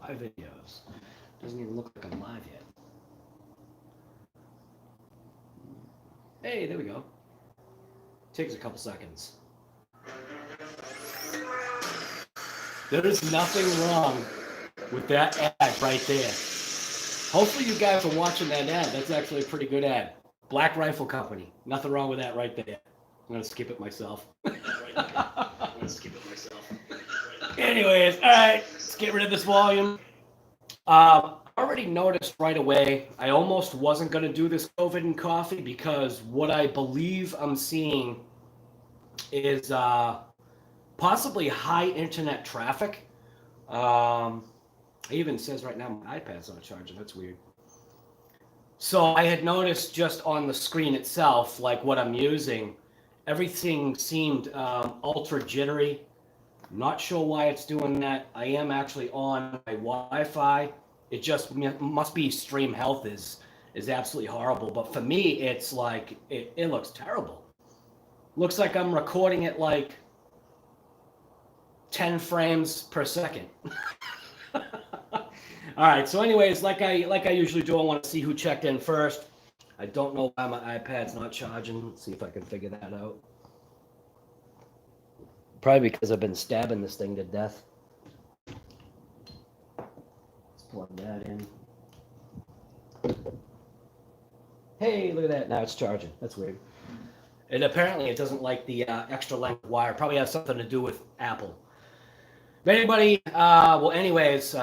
Live videos. Doesn't even look like I'm live yet. Hey, there we go. Takes a couple seconds. There is nothing wrong with that ad right there. Hopefully you guys are watching that ad. That's actually a pretty good ad. Black Rifle Company. Nothing wrong with that right there. I'm going to skip it myself. Anyways, all right. Let's get rid of this volume. I already noticed right away I almost wasn't going to do this COVID and coffee because what I believe I'm seeing is possibly high internet traffic. It even says right now my iPad's not charging. That's weird. So I had noticed just on the screen itself, like what I'm using, everything seemed ultra jittery. Not sure why it's doing that. I am actually on my Wi-Fi. It just must be stream health is absolutely horrible. But for me, it's like it looks terrible. Looks like I'm recording it like 10 frames per second. All right. So, anyways, like I usually do, I want to see who checked in first. I don't know why my iPad's not charging. Let's see if I can figure that out. Probably because I've been stabbing this thing to death. Let's plug that in. Hey, look at that. Now it's charging. That's weird. And apparently it doesn't like the extra length wire. Probably has something to do with Apple. But anybody, well, anyways,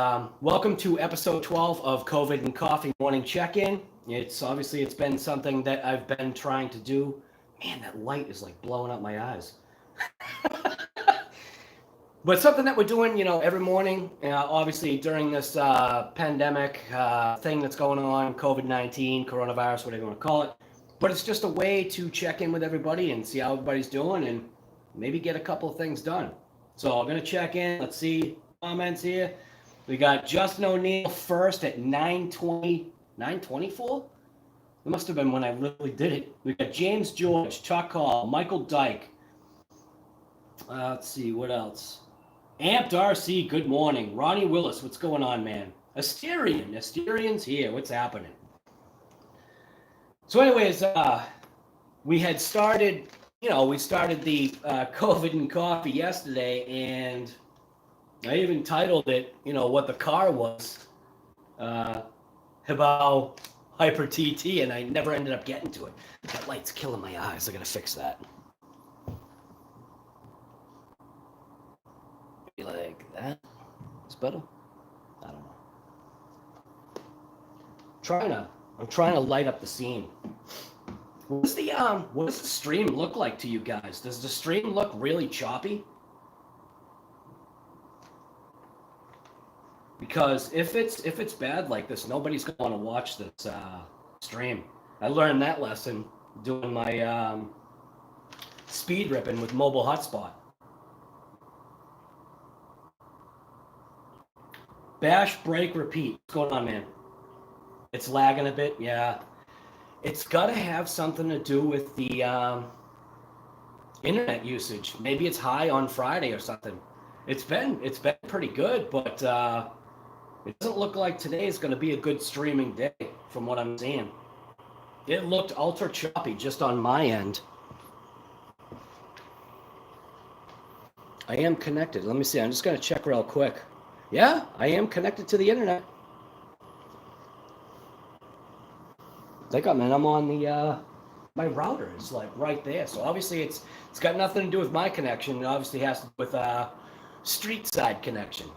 welcome to episode 12 of COVID and Coffee Morning Check-In. It's been something that I've been trying to do. Man, that light is like blowing up my eyes. But something that we're doing, every morning, obviously during this pandemic thing that's going on, COVID-19, coronavirus, whatever you want to call it. But it's just a way to check in with everybody and see how everybody's doing and maybe get a couple of things done. So I'm going to check in. Let's see comments here. We got Justin O'Neill first at 9:20, 9:24? It must have been when I literally did it. We got James George, Chuck Hall, Michael Dyke. Let's see, what else? Amped RC, good morning. Ronnie Willis, what's going on, man? Asterian's here. What's happening? So anyways, we had started, we started the COVID and coffee yesterday, and I even titled it, what the car was, Hibao Hyper TT, and I never ended up getting to it. That light's killing my eyes. I gotta fix that. Like that. It's better. I don't know. I'm trying to light up the scene. What does the stream look like to you guys? Does the stream look really choppy? Because if it's bad like this, nobody's gonna want to watch this stream. I learned that lesson doing my speed ripping with mobile hotspot. Bash, break, repeat. What's going on, man? It's lagging a bit, yeah. It's got to have something to do with the internet usage. Maybe it's high on Friday or something. It's been pretty good, but it doesn't look like today is going to be a good streaming day from what I'm seeing. It looked ultra choppy just on my end. I am connected. Let me see. I'm just going to check real quick. Yeah, I am connected to the internet. I'm on the my router is like right there. So obviously it's got nothing to do with my connection. It obviously has to do with street side connection.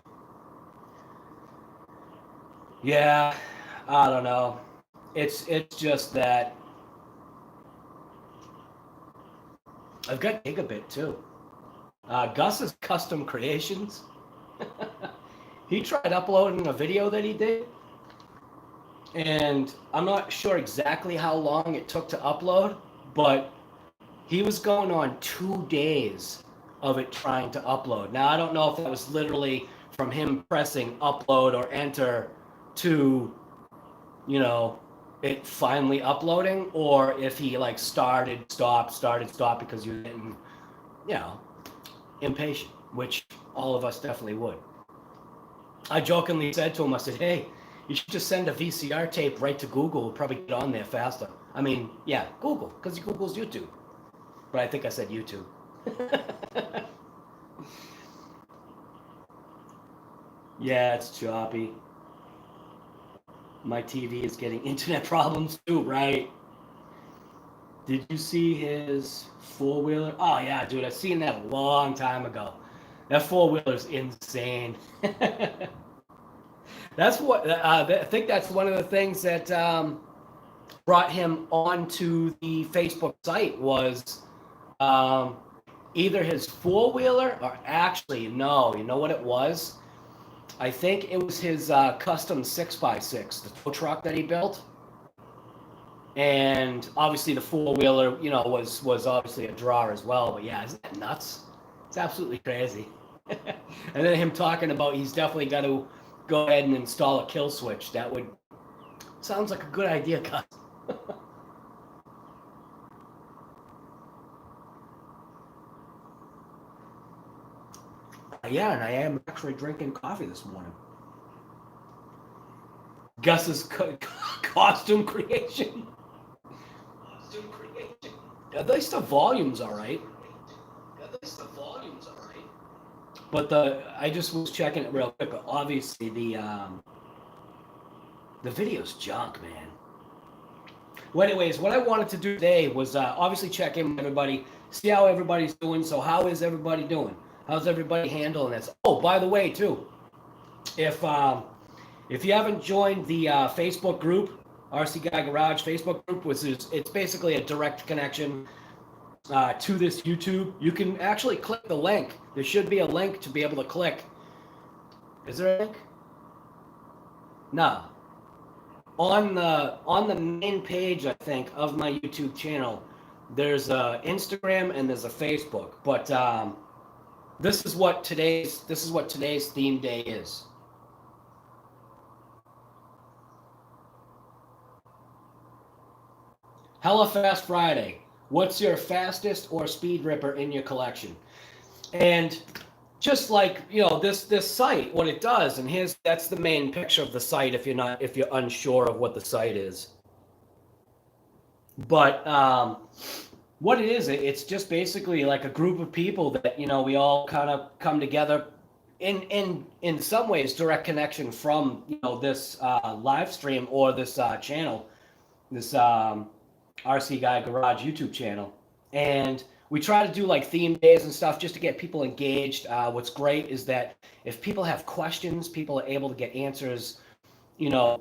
Yeah, I don't know. It's just that I've got gigabit too. Gus's Custom Creations. He tried uploading a video that he did, and I'm not sure exactly how long it took to upload, but he was going on 2 days of it trying to upload. Now, I don't know if that was literally from him pressing upload or enter to, it finally uploading, or if he like started, stop because you're getting, impatient, which all of us definitely would. I jokingly said to him, I said, hey, you should just send a VCR tape right to Google. We'll probably get on there faster. I mean, yeah, Google, because Google's YouTube. But I think I said YouTube. Yeah, it's choppy. My TV is getting internet problems too, right? Did you see his four-wheeler? Oh, yeah, dude, I seen that a long time ago. That four-wheeler's insane. That's what I think. That's one of the things that brought him onto the Facebook site was um, either his four-wheeler or actually, no, you know what it was? I think it was his custom 6x6, the tow truck that he built. And obviously the four-wheeler, you know, was obviously a draw as well. But yeah, isn't that nuts? It's absolutely crazy. And then him talking about he's definitely got to go ahead and install a kill switch. That would sounds like a good idea, Gus. Yeah, and I am actually drinking coffee this morning. Gus's costume creation. Costume creation. At least the volume's all right. At least the volume's all right. But I just was checking it real quick. But obviously the video's junk, man. Well, anyways, what I wanted to do today was obviously check in with everybody, see how everybody's doing. So how is everybody doing? How's everybody handling this? Oh, by the way, too, if you haven't joined the Facebook group, RC Guy Garage Facebook group, which is it's basically a direct connection to this YouTube, you can actually click the link. There should be a link to be able to click. Is there a link? No. On the main page, I think, of my YouTube channel, there's a Instagram and there's a Facebook. But this is what today's theme day is. Hella Fast Friday. What's your fastest or speed ripper in your collection? And just like, you know, this site, what it does, and that's the main picture of the site if you're unsure of what the site is. But what it is, it's just basically like a group of people that, you know, we all kind of come together in some ways direct connection from, you know, this live stream or this channel, this RC Guy Garage YouTube channel. And we try to do like theme days and stuff just to get people engaged. What's great is that if people have questions, people are able to get answers, you know,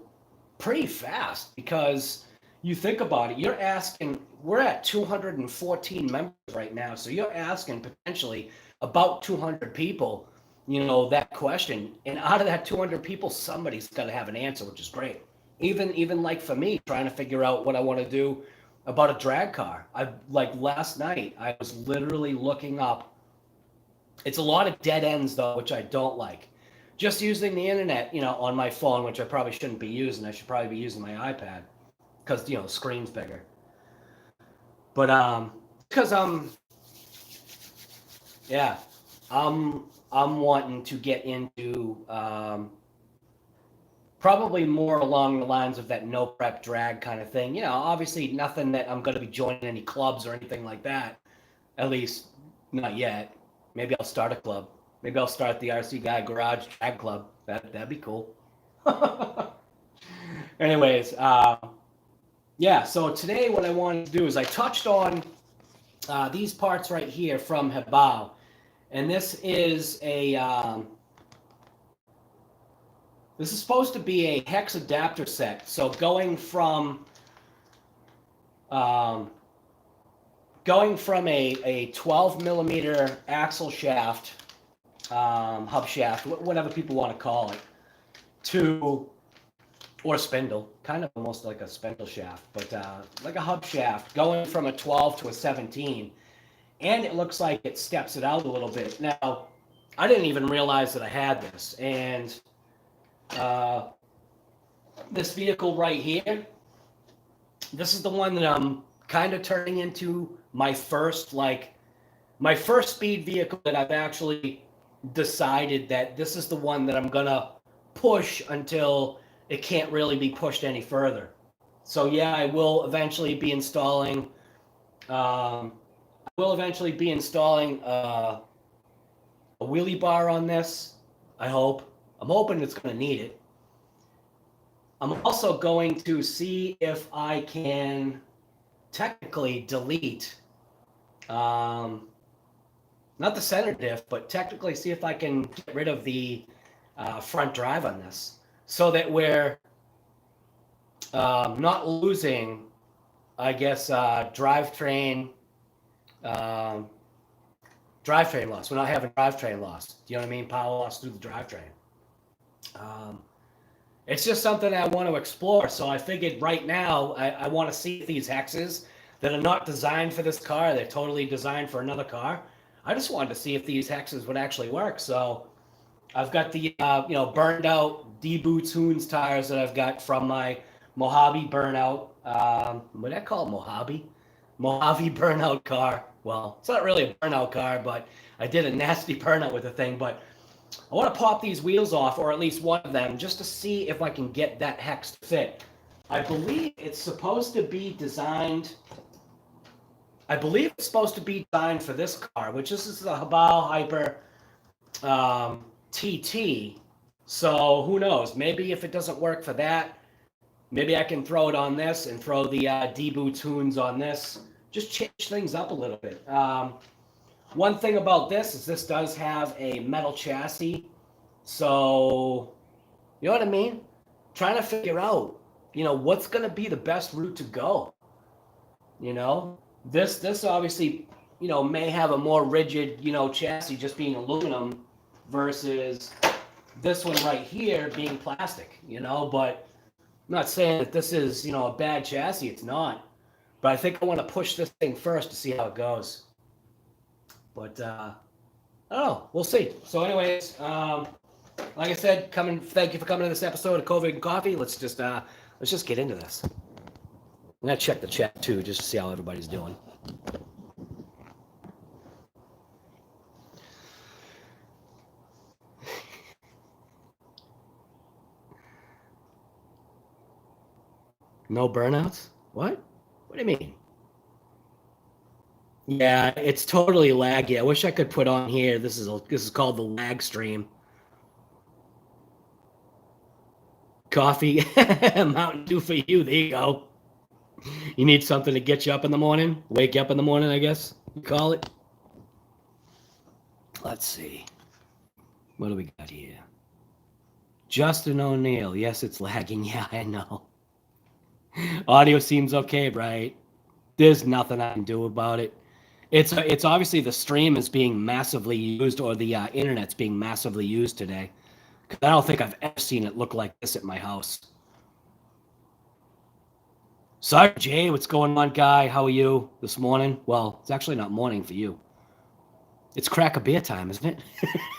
pretty fast, because you think about it, you're asking, we're at 214 members right now. So you're asking potentially about 200 people, you know, that question. And out of that 200 people, somebody's got to have an answer, which is great. Even like for me, trying to figure out what I want to do about a drag car. Like last night, I was literally looking up. It's a lot of dead ends though, which I don't like. Just using the internet, you know, on my phone, which I probably shouldn't be using. I should probably be using my iPad because, you know, the screen's bigger. But because I'm wanting to get into probably more along the lines of that no prep drag kind of thing. You know, obviously nothing that I'm going to be joining any clubs or anything like that. At least not yet. Maybe I'll start a club. Maybe I'll start the RC Guy Garage Drag Club. That'd be cool. Anyways, yeah. So today what I wanted to do is I touched on these parts right here from Hebao. And this is this is supposed to be a hex adapter set. So going from a 12 millimeter axle shaft, hub shaft, whatever people want to call it, or spindle, kind of almost like a spindle shaft, but like a hub shaft, going from a 12 to a 17. And it looks like it steps it out a little bit. Now, I didn't even realize that I had this. And this vehicle right here, this is the one that I'm kind of turning into my first speed vehicle that I've actually decided that this is the one that I'm gonna push until it can't really be pushed any further. So yeah, I will eventually be installing. A wheelie bar on this. I hope. I'm hoping it's going to need it. I'm also going to see if I can technically delete, not the center diff, but technically see if I can get rid of the front drive on this, so that we're not losing, I guess, drivetrain loss. We're not having drivetrain loss. Do you know what I mean? Power loss through the drivetrain. It's just something I want to explore. So I figured right now I want to see if these hexes that are not designed for this car, they're totally designed for another car. I just wanted to see if these hexes would actually work. So I've got the burned out Debu Tunes tires that I've got from my Mojave burnout. What did I call it? Mojave burnout car. Well, it's not really a burnout car, but I did a nasty burnout with the thing. But I want to pop these wheels off, or at least one of them, just to see if I can get that hex to fit. I believe it's supposed to be designed for this car, which this is the Habal Hyper TT. So who knows? Maybe if it doesn't work for that, maybe I can throw it on this and throw the Debu Tunes on this. Just change things up a little bit. One thing about this is this does have a metal chassis. So, you know what I mean? Trying to figure out, what's going to be the best route to go. This obviously, may have a more rigid, chassis just being aluminum versus this one right here being plastic, but I'm not saying that this is, a bad chassis. It's not. But I think I want to push this thing first to see how it goes. But, I don't know. We'll see. So anyways, like I said, thank you for coming to this episode of COVID and Coffee. Let's just get into this. I'm going to check the chat, too, just to see how everybody's doing. No burnouts? What? What do you mean? Yeah, it's totally laggy. I wish I could put on here. This is called the lag stream. Coffee, Mountain Dew for you. There you go. You need something to get you up in the morning? Wake you up in the morning, I guess you call it. Let's see. What do we got here? Justin O'Neill. Yes, it's lagging. Yeah, I know. Audio seems okay, right? There's nothing I can do about it. It's obviously the stream is being massively used, or the internet's being massively used today. I don't think I've ever seen it look like this at my house. Sorry, Jay, what's going on, guy? How are you this morning? Well, it's actually not morning for you. It's crack a beer time, isn't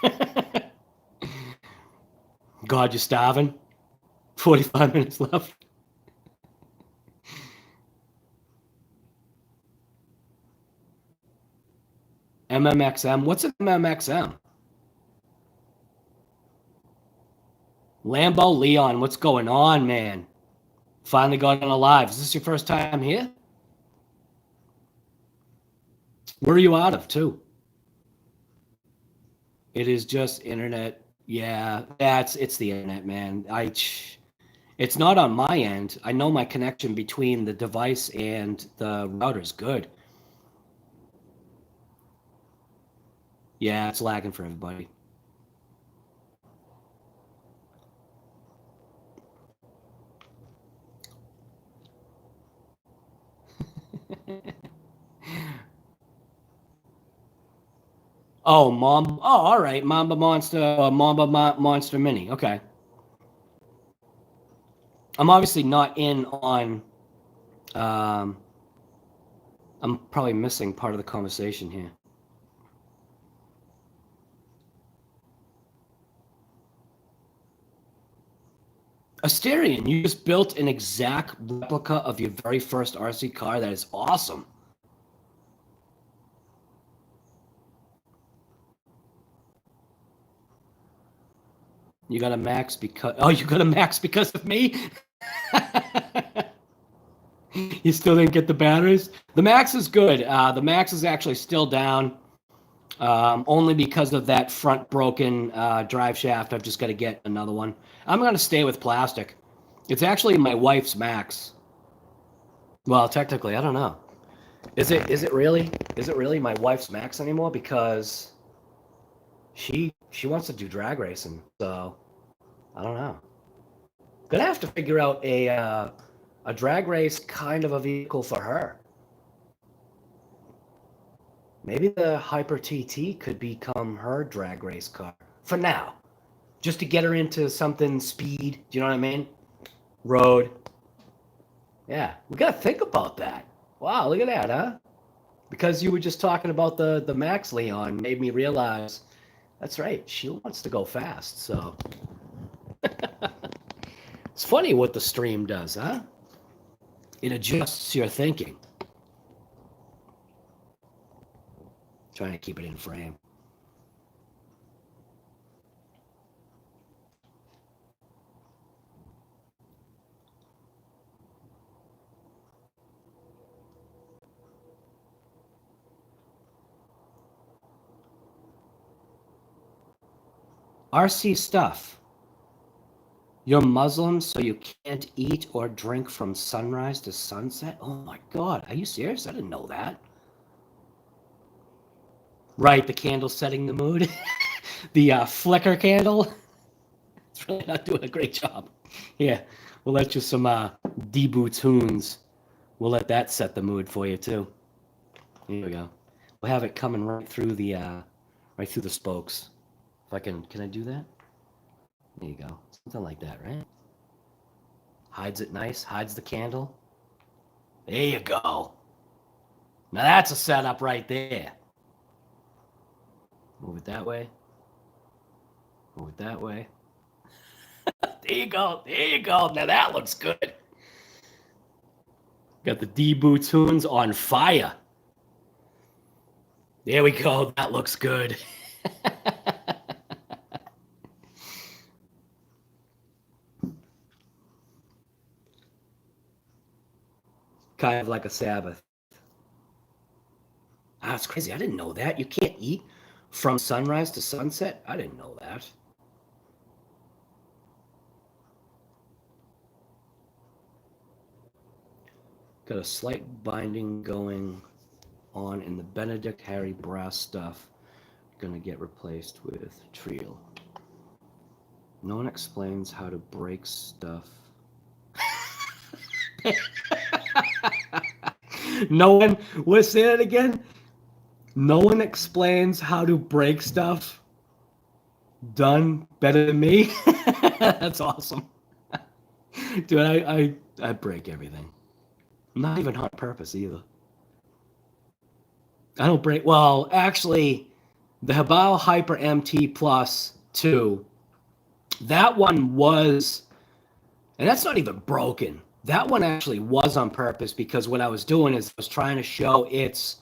it? God, you're starving? 45 minutes left. MMXM? What's an MMXM? Lambo Leon, what's going on, man? Finally got on alive. Is this your first time here? Where are you out of, too? It is just internet. Yeah, it's the internet, man. It's not on my end. I know my connection between the device and the router is good. Yeah, it's lagging for everybody. Oh, Mom. Oh, all right. Mamba Monster Mini. Okay. I'm obviously not in on. I'm probably missing part of the conversation here. Asterion, you just built an exact replica of your very first RC car. That is awesome. You got a max because you got a max because of me. You still didn't get the batteries. The max is good. The max is actually still down, only because of that front broken drive shaft. I've just got to get another one. I'm gonna stay with plastic. It's actually my wife's max. Well, technically, I don't know. Is it really my wife's max anymore? Because she wants to do drag racing, so I don't know. Gonna have to figure out a drag race kind of a vehicle for her. Maybe the Hyper TT could become her drag race car for now, just to get her into something speed. Do you know what I mean? Road. Yeah, we gotta think about that. Wow, look at that, huh? Because you were just talking about the Max Leon made me realize that's right. She wants to go fast, so it's funny what the stream does, huh? It adjusts your thinking. Trying to keep it in frame. RC stuff. You're Muslim, so you can't eat or drink from sunrise to sunset? Oh my God, are you serious? I didn't know that. Right, the candle setting the mood. The flicker candle. It's really not doing a great job. Yeah, we'll let you some Debu tunes. We'll let that set the mood for you too. Here we go. We'll have it coming right through the spokes. If I can I do that? There you go. Something like that, right? Hides it nice, hides the candle. There you go. Now that's a setup right there. Move it that way. Move it that way. There you go. There you go. Now that looks good. Got the Debu tunes on fire. There we go. That looks good. Kind of like a Sabbath. Ah, it's crazy. I didn't know that. You can't eat from sunrise to sunset. I didn't know that. Got a slight binding going on in the Benedict Harry brass stuff. Gonna get replaced with Triel. No one explains how to break stuff. No one. Let's say it again. No one explains how to break stuff. Done better than me. That's awesome, dude. I break everything. Not even on purpose either. I don't break. Well, actually, the Habal Hyper MT Plus 2, that one was, and that's not even broken. That one actually was on purpose because what I was doing is I was trying to show its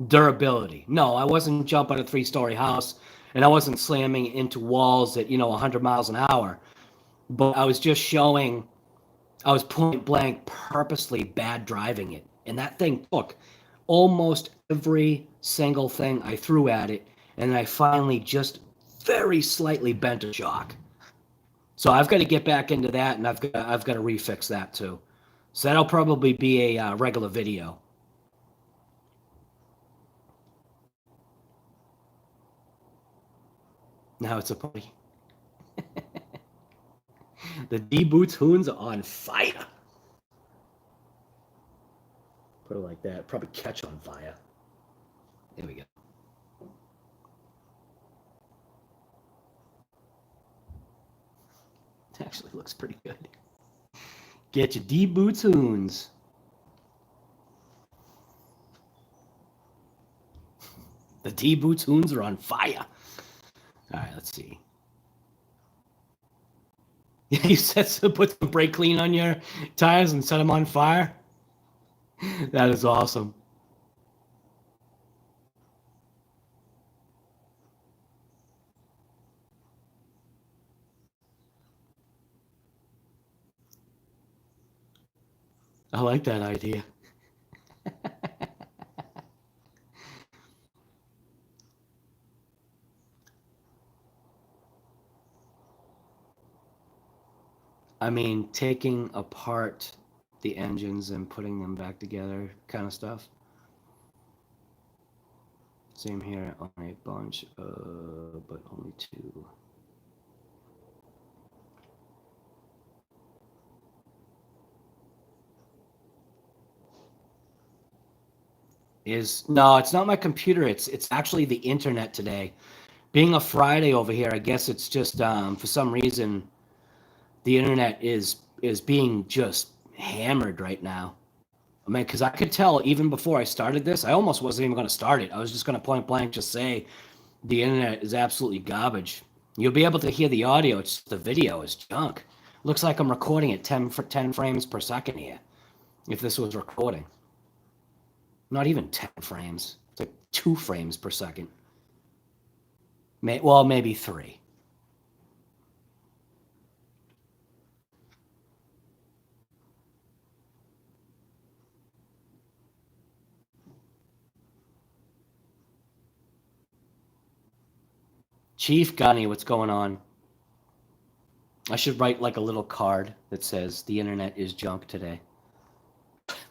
durability. No, I wasn't jumping a 3-story house and I wasn't slamming into walls at, 100 miles an hour. But I was just showing, I was point blank purposely bad driving it. And that thing took almost every single thing I threw at it. And I finally just very slightly bent a shock. So I've got to get back into that, and I've got to refix that too. So that'll probably be a regular video. Now it's a party. The D-Boots Hoons are on fire. Put it like that. Probably catch on fire. There we go. Actually looks pretty good. Get your D-Boots Hoons. The D-Boots Hoons are on fire. All right, let's see. You said to put some brake clean on your tires and set them on fire? That is awesome. I like that idea. I mean, taking apart the engines and putting them back together kind of stuff. Same here on a bunch, but only two. No, it's not my computer. It's actually the internet today. Being a Friday over here, I guess it's just for some reason the internet is being just hammered right now. I mean, because I could tell even before I started this, I almost wasn't even going to start it. I was just going to point blank just say the internet is absolutely garbage. You'll be able to hear the audio. It's the video is junk. Looks like I'm recording at 10 frames per second here. If this was recording, not even 10 frames. It's like 2 frames per second. Well, maybe 3. Chief Gunny, what's going on? I should write like a little card that says the internet is junk today.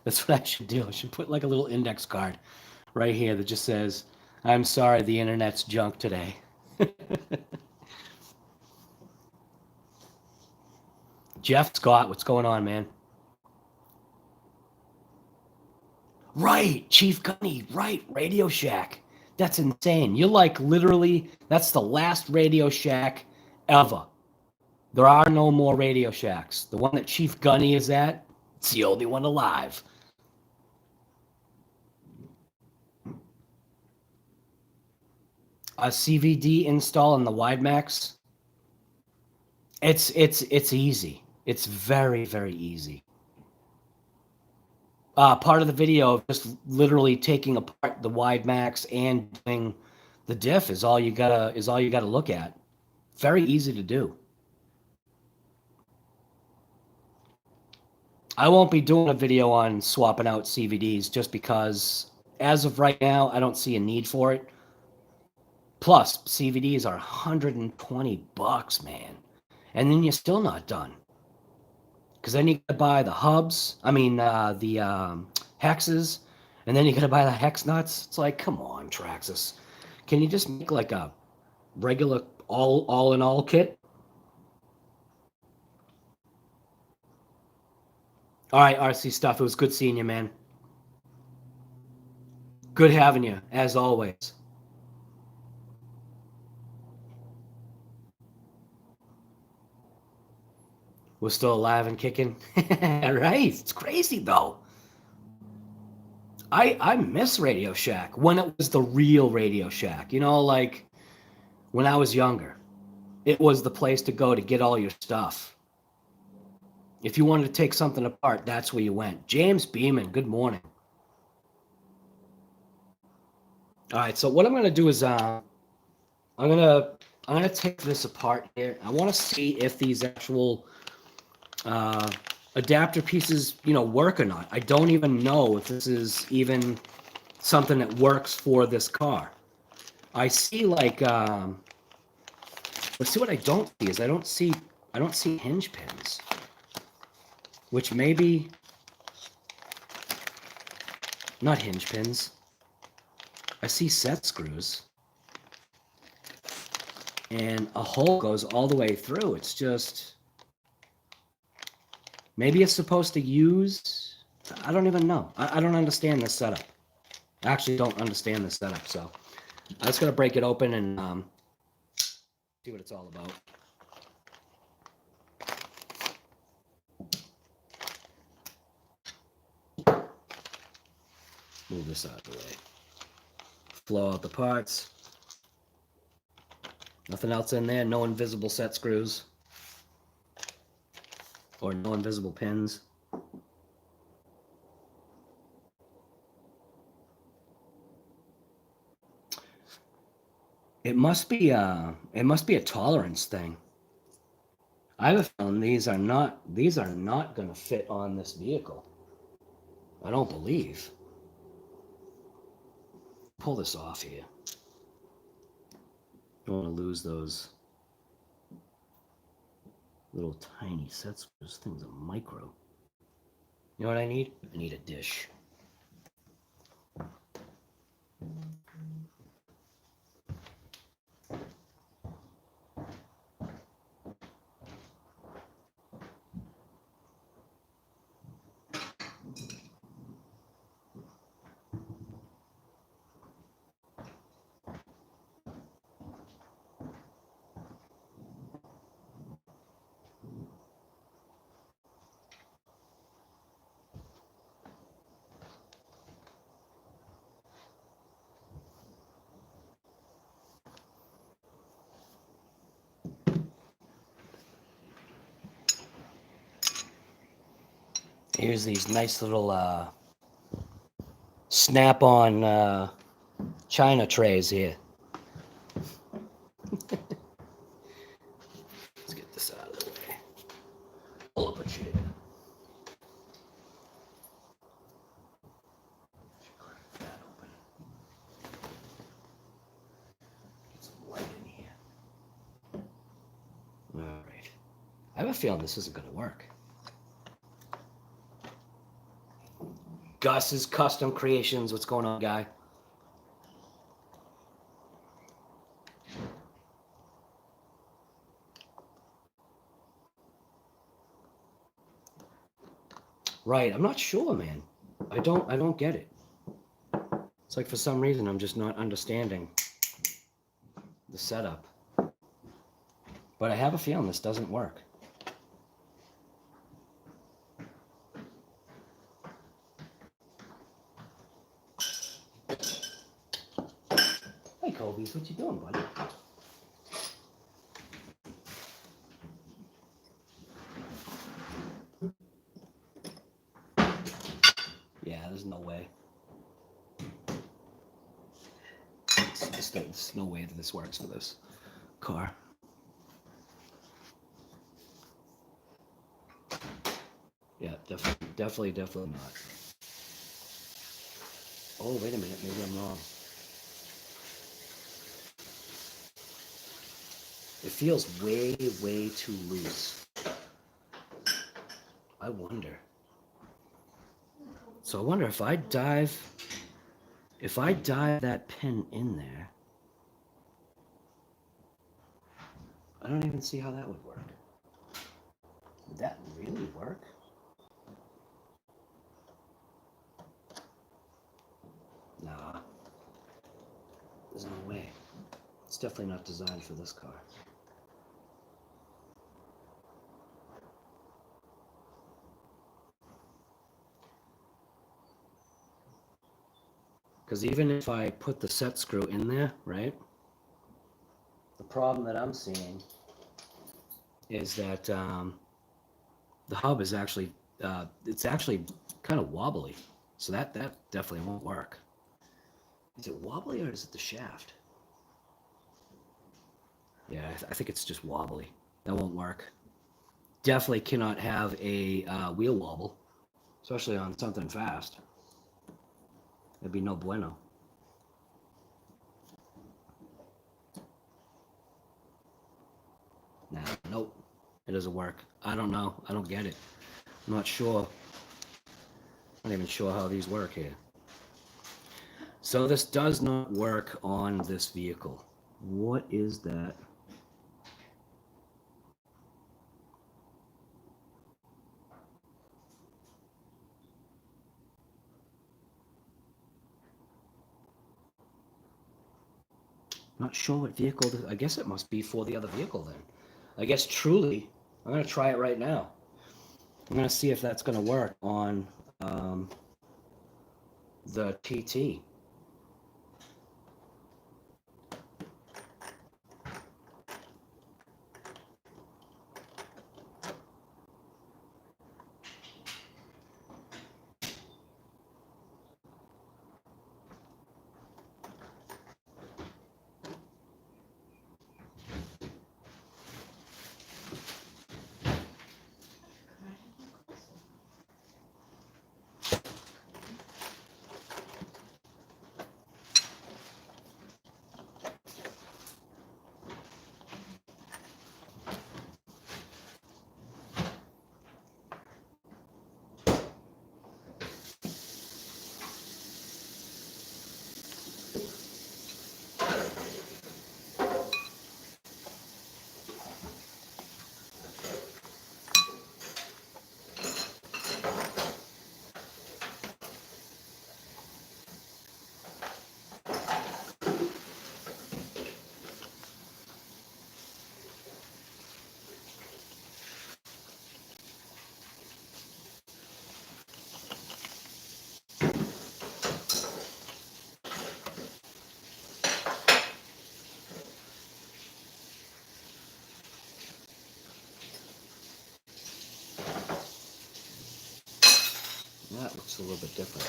That's what I should do. I should put like a little index card right here that just says, I'm sorry, the internet's junk today. Jeff Scott, what's going on, man? Right, Chief Gunny, right, Radio Shack. That's insane. You're like literally, that's the last Radio Shack ever. There are no more Radio Shacks. The one that Chief Gunny is at, it's the only one alive. A CVD install in the WideMax. It's easy. It's very, very easy. Part of the video, just literally taking apart the WideMax and doing the diff is all you gotta look at. Very easy to do. I won't be doing a video on swapping out CVDs just because as of right now, I don't see a need for it. Plus, CVDs are $120, man. And then you're still not done. Because then you gotta buy the hubs, the hexes, and then you gotta buy the hex nuts. It's like, come on, Traxxas. Can you just make like a regular all in all kit? All right, RC stuff. It was good seeing you, man. Good having you, as always. We're still alive and kicking. Right? It's crazy though. I miss Radio Shack when it was the real Radio Shack. Like when I was younger. It was the place to go to get all your stuff. If you wanted to take something apart, that's where you went. James Beeman, good morning. All right, so what I'm gonna do is I'm gonna take this apart here. I want to see if these actual adapter pieces, work or not. I don't even know if this is even something that works for this car. I see like let's see what I don't see is I don't see hinge pins, which maybe not hinge pins. I see set screws. And a hole goes all the way through. It's just maybe it's supposed to use. I don't even know. I don't understand this setup. I actually don't understand this setup. So I'm just gonna break it open and see what it's all about. Move this out of the way. Flow out the parts. Nothing else in there. No invisible set screws. Or no invisible pins. It must be a tolerance thing. I have found these are not going to fit on this vehicle. I don't believe. Pull this off here. Don't want to lose those little tiny sets. Those things are micro. You know what I need? I need a dish. Here's these nice little snap-on China trays here. Let's get this out of the way. Pull up a chair. Crack that open. Get some light in here. All right. I have a feeling this isn't going to work. Gus's Custom Creations. What's going on, guy? Right, I'm not sure, man. I don't get it. It's like for some reason I'm just not understanding the setup. But I have a feeling this doesn't work. Hey, Kobe, what you doing, buddy? Yeah, there's no way. There's no way that this works for this car. Yeah, definitely not. Oh, wait a minute, maybe I'm wrong. It feels way too loose. I wonder. So I wonder if I dive that pin in there, I don't even see how that would work. Would that really work? Nah. There's no way. It's definitely not designed for this car. Because even if I put the set screw in there, right? The problem that I'm seeing is that the hub is actually, it's actually kind of wobbly. So that definitely won't work. Is it wobbly or is it the shaft? Yeah, I think it's just wobbly. That won't work. Definitely cannot have a wheel wobble, especially on something fast. It'd be no bueno. Nah, nope. It doesn't work. I don't know. I don't get it. I'm not sure. I'm not even sure how these work here. So this does not work on this vehicle. What is that? Not sure what vehicle. I guess it must be for the other vehicle then. I guess truly, I'm going to try it right now. I'm going to see if that's going to work on the TT. that looks a little bit different.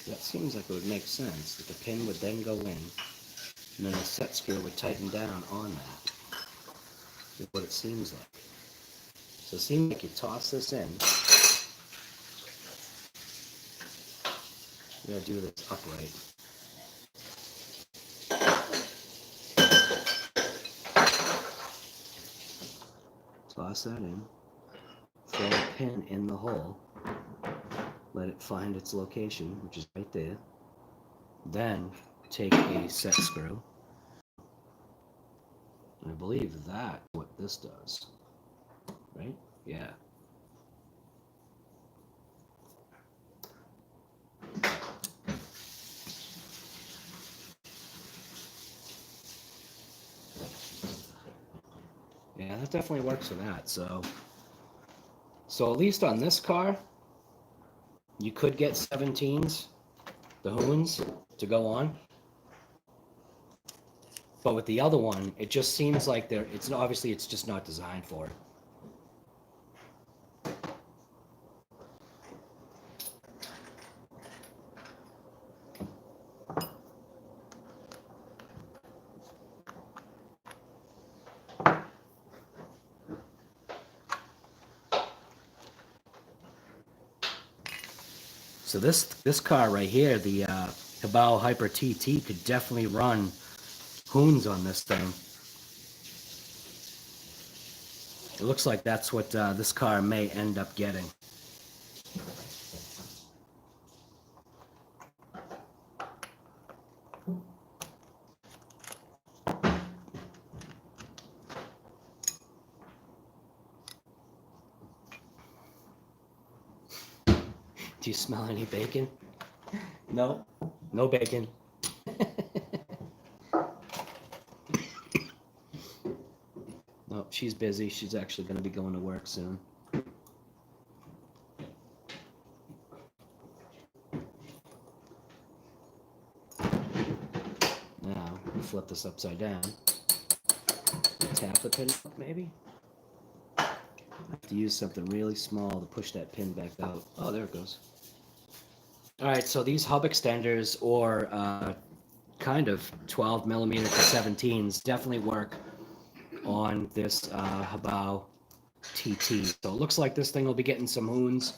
That seems like it would make sense that the pin would then go in, and then the set screw would tighten down on that. Is what it seems like. So it seems like you toss this in. You're going to do this upright. Toss that in. Throw a pin in the hole. Let it find its location, which is right there. Then take a set screw. I believe that's what this does. Right? Yeah. Yeah, that definitely works for that. So at least on this car, you could get 17s, the Hoons, to go on. But with the other one, it just seems like it's just not designed for it. So this car right here, the Hibao Hyper TT, could definitely run Hoons on this thing. It looks like that's what this car may end up getting. Do you smell any bacon? No. No bacon. No, she's busy. She's actually going to be going to work soon. Now, flip this upside down. Tap the pin up, maybe? I have to use something really small to push that pin back out. Oh, there it goes. Alright, so these hub extenders, or kind of 12 millimeter to 17s, definitely work on this Hibao TT. So it looks like this thing will be getting some Hoons.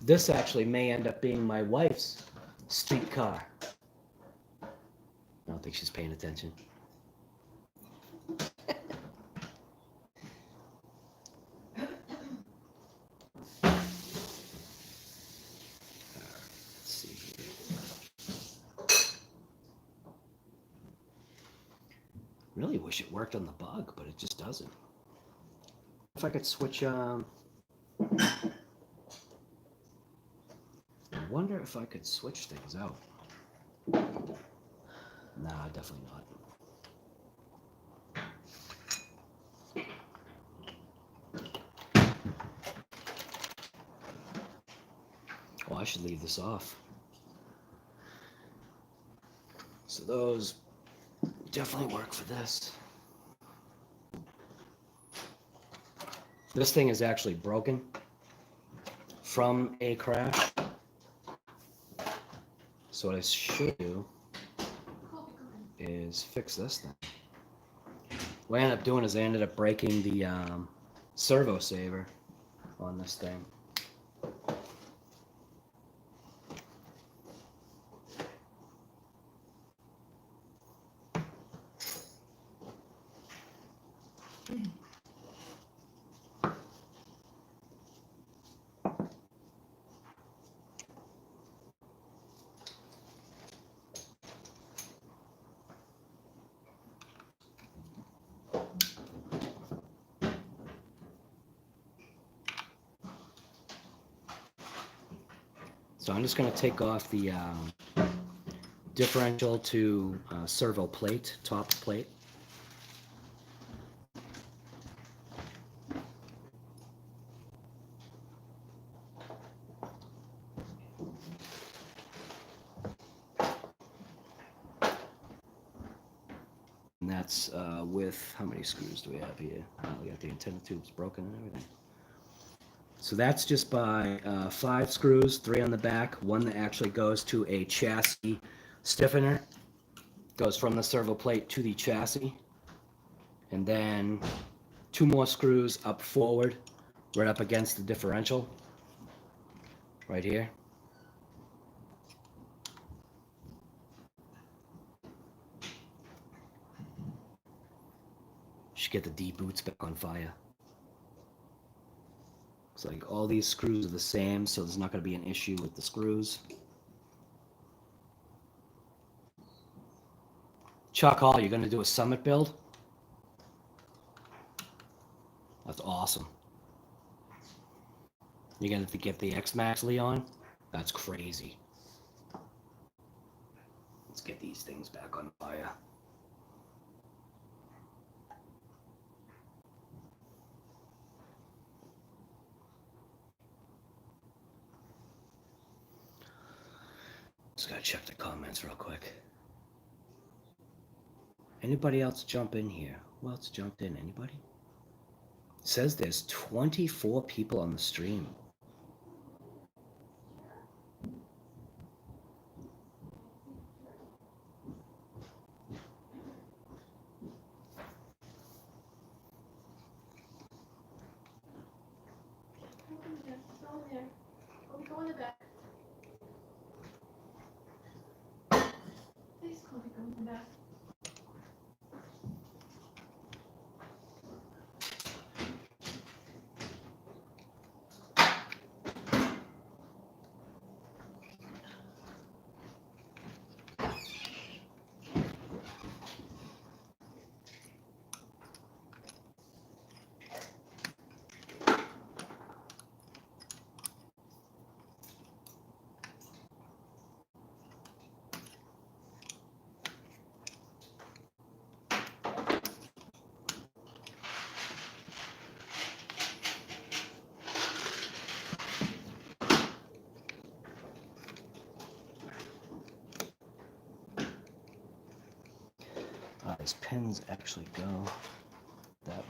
This actually may end up being my wife's street car. I don't think she's paying attention. Really wish it worked on the bug, but it just doesn't. If I could switch, I wonder if I could switch things out. Nah, definitely not. Oh, I should leave this off. So those definitely work for this. This thing is actually broken from a crash. So what I should do is fix this thing. What I ended up doing is I ended up breaking the servo saver on this thing. So I'm just going to take off the differential to servo plate, top plate. And that's with, how many screws do we have here? We got the antenna tubes broken and everything. So that's just by 5 screws, 3 on the back, 1 that actually goes to a chassis stiffener, goes from the servo plate to the chassis, and then 2 more screws up forward, right up against the differential, right here. Should get the D boots back on fire. Looks like all these screws are the same, so there's not going to be an issue with the screws. Chuck Hall, you're going to do a Summit build? That's awesome. You're going to get the X-Max Leon? That's crazy. Let's get these things back on fire. Just gotta check the comments real quick. Anybody else jump in here? Who else jumped in? Anybody? It says there's 24 people on the stream. Go in the back. Please call me, go in the back. These pins actually go that way.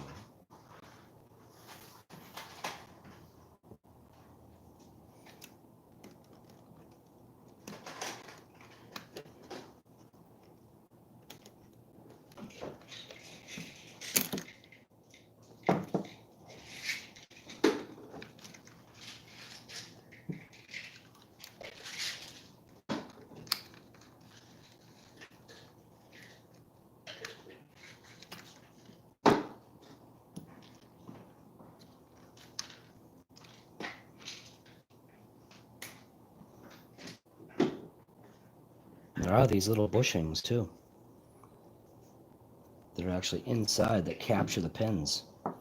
There are these little bushings too. That are actually inside that capture the pins. So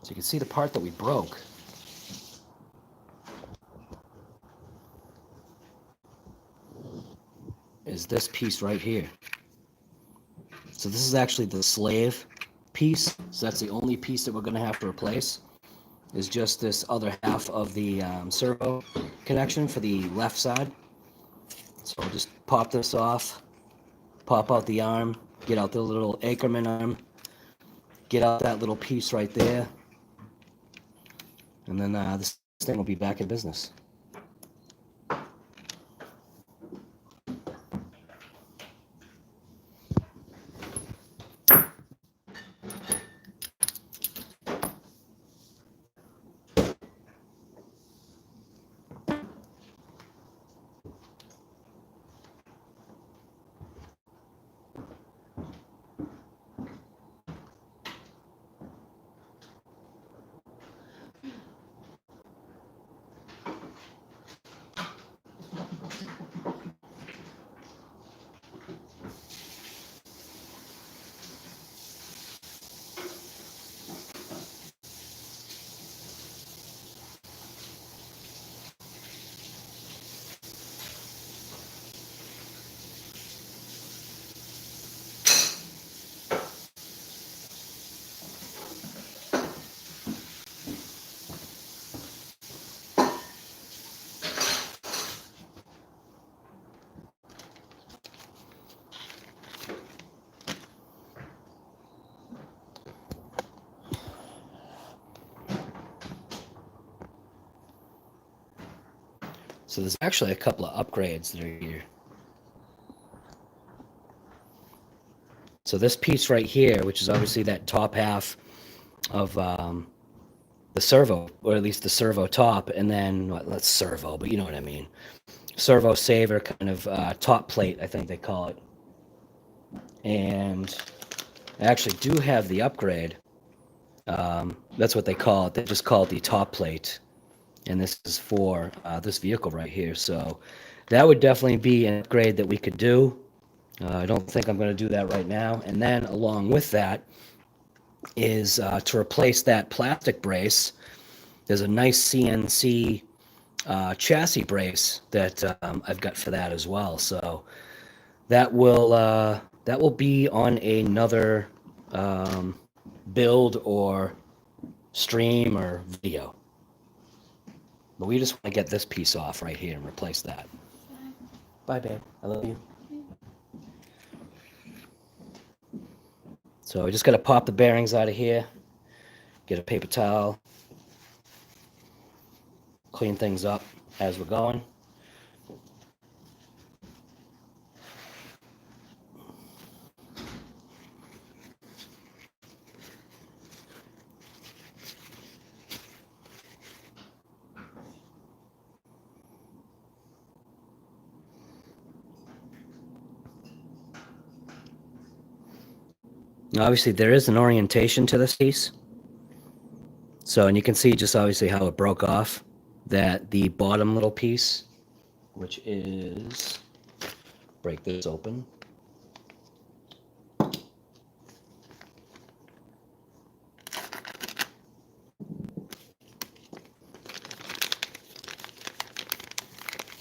you can see the part that we broke. Is this piece right here. So this is actually the slave piece. So that's the only piece that we're going to have to replace. Is just this other half of the servo connection for the left side. So I'll just pop this off, pop out the arm, get out the little Ackerman arm, get out that little piece right there, and then this thing will be back in business. So there's actually a couple of upgrades that are here. So this piece right here, which is obviously that top half of the servo, or at least the servo top, and then, well, not servo, but you know what I mean. Servo saver kind of top plate, I think they call it. And I actually do have the upgrade. That's what they call it. They just call it the top plate. And this is for this vehicle right here. So that would definitely be an upgrade that we could do. I don't think I'm going to do that right now. And then along with that is to replace that plastic brace. There's a nice CNC chassis brace that I've got for that as well. So that will be on another build or stream or video. But we just want to get this piece off right here and replace that. Bye, babe. I love you. So I just got to pop the bearings out of here, get a paper towel, clean things up as we're going. Now, obviously, there is an orientation to this piece. So, and you can see just obviously how it broke off, that the bottom little piece, which is, break this open.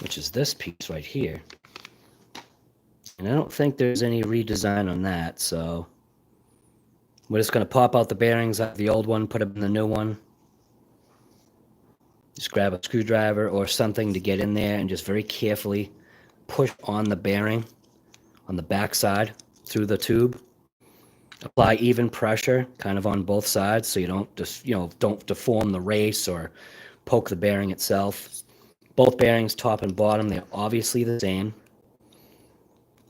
Which is this piece right here. And I don't think there's any redesign on that, so we're just going to pop out the bearings out of the old one, put them in the new one. Just grab a screwdriver or something to get in there and just very carefully push on the bearing on the back side through the tube. Apply even pressure kind of on both sides so you don't just, don't deform the race or poke the bearing itself. Both bearings, top and bottom, they're obviously the same.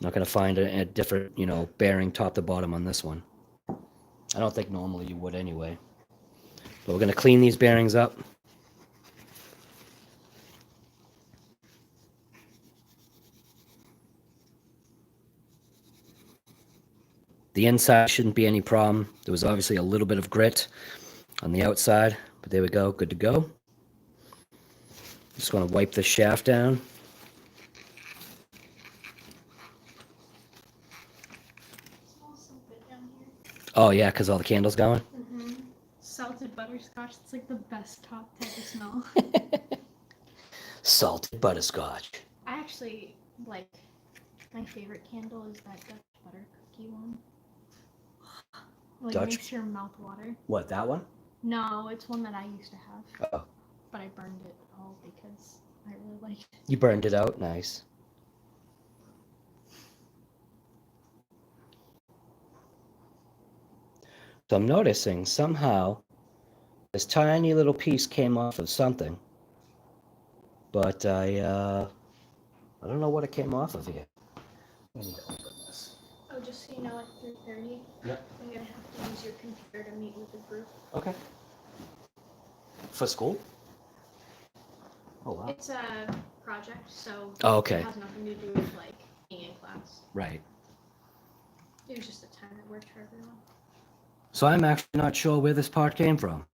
Not going to find a different, bearing top to bottom on this one. I don't think normally you would anyway. But we're going to clean these bearings up. The inside shouldn't be any problem. There was obviously a little bit of grit on the outside, but there we go, good to go. Just want to wipe the shaft down. Oh yeah, because all the candles going? Mm-hmm. Salted butterscotch, it's like the best top to ever smell. Salted butterscotch. I actually like, my favorite candle is that Dutch butter cookie one. Like, Dutch? makes your mouth water. What, that one? No, it's one that I used to have. Oh. But I burned it all because I really liked it. You burned it out? Nice. So I'm noticing somehow this tiny little piece came off of something. But I don't know what it came off of here. I need to open this. Oh, just so you know, at 3:30, Yep. I'm going to have to use your computer to meet with the group. Okay. For school? Oh, wow. It's a project, so okay. It has nothing to do with, like, being in class. Right. It was just a time that worked for everyone. So I'm actually not sure where this part came from.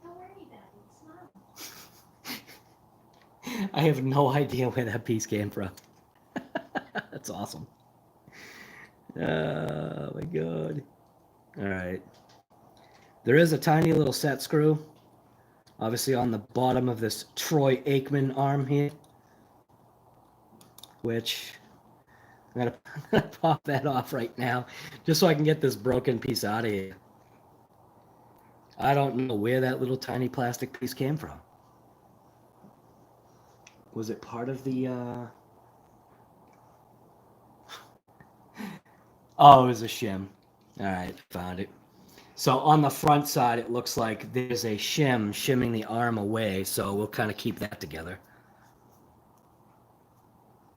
Don't worry, Daddy. It's not. I have no idea where that piece came from. That's awesome. Oh my god. Alright. There is a tiny little set screw. Obviously on the bottom of this Troy Aikman arm here. Which I'm gonna pop that off right now. Just so I can get this broken piece out of here. I don't know where that little tiny plastic piece came from. Was it part of the Oh, it was a shim. Alright, found it. So on the front side, it looks like there's a shim shimming the arm away, so we'll kind of keep that together.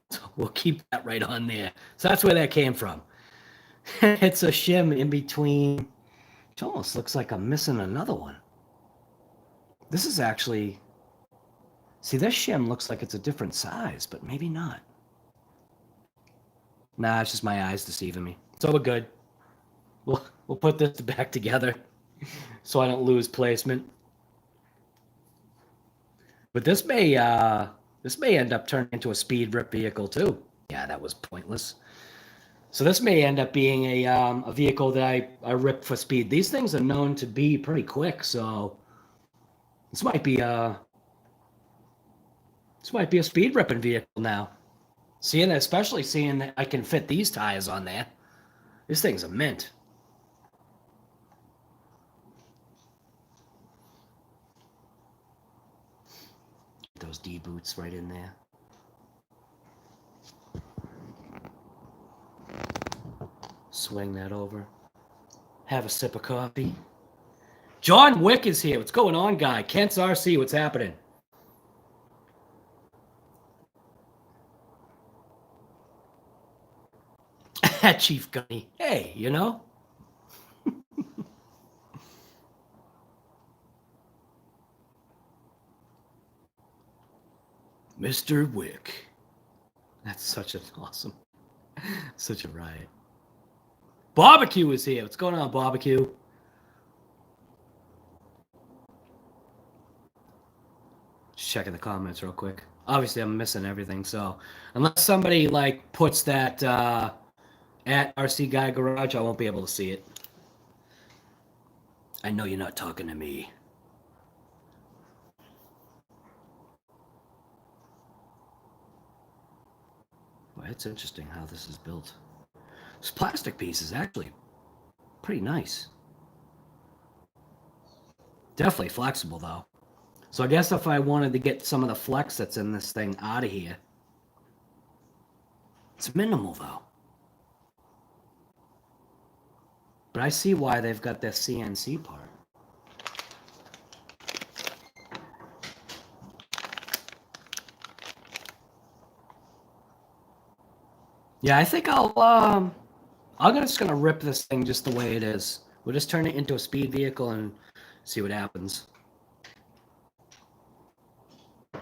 So we'll keep that right on there. So that's where that came from. It's a shim in between. It almost looks like I'm missing another one. This is actually... See, this shim looks like it's a different size, but maybe not. Nah, it's just my eyes deceiving me. So we're good. We'll put this back together so I don't lose placement. But this may end up turning into a speed rip vehicle too. Yeah, that was pointless. So this may end up being a vehicle that I rip for speed. These things are known to be pretty quick, so this might be a speed ripping vehicle now. Especially seeing that I can fit these tires on there. This thing's a mint. Those D boots right in there. Swing that over. Have a sip of coffee. John Wick is here. What's going on, guy? Kent's RC, what's happening? Chief Gunny. Hey, you know? Mr. Wick. That's such a riot. Barbecue is here. What's going on, Barbecue? Just checking the comments real quick. Obviously, I'm missing everything, so unless somebody like puts that at RC Guy Garage, I won't be able to see it. I know you're not talking to me. Well, it's interesting how this is built. This plastic piece is actually pretty nice. Definitely flexible, though. So I guess if I wanted to get some of the flex that's in this thing out of here, it's minimal, though. But I see why they've got this CNC part. Yeah, I think I'm just gonna rip this thing just the way it is. We'll just turn it into a speed vehicle and see what happens. I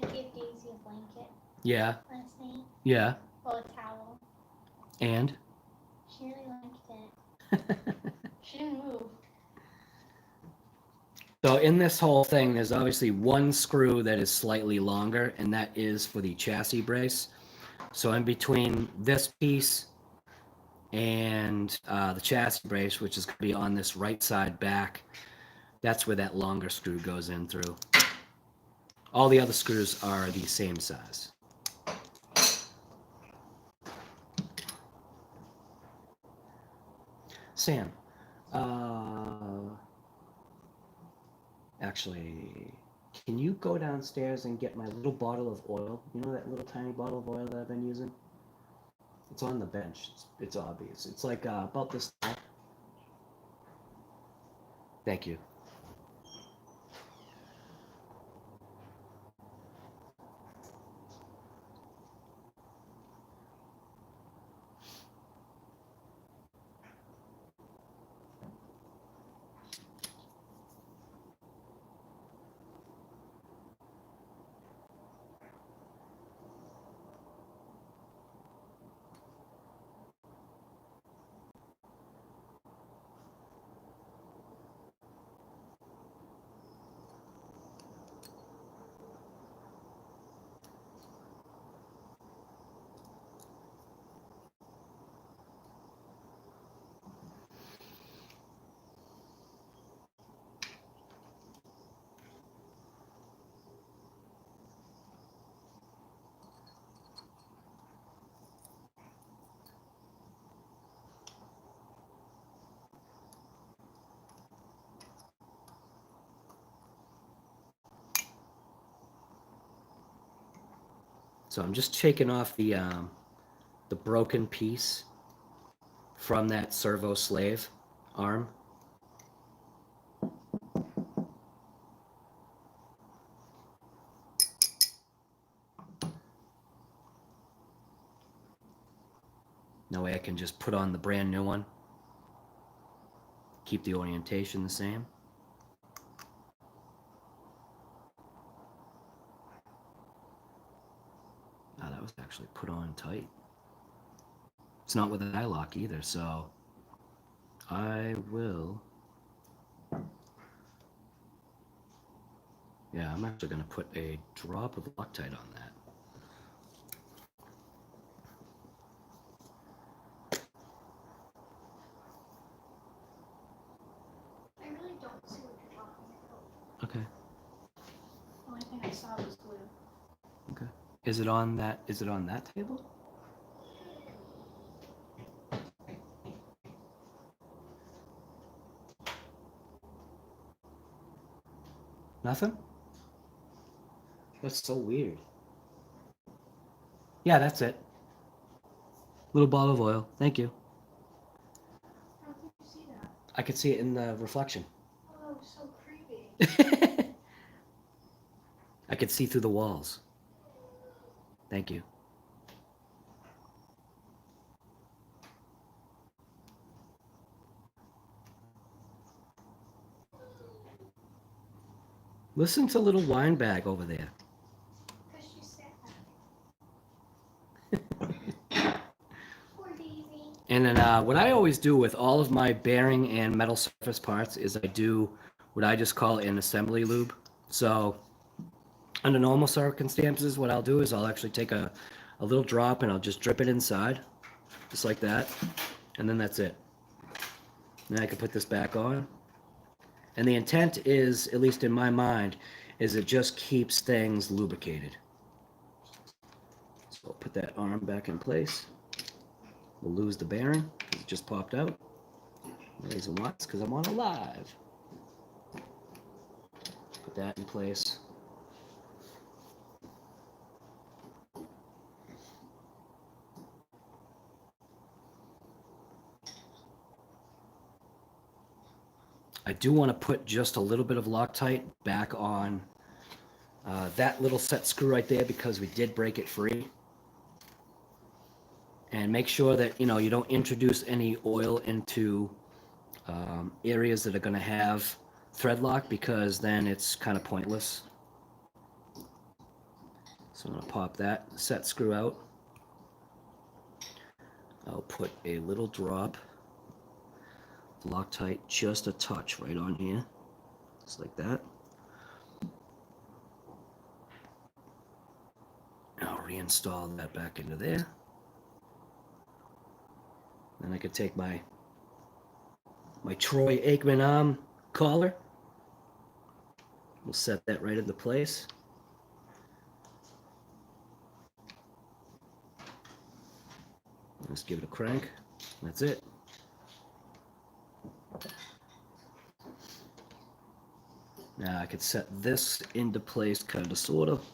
gave Daisy a blanket Yeah. last night. Yeah. Well, a towel. And? She really liked it. She didn't move. So in this whole thing, there's obviously one screw that is slightly longer, and that is for the chassis brace. So in between this piece and the chassis brace, which is going to be on this right side back, that's where that longer screw goes in through. All the other screws are the same size. Sam, actually, can you go downstairs and get my little bottle of oil? You know that little tiny bottle of oil that I've been using? It's on the bench. It's obvious. It's like about this tall. Thank you. So I'm just taking off the broken piece from that servo slave arm. That way I can just put on the brand new one. Keep the orientation the same. Oh, that was actually put on tight. It's not with an eye lock either, so I will. Yeah, I'm actually going to put a drop of Loctite on that. I really don't see what you're talking about. Okay. The only thing I saw was glue. Okay. Is it on that? Is it on that table? Nothing? That's so weird. Yeah, that's it. Little bottle of oil. Thank you. How can you see that? I could see it in the reflection. Oh, so creepy. I could see through the walls. Thank you. Listen to little wine bag over there. Because she's sad. Poor Daisy. And then what I always do with all of my bearing and metal surface parts is I do what I just call an assembly lube. So under normal circumstances, what I'll do is I'll actually take a little drop and I'll just drip it inside, just like that. And then that's it. Then I can put this back on. And the intent is, at least in my mind, is it just keeps things lubricated. So I'll put that arm back in place. We'll lose the bearing because it just popped out. The reason why is because I'm on a live. Put that in place. I do want to put just a little bit of Loctite back on that little set screw right there because we did break it free. And make sure that you don't introduce any oil into areas that are going to have thread lock because then it's kind of pointless. So I'm going to pop that set screw out. I'll put a little drop of Loctite, just a touch right on here, just like that. I'll reinstall that back into there. Then I could take my Troy Aikman arm collar. We'll set that right into place. Let's give it a crank. That's it. Now I could set this into place kind of sort of.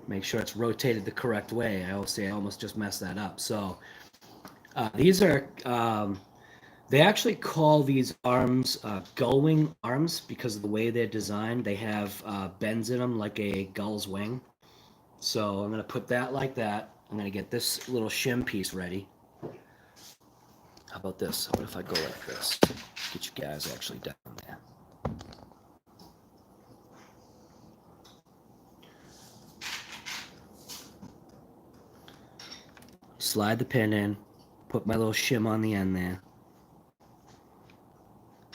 Make sure it's rotated the correct way. I always say I almost just messed that up. So these are, they actually call these arms gull-wing arms because of the way they're designed. They have bends in them like a gull's wing. So I'm going to put that like that. I'm going to get this little shim piece ready. How about this? What if I go like this? Get you guys actually down there. Slide the pin in, put my little shim on the end there,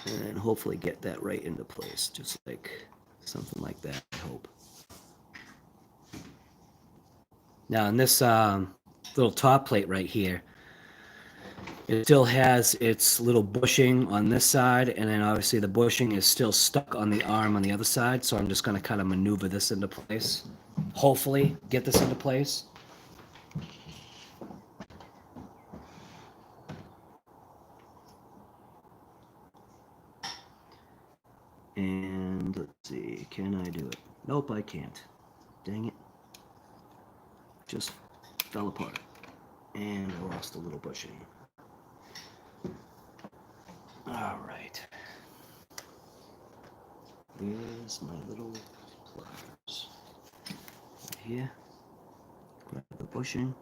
and hopefully get that right into place, just like something like that, I hope. Now in this little top plate right here, it still has its little bushing on this side, and then obviously the bushing is still stuck on the arm on the other side, so I'm just going to kind of maneuver this into place. Hopefully get this into place. And let's see, can I do it? Nope, I can't. Dang it. Just fell apart. And I lost a little bushing. Alright. There's my little pliers. Right here. Grab the bushing.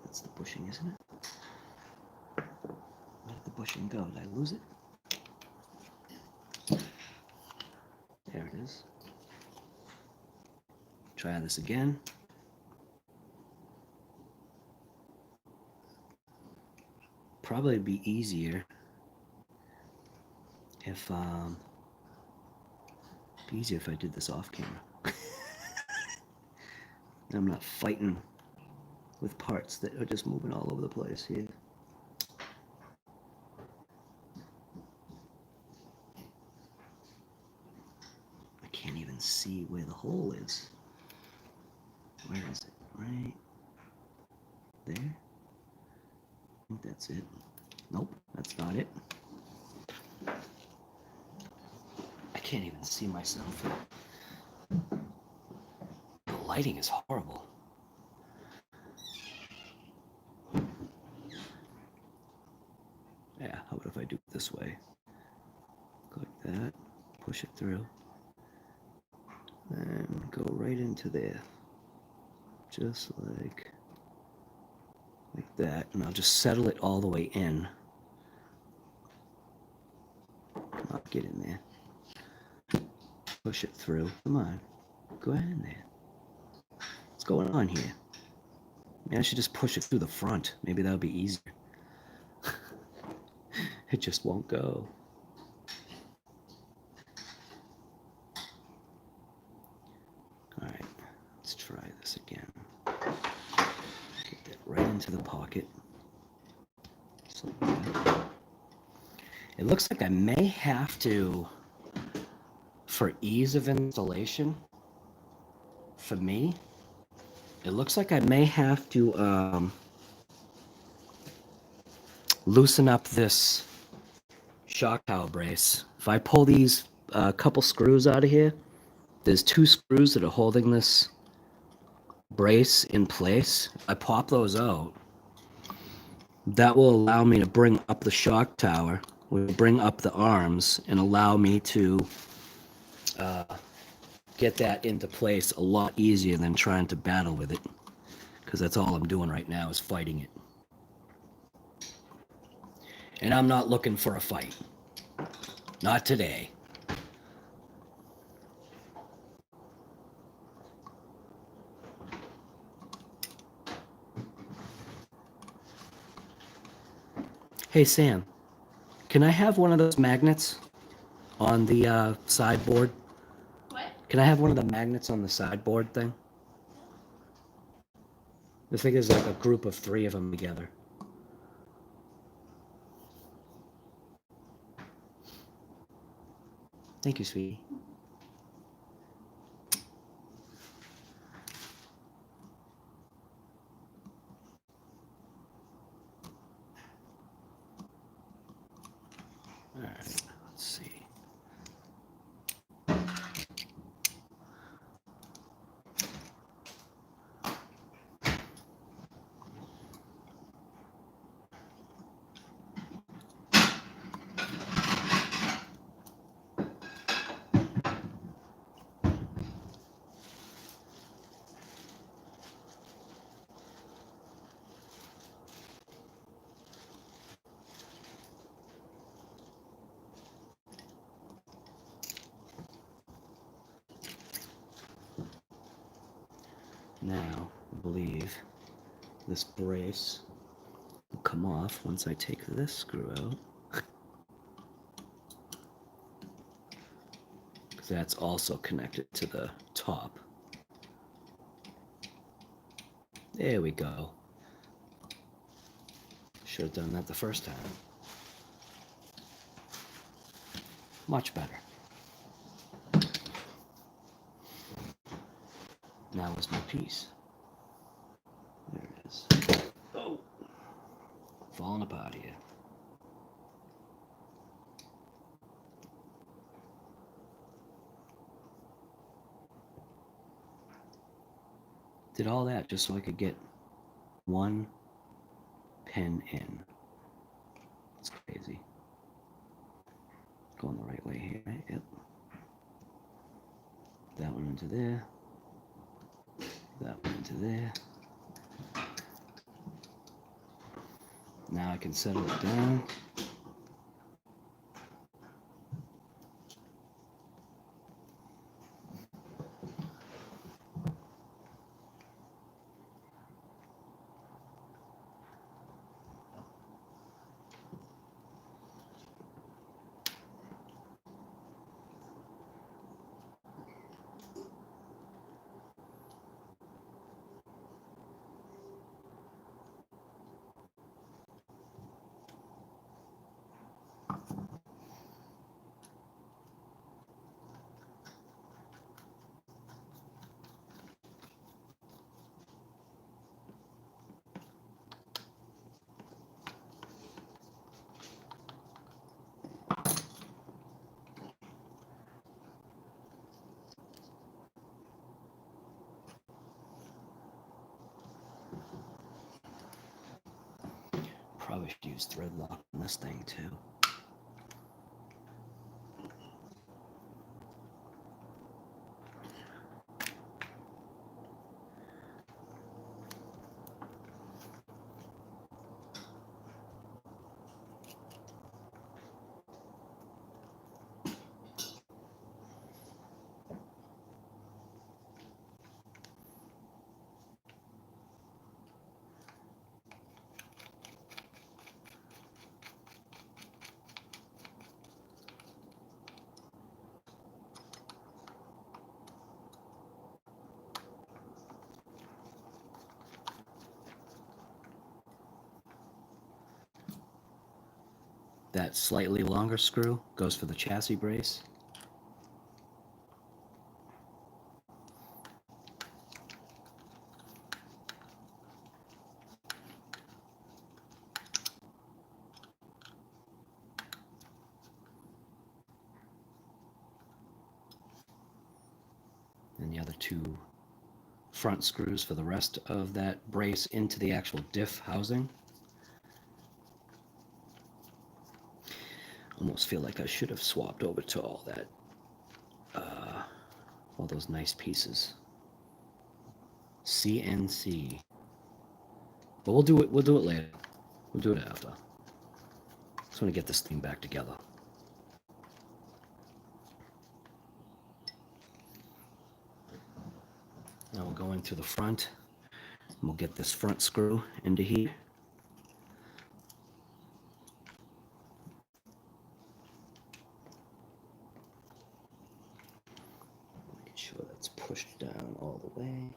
That's the bushing, isn't it? Where did the bushing go? Did I lose it? There it is. Try this again. Probably be easier if I did this off camera. I'm not fighting with parts that are just moving all over the place here. I can't even see where the hole is. Where is it? Right there? I think that's it. Nope, that's not it. I can't even see myself. The lighting is horrible. Yeah, how about if I do it this way? Go like that, push it through, and go right into there. Just like that, and I'll just settle it all the way in. Come on, get in there. Push it through. Come on, go ahead in there. What's going on here? Maybe I should just push it through the front. Maybe that would be easier. It just won't go. Alright, let's try this again. Get that right into the pocket. Just like that. It looks like I may have to, for ease of installation, for me, it looks like I may have to loosen up this shock tower brace. If I pull these couple screws out of here, there's 2 screws that are holding this brace in place. I pop those out. That will allow me to bring up the shock tower, will bring up the arms, and allow me to get that into place a lot easier than trying to battle with it. Because that's all I'm doing right now is fighting it. And I'm not looking for a fight. Not today. Hey Sam, can I have one of those magnets on the sideboard? What? Can I have one of the magnets on the sideboard thing? I think there's like a group of 3 of them together. Thank you, sweetie. All right, let's see. Now, I believe this brace will come off once I take this screw out. Because that's also connected to the top. There we go. Should have done that the first time. Much better. Now is my piece. There it is. Oh! Falling apart here. did all that just so I could get one pin in. It's crazy. Going the right way here, right? Yep. That one into there. That one into there. Now I can settle it down. Probably should use thread lock on this thing too. That slightly longer screw goes for the chassis brace. And the other two front screws for the rest of that brace into the actual diff housing. Almost feel like I should have swapped over to all that, all those nice pieces. CNC. But we'll do it. We'll do it later. We'll do it after. Just want to get this thing back together. Now we'll go into the front. And we'll get this front screw into here. Make sure that's pushed down all the way.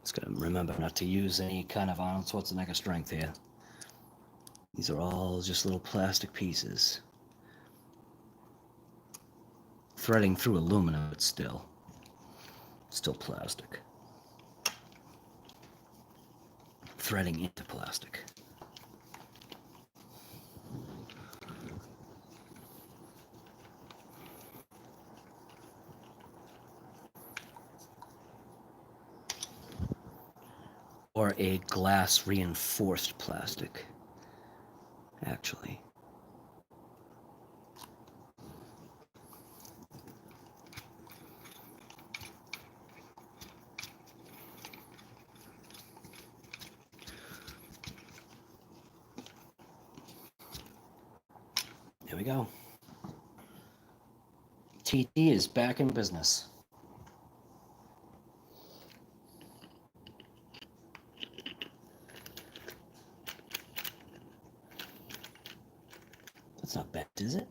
Just gotta remember not to use any kind of Arnold Schwarzenegger strength here. These are all just little plastic pieces. Threading through aluminum, but still plastic. Threading into plastic. Or a glass reinforced plastic, actually. There we go. TT is back in business. not bent, is it?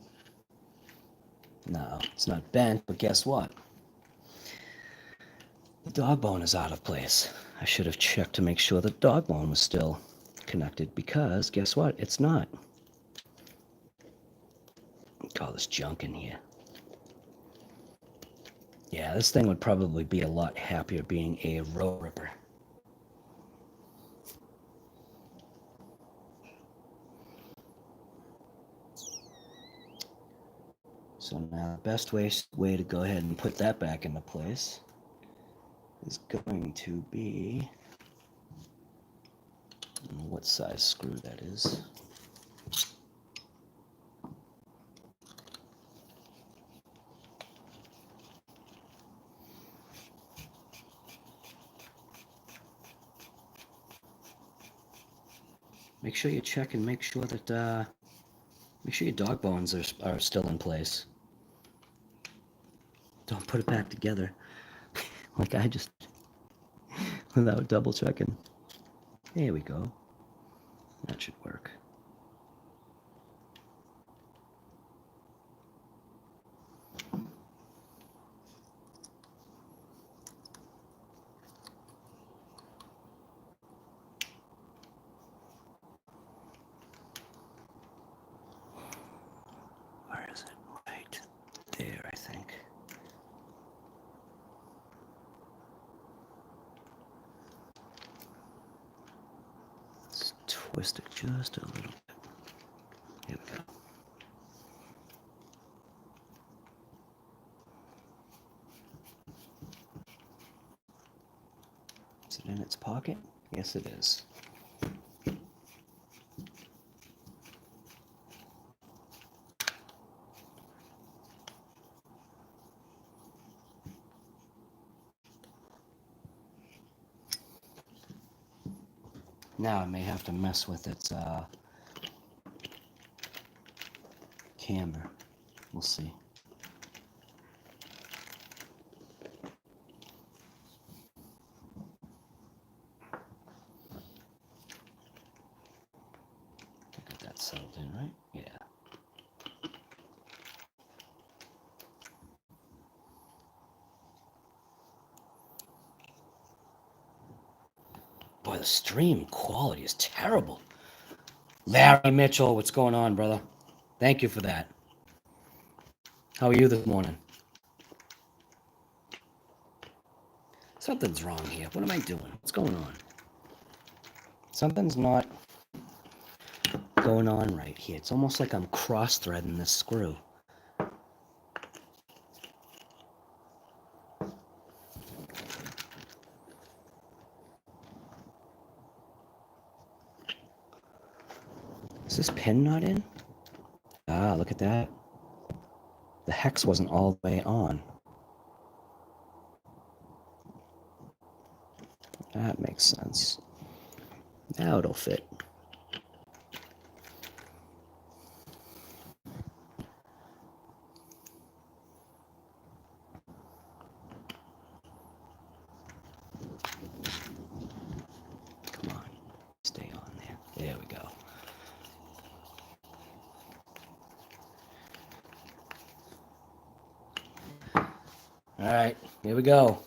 No, it's not bent, but guess what? The dog bone is out of place. I should have checked to make sure the dog bone was still connected, because guess what? It's not. Look at all this junk in here. Yeah, this thing would probably be a lot happier being a road ripper. So now the best way to go ahead and put that back into place is going to be, I don't know what size screw that is. Make sure you check and make sure that make sure your dog bones are still in place. Don't put it back together like I just without double checking. There we go. That should work. Where is it? Right there, I think. Let's twist it just a little bit. Here we go. Is it in its pocket? Yes, it is. Now I may have to mess with its camber. We'll see. Got that settled in, right? Yeah. Boy, the stream quality is terrible. Larry Mitchell, what's going on, brother? Thank you for that. How are you this morning? Something's wrong here. What am I doing? What's going on? Something's not going on right here. It's almost like I'm cross-threading this screw. Is this pin not in? Ah, look at that. The hex wasn't all the way on. That makes sense. Now it'll fit. Come on, stay on there. There we go. All right, here we go.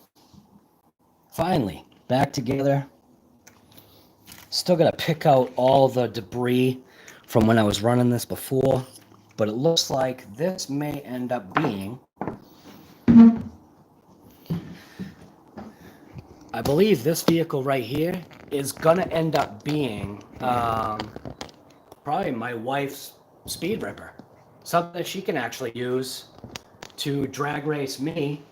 Finally, back together. Still gotta pick out all the debris from when I was running this before, but it looks like this may end up being, I believe this vehicle right here is gonna end up being probably my wife's speed ripper. Something that she can actually use to drag race me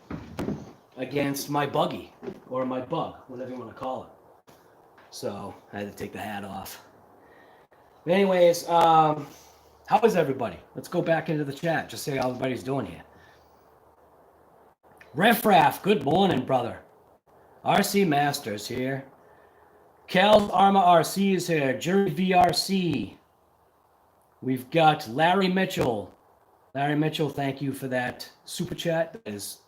against my buggy, or my bug, whatever you want to call it. So I had to take the hat off. But anyways, how is everybody? Let's go back into the chat, just see how everybody's doing here. Riffraff, good morning, brother. RC Masters here. Cal's Arma RC is here. Jerry VRC. We've got Larry Mitchell. Larry Mitchell, thank you for that super chat. That is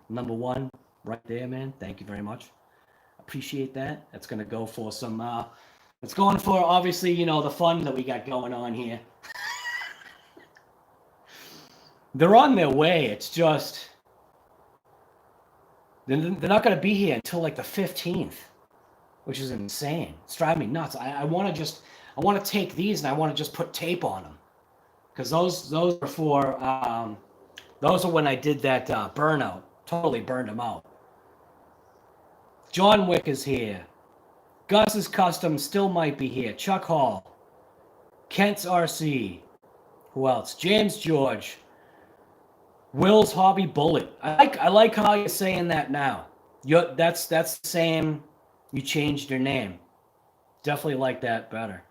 number one right there, man. Thank you very much. Appreciate that. That's going to go for some, it's going for, obviously, you know, the fun that we got going on here. they're on their way. It's just they're not going to be here until like the 15th, which is insane. It's driving me nuts. I want to take these and I want to just put tape on them, because those are for those are when I did that burnout. Totally burned them out. John Wick is here. Gus's Custom still might be here. Chuck Hall. Kent's RC. Who else? James George. Will's Hobby Bullet. I like how you're saying that now. That's the same. You changed your name. Definitely like that better.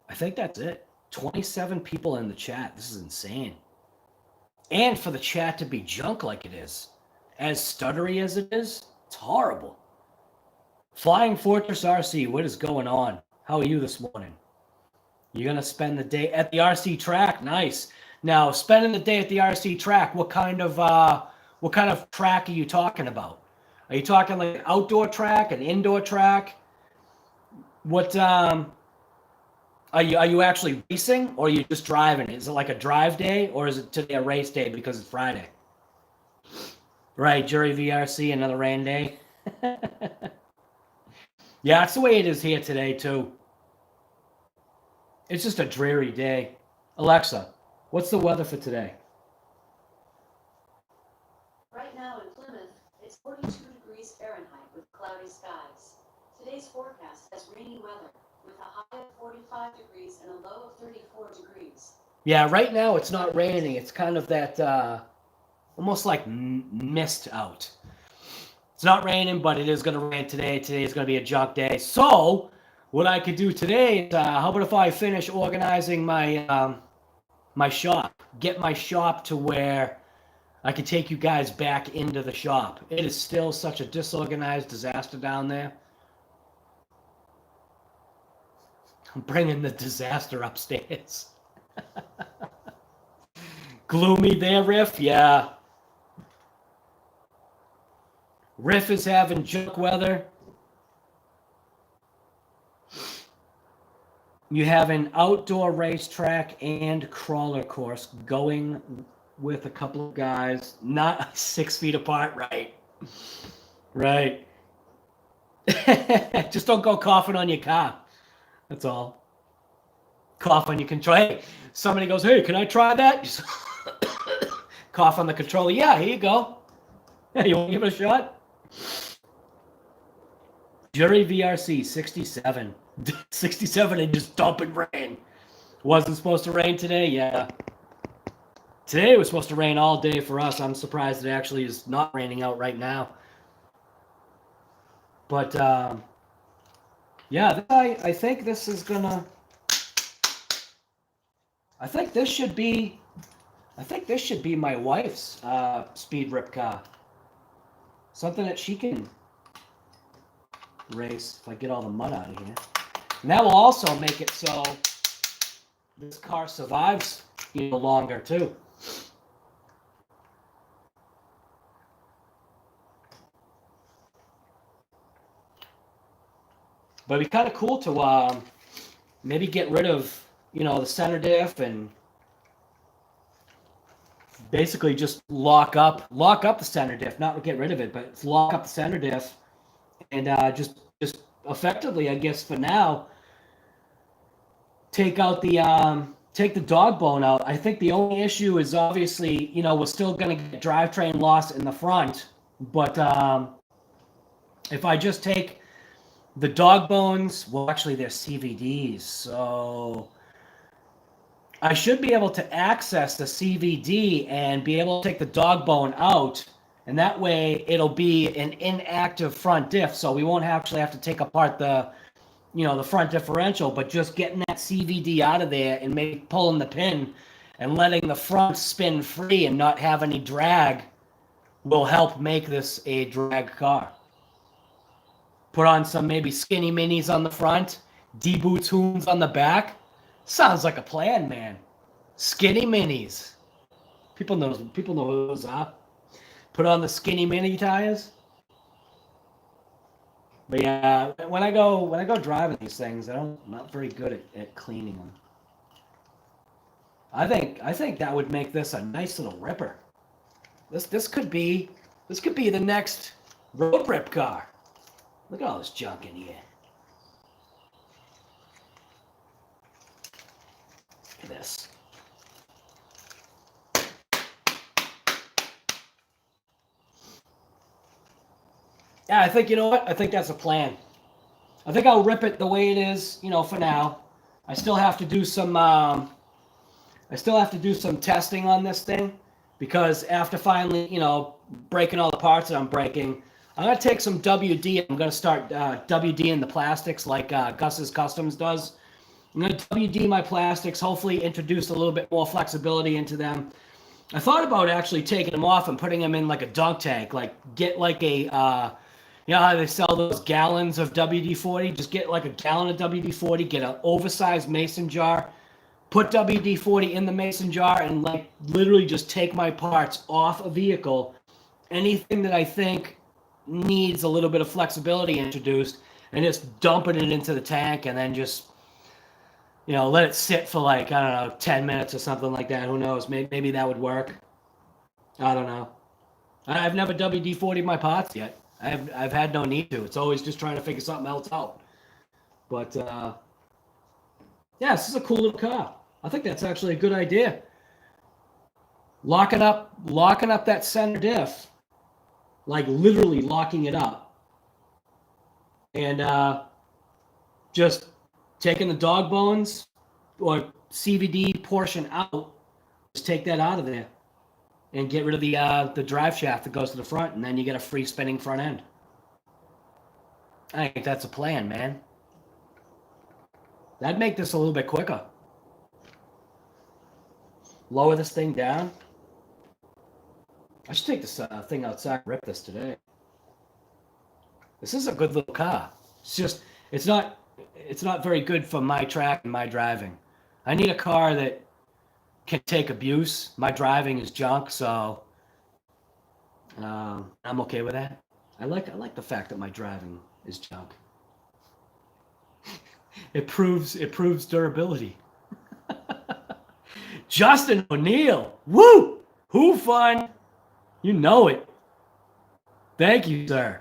I think that's it. 27 people in the chat. This is insane. And for the chat to be junk like it is, as stuttery as it is, it's horrible. Flying Fortress RC, what is going on? How are you this morning? You're going to spend the day at the RC track? Nice. Now, spending the day at the RC track, what kind of track are you talking about? Are you talking like an outdoor track, an indoor track? What are you actually racing, or are you just driving? Is it like a drive day, or is it today a race day because it's Friday? Right, Jury VRC, another rain day. Yeah, that's the way it is here today, too. It's just a dreary day. Alexa, what's the weather for today? Right now in Plymouth, it's 42 degrees Fahrenheit with cloudy skies. Today's forecast has rainy weather with a high of 45 degrees and a low of 34 degrees. Yeah, right now it's not raining. It's kind of that almost like mist out. It's not raining, but it is going to rain today. Today is going to be a junk day. So what I could do today is, how about if I finish organizing my my shop, get my shop to where I can take you guys back into the shop. It is still such a disorganized disaster down there. I'm bringing the disaster upstairs. Gloomy there, Riff? Yeah. Riff is having junk weather. You have an outdoor racetrack and crawler course going with a couple of guys, not 6 feet apart, right? Right. Just don't go coughing on your car. That's all. Cough on your control. Hey, somebody goes, hey, can I try that? Just cough on the controller. Yeah, here you go. Hey, you want to give it a shot? Jury VRC 67. 67 and just dumping rain. Wasn't supposed to rain today? Yeah. Today it was supposed to rain all day for us. I'm surprised it actually is not raining out right now. But, yeah, I think this is gonna... I think this should be my wife's speed rip car. Something that she can race if I get all the mud out of here. And that will also make it so this car survives even longer too. But it'd be kind of cool to maybe get rid of, the center diff and basically just lock up the center diff, not get rid of it, but lock up the center diff and just effectively, I guess for now, take out the take the dog bone out. I think the only issue is obviously, we're still going to get drivetrain loss in the front, but if I just take the dog bones, well, actually they're CVDs, so I should be able to access the CVD and be able to take the dog bone out, and that way it'll be an inactive front diff, so we won't actually have to take apart the front differential, but just getting that CVD out of there and maybe pulling the pin and letting the front spin free and not have any drag will help make this a drag car. Put on some maybe skinny minis on the front, D-Boots Hoons on the back. Sounds like a plan, man. Skinny minis. People know who those are. Put on the skinny mini tires. But yeah, when I go driving these things, I'm not very good at cleaning them. I think that would make this a nice little ripper. This could be the next road rip car. Look at all this junk in here. Look at this. Yeah, I think, you know what? I think that's a plan. I think I'll rip it the way it is, you know, for now. I still have to do some testing on this thing, because after finally, you know, breaking all the parts that I'm breaking, I'm gonna take some WD. I'm gonna start WD in the plastics like Gus's Customs does. I'm gonna WD my plastics. Hopefully, introduce a little bit more flexibility into them. I thought about actually taking them off and putting them in like a dunk tank, like get like a you know how they sell those gallons of WD-40? Just get like a gallon of WD-40, get an oversized mason jar, put WD-40 in the mason jar, and like literally just take my parts off a vehicle. Anything that I think needs a little bit of flexibility introduced, and just dumping it into the tank, and then just, you know, let it sit for like, I don't know, 10 minutes or something like that. Who knows? Maybe that would work. I don't know. I've never WD-40'd my parts yet. I've had no need to. It's always just trying to figure something else out. But yeah, this is a cool little car. I think that's actually a good idea. Locking up that center diff, like literally locking it up, and just taking the dog bones or CVD portion out. Just take that out of there and get rid of the drive shaft that goes to the front, and then you get a free spinning front end. I think that's a plan, man. That'd make this a little bit quicker. Lower this thing down. I should take this thing outside and rip this today. This is a good little car. It's just, it's not very good for my track and my driving. I need a car that can take abuse. My driving is junk, so I'm okay with that. I like the fact that my driving is junk. It proves durability. Justin O'Neill, woo! Who fun? You know it. Thank you, sir.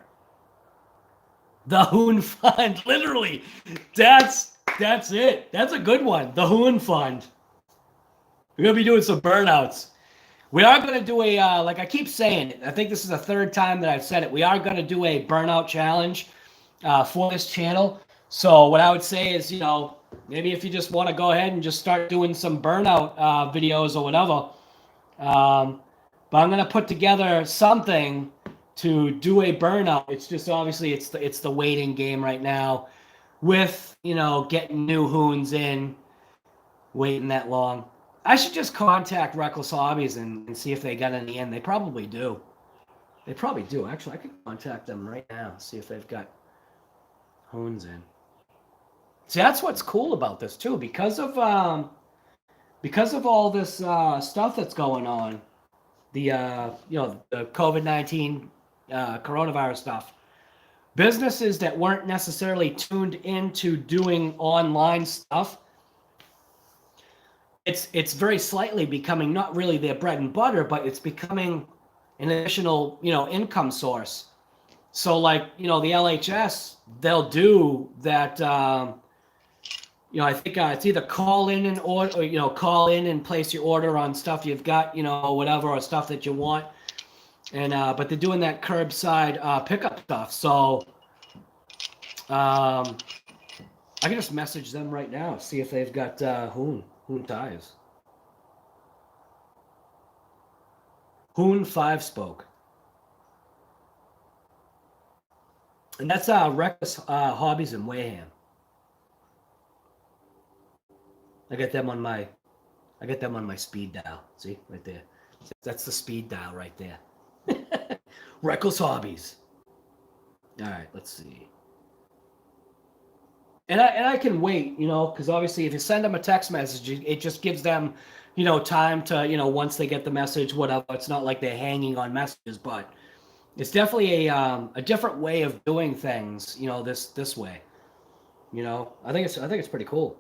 The Hoon Fund, literally. That's it. That's a good one. The Hoon Fund. We're gonna be doing some burnouts. We are gonna do a like I keep saying it. I think this is the third time that I've said it. We are gonna do a burnout challenge for this channel. So what I would say is, you know, maybe if you just want to go ahead and just start doing some burnout videos or whatever. But I'm gonna put together something to do a burnout. It's just obviously it's the waiting game right now, with, you know, getting new hoons in, waiting that long. I should just contact Reckless Hobbies and see if they got any in. They probably do. They probably do. Actually, I could contact them right now, see if they've got hoons in. See, that's what's cool about this too, because of all this stuff that's going on, the you know, the COVID-19 coronavirus stuff. Businesses that weren't necessarily tuned into doing online stuff, it's very slightly becoming not really their bread and butter, but it's becoming an additional, you know, income source. So like, you know, the LHS, they'll do that. You know, I think it's either call in and order, or, you know, call in and place your order on stuff you've got, you know, whatever, or stuff that you want. And but they're doing that curbside pickup stuff. So I can just message them right now, see if they've got Hoon tires. Hoon 5-spoke. And that's Reckless Hobbies in Wareham. I got them on my speed dial. See, right there. That's the speed dial right there. Reckless Hobbies. All right, let's see. And I can wait, you know, because obviously if you send them a text message, it just gives them, you know, time to, you know, once they get the message, whatever. It's not like they're hanging on messages, but it's definitely a different way of doing things, you know, this way. You know, I think it's pretty cool.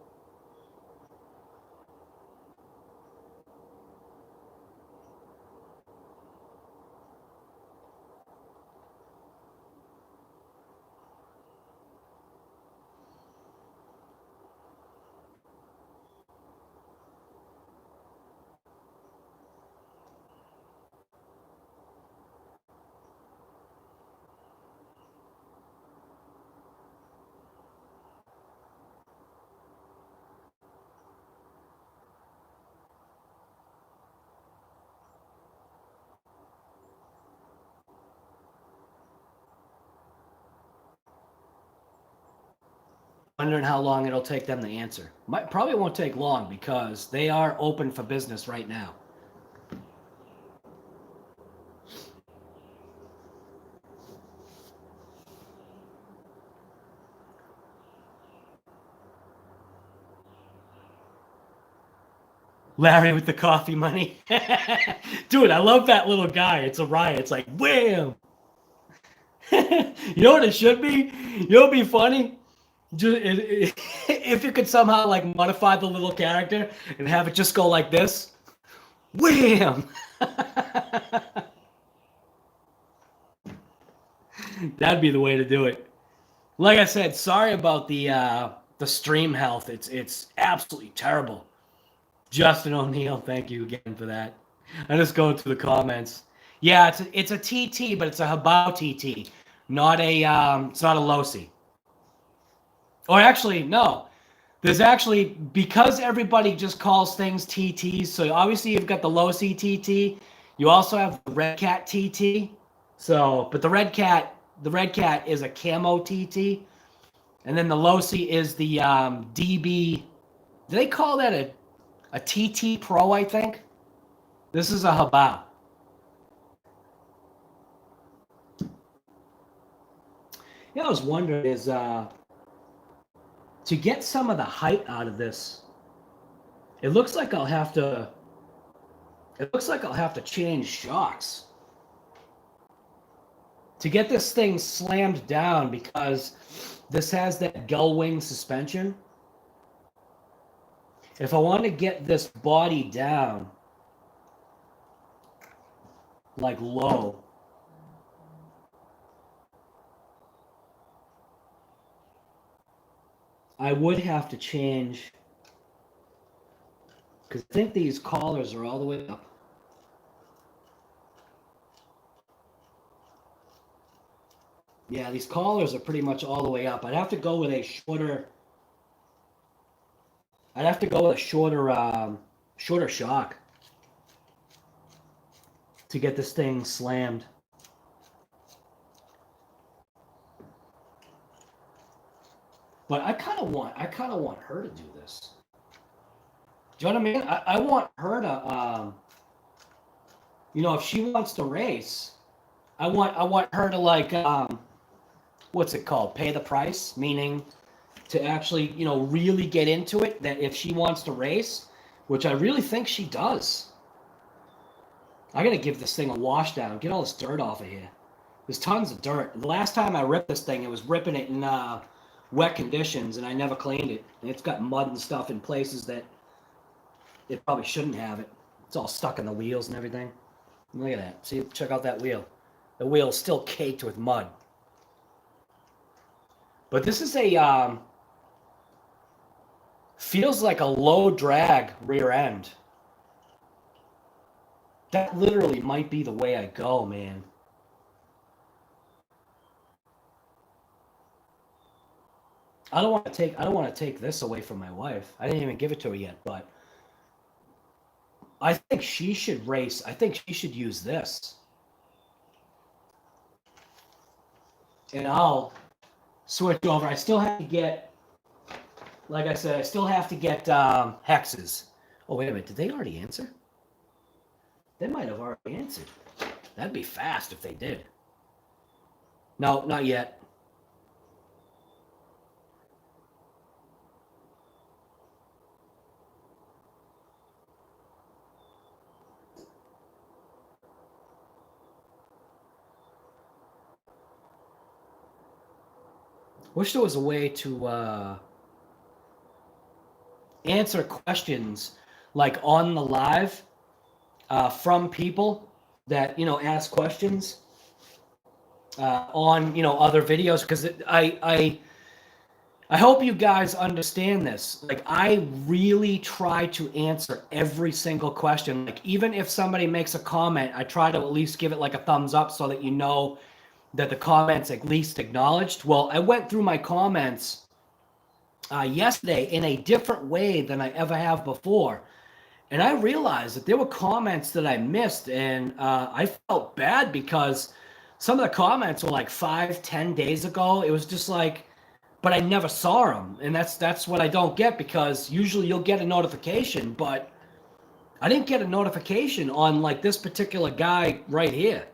wondering how long it'll take them to answer. Probably won't take long because they are open for business right now. Larry with the coffee money. Dude, I love that little guy. It's a riot. It's like, wham! You know what it should be? You know what'd be funny? If you could somehow like modify the little character and have it just go like this. Wham! That'd be the way to do it. Like I said, sorry about the stream health. It's absolutely terrible. Justin O'Neill, thank you again for that. I'm just going through the comments. Yeah, it's a TT, but it's a Habao TT, not a it's not a Losi. Or actually, no. There's actually, because everybody just calls things TTs, so obviously you've got the Losi TT. You also have the Red Cat TT. So, but the Red Cat is a camo TT. And then the Losi is the DB. Do they call that a TT Pro, I think? This is a Habao. Yeah, I was wondering is to get some of the height out of this, it looks like I'll have to change shocks to get this thing slammed down, because this has that gull wing suspension. If I want to get this body down like low, I would have to change, because I think these collars are all the way up. Yeah, these collars are pretty much all the way up. I'd have to go with a shorter. I'd have to go with a shorter shock to get this thing slammed. But I kind of want her to do this. Do you know what I mean? I want her to, if she wants to race, I want her to like, what's it called? Pay the price, meaning to actually, really get into it. That if she wants to race, which I really think she does. I gotta give this thing a wash down. Get all this dirt off of here. There's tons of dirt. The last time I ripped this thing, it was ripping it in wet conditions, and I never cleaned it. And it's got mud and stuff in places that it probably shouldn't have it. It's all stuck in the wheels and everything. Look at that. See, check out that wheel. The wheel's still caked with mud. But this is a feels like a low drag rear end. That literally might be the way I go, man. I don't want to take this away from my wife. I didn't even give it to her yet, but I think she should race. I think she should use this. And I'll switch over. I still have to get, like I said, I still have to get hexes. Oh, wait a minute. Did they already answer? They might have already answered. That'd be fast if they did. No, not yet. Wish there was a way to answer questions like on the live from people that ask questions on other videos, because I hope you guys understand this. Like, I really try to answer every single question. Like, even if somebody makes a comment, I try to at least give it like a thumbs up so that that the comments at least acknowledged. Well, I went through my comments yesterday in a different way than I ever have before. And I realized that there were comments that I missed, and I felt bad because some of the comments were like 5-10 days ago. It was just like, but I never saw them, and that's what I don't get, because usually you'll get a notification, but I didn't get a notification on like this particular guy right here.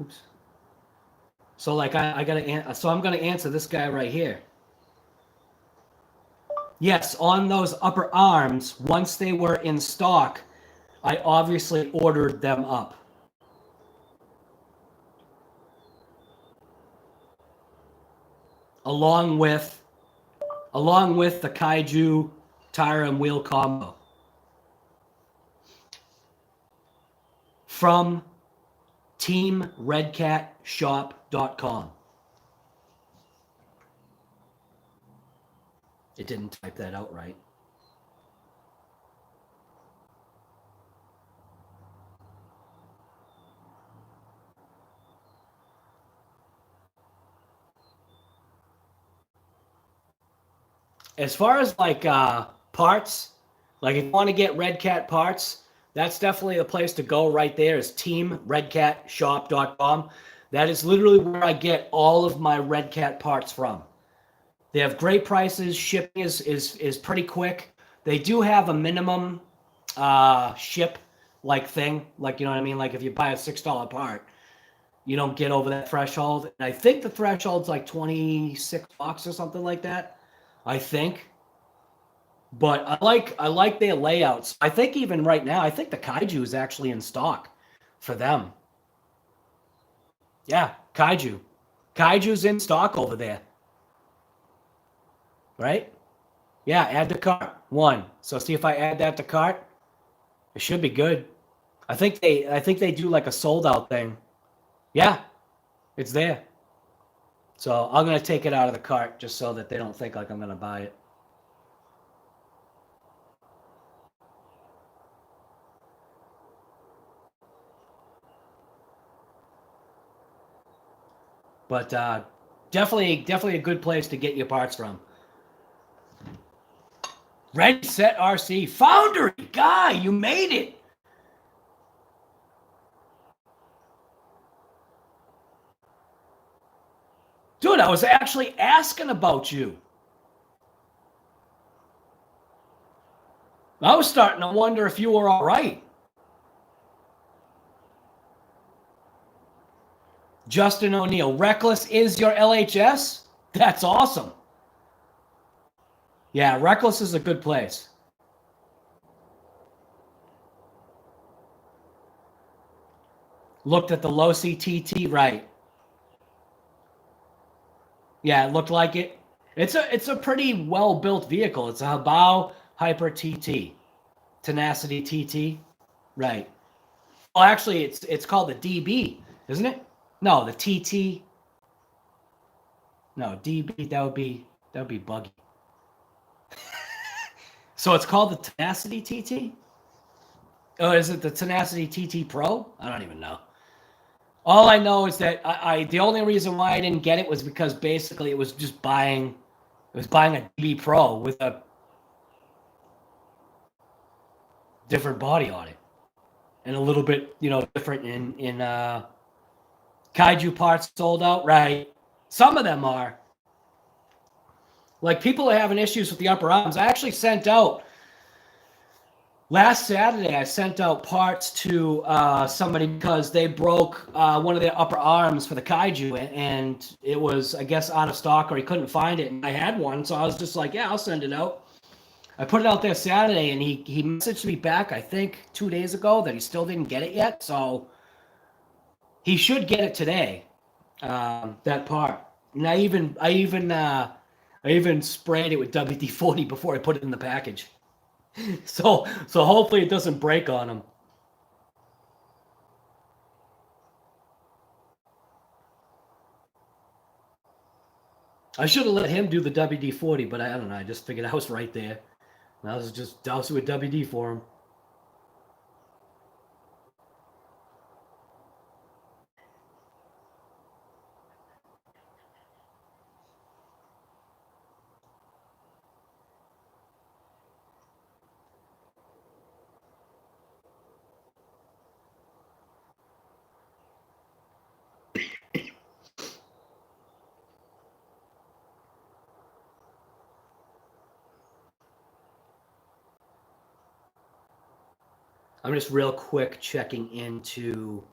Oops. So like I'm gonna answer this guy right here. Yes, on those upper arms, once they were in stock, I obviously ordered them up. Along with the Kaiju tire and wheel combo. From teamredcatshop.com. It didn't type that out right. As far as like parts, like if you want to get Red Cat parts, that's definitely the place to go right there, is teamredcatshop.com. That is literally where I get all of my Red Cat parts from. They have great prices. Shipping is pretty quick. They do have a minimum ship like thing. Like, you know what I mean? Like if you buy a $6 part, you don't get over that threshold. And I think the threshold's like $26 or something like that. I think. But I like their layouts. I think even right now, I think the Kaiju is actually in stock for them. Yeah, Kaiju. Kaiju's in stock over there. Right? Yeah, add to cart. 1. So see if I add that to cart. It should be good. I think they do like a sold out thing. Yeah, it's there. So I'm gonna take it out of the cart just so that they don't think like I'm gonna buy it. But definitely a good place to get your parts from. Ready, Set, RC. Foundry! Guy, you made it! Dude, I was actually asking about you. I was starting to wonder if you were all right. Justin O'Neill, Reckless is your LHS? That's awesome. Yeah, Reckless is a good place. Looked at the low CTT, right. Yeah, it looked like it. It's a pretty well-built vehicle. It's a Habao Hyper TT. Tenacity TT. Right. Well, actually, it's called the DB, isn't it? No, the TT. No, DB, that would be buggy. So it's called the Tenacity TT? Oh, is it the Tenacity TT Pro? I don't even know. All I know is that the only reason why I didn't get it was because basically it was just buying a DB Pro with a different body on it. And a little bit, different in Kaiju parts sold out, right? Some of them are. Like, people are having issues with the upper arms. I actually sent out, last Saturday, I sent out parts to somebody because they broke one of their upper arms for the Kaiju, and it was, I guess, out of stock, or he couldn't find it, and I had one, so I was just like, yeah, I'll send it out. I put it out there Saturday, and he messaged me back, I think, 2 days ago that he still didn't get it yet, so he should get it today, that part. And I even sprayed it with WD-40 before I put it in the package. So hopefully it doesn't break on him. I should have let him do the WD-40, but I don't know. I just figured I was right there. And I was just dousing with WD for him. I'm just real quick checking into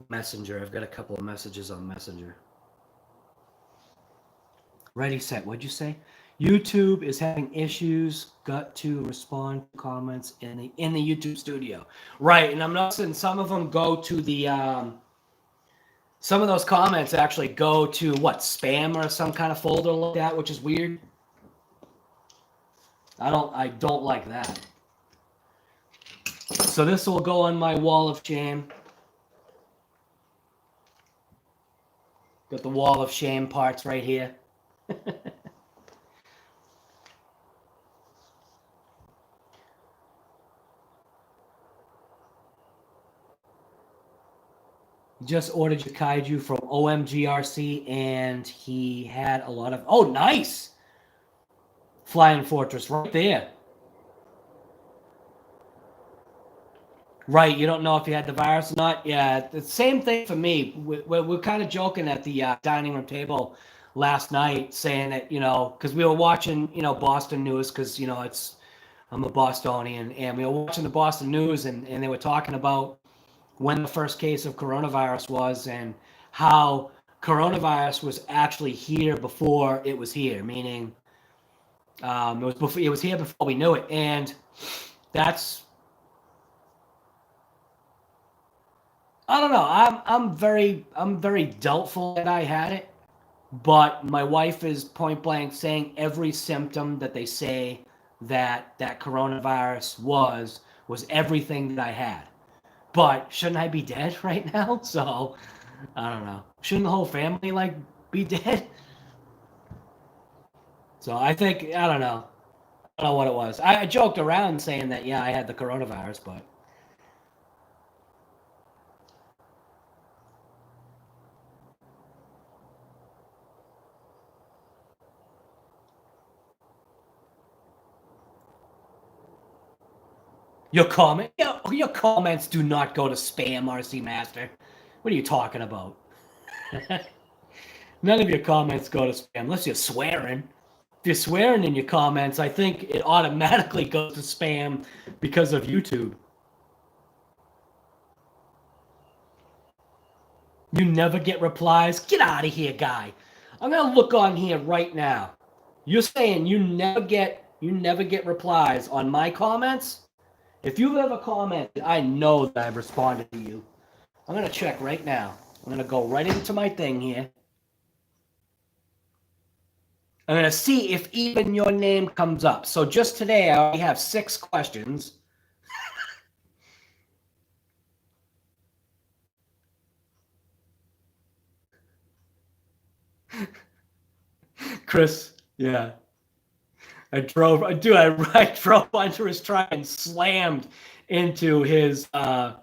Messenger. I've got a couple of messages on Messenger. Ready, set. What'd you say? YouTube is having issues. Got to respond to comments in the YouTube studio. Right, and I'm noticing some of them go to the some of those comments actually go to what, spam or some kind of folder like that, which is weird. I don't like that. So this will go on my wall of shame. Got the wall of shame parts right here. Just ordered your kaiju from OMGRC, and he had a lot of... Oh, nice! Flying Fortress right there. Right, you don't know if you had the virus or not? Yeah, the same thing for me. We're kind of joking at the dining room table last night, saying that, you know, because we were watching, you know, Boston news, because, you know, I'm a Bostonian, and we were watching the Boston news, and they were talking about when the first case of coronavirus was, and how coronavirus was actually here before it was here, meaning it was here before we knew it. And that's, I don't know, I'm very doubtful that I had it, but my wife is point blank saying every symptom that they say that coronavirus was everything that I had. But shouldn't I be dead right now? So, I don't know. Shouldn't the whole family, like, be dead? So, I think, I don't know. I don't know what it was. I joked around saying that, yeah, I had the coronavirus, but... Your comments do not go to spam, RC Master. What are you talking about? None of your comments go to spam, unless you're swearing. If you're swearing in your comments, I think it automatically goes to spam because of YouTube. You never get replies? Get out of here, guy. I'm going to look on here right now. You're saying you never get replies on my comments? If you've ever commented, I know that I've responded to you. I'm going to check right now. I'm going to go right into my thing here. I'm going to see if even your name comes up. So just today, I already have 6 questions. Chris, yeah. I drove onto his truck and slammed into his the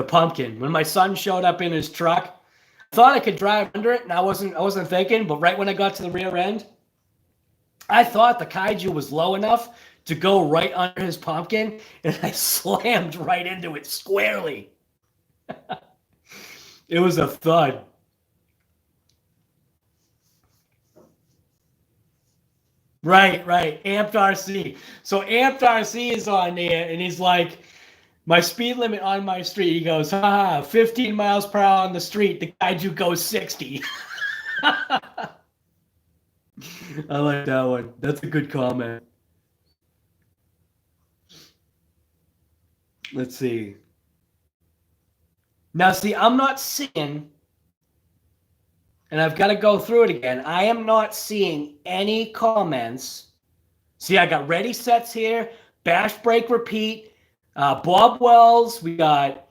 pumpkin. When my son showed up in his truck, I thought I could drive under it, and I wasn't thinking, but right when I got to the rear end, I thought the kaiju was low enough to go right under his pumpkin, and I slammed right into it squarely. It was a thud. Right. Amped RC. So Amped RC is on there, and he's like, my speed limit on my street. He goes, 15 miles per hour on the street. The kaiju goes 60. I like that one. That's a good comment. Let's see. Now, see, I'm not seeing, and I've got to go through it again. I am not seeing any comments. See, I got ready sets here, bash, break, repeat, Bob Wells. We got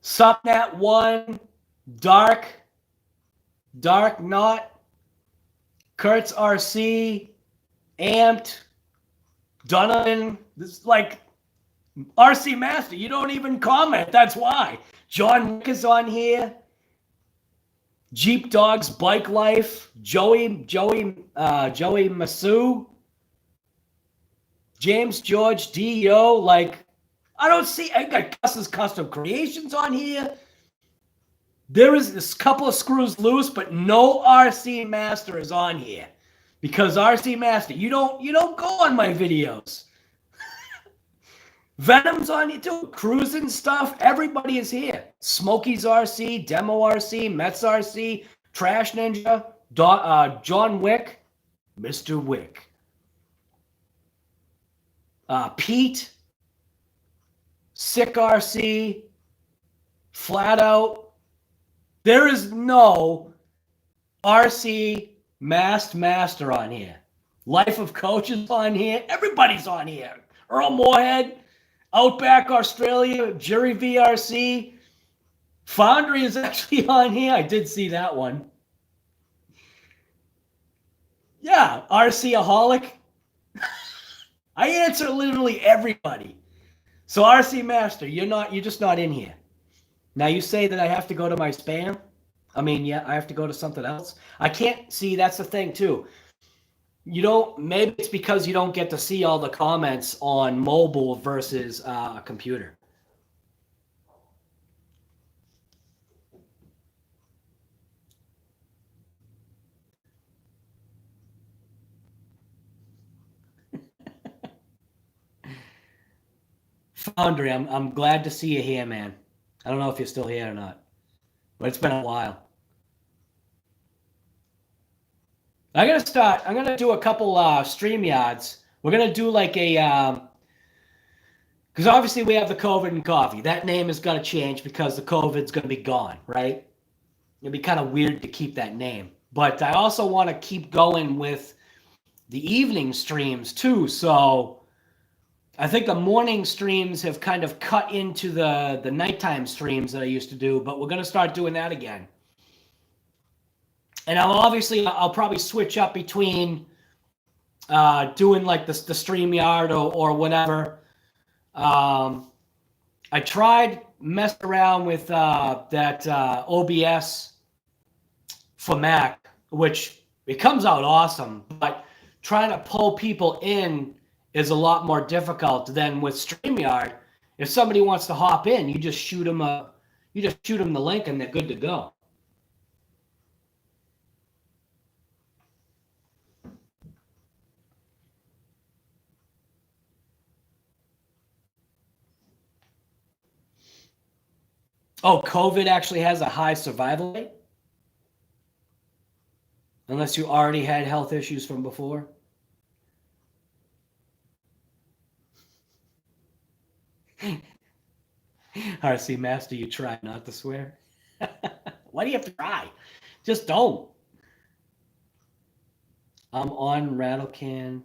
Supnat1, Dark Knot, Kurtz RC, Amped, Donovan. This is like RC Master. You don't even comment. That's why. John Wick is on here. Jeep Dogs Bike Life, Joey Masu, James George D.O. Like, I don't see. I got Gus's Custom Creations on here. There is this couple of screws loose, but no RC Master is on here, because RC Master, you don't go on my videos. Venom's on here too. Cruising stuff. Everybody is here. Smokey's RC, Demo RC, Mets RC, Trash Ninja, John Wick, Mr. Wick, Pete, Sick RC, Flat Out. There is no RC Masked Master on here. Life of Coach is on here. Everybody's on here. Earl Moorhead, Outback Australia, Jerry VRC. Foundry is actually on here. I did see that one. Yeah, RC-aholic. I answer literally everybody. So RC Master, you're just not in here. Now you say that I have to go to my spam. I mean, yeah, I have to go to something else. I can't see, that's the thing too. Maybe it's because you don't get to see all the comments on mobile versus a computer. Foundry, I'm glad to see you here, man. I don't know if you're still here or not, but it's been a while. I'm going to do a couple StreamYards. We're going to do like a, because obviously we have the COVID and coffee. That name is going to change because the COVID's going to be gone, right? It'd be kind of weird to keep that name. But I also want to keep going with the evening streams too. So I think the morning streams have kind of cut into the nighttime streams that I used to do, but we're going to start doing that again. And I'll probably switch up between doing like the StreamYard or whatever. I tried messing around with that OBS for Mac, which it comes out awesome, but trying to pull people in is a lot more difficult than with StreamYard. If somebody wants to hop in, you just shoot them the link and they're good to go. Oh, COVID actually has a high survival rate? Unless you already had health issues from before? RC Master, you try not to swear? Why do you have to try? Just don't. I'm on Rattlecan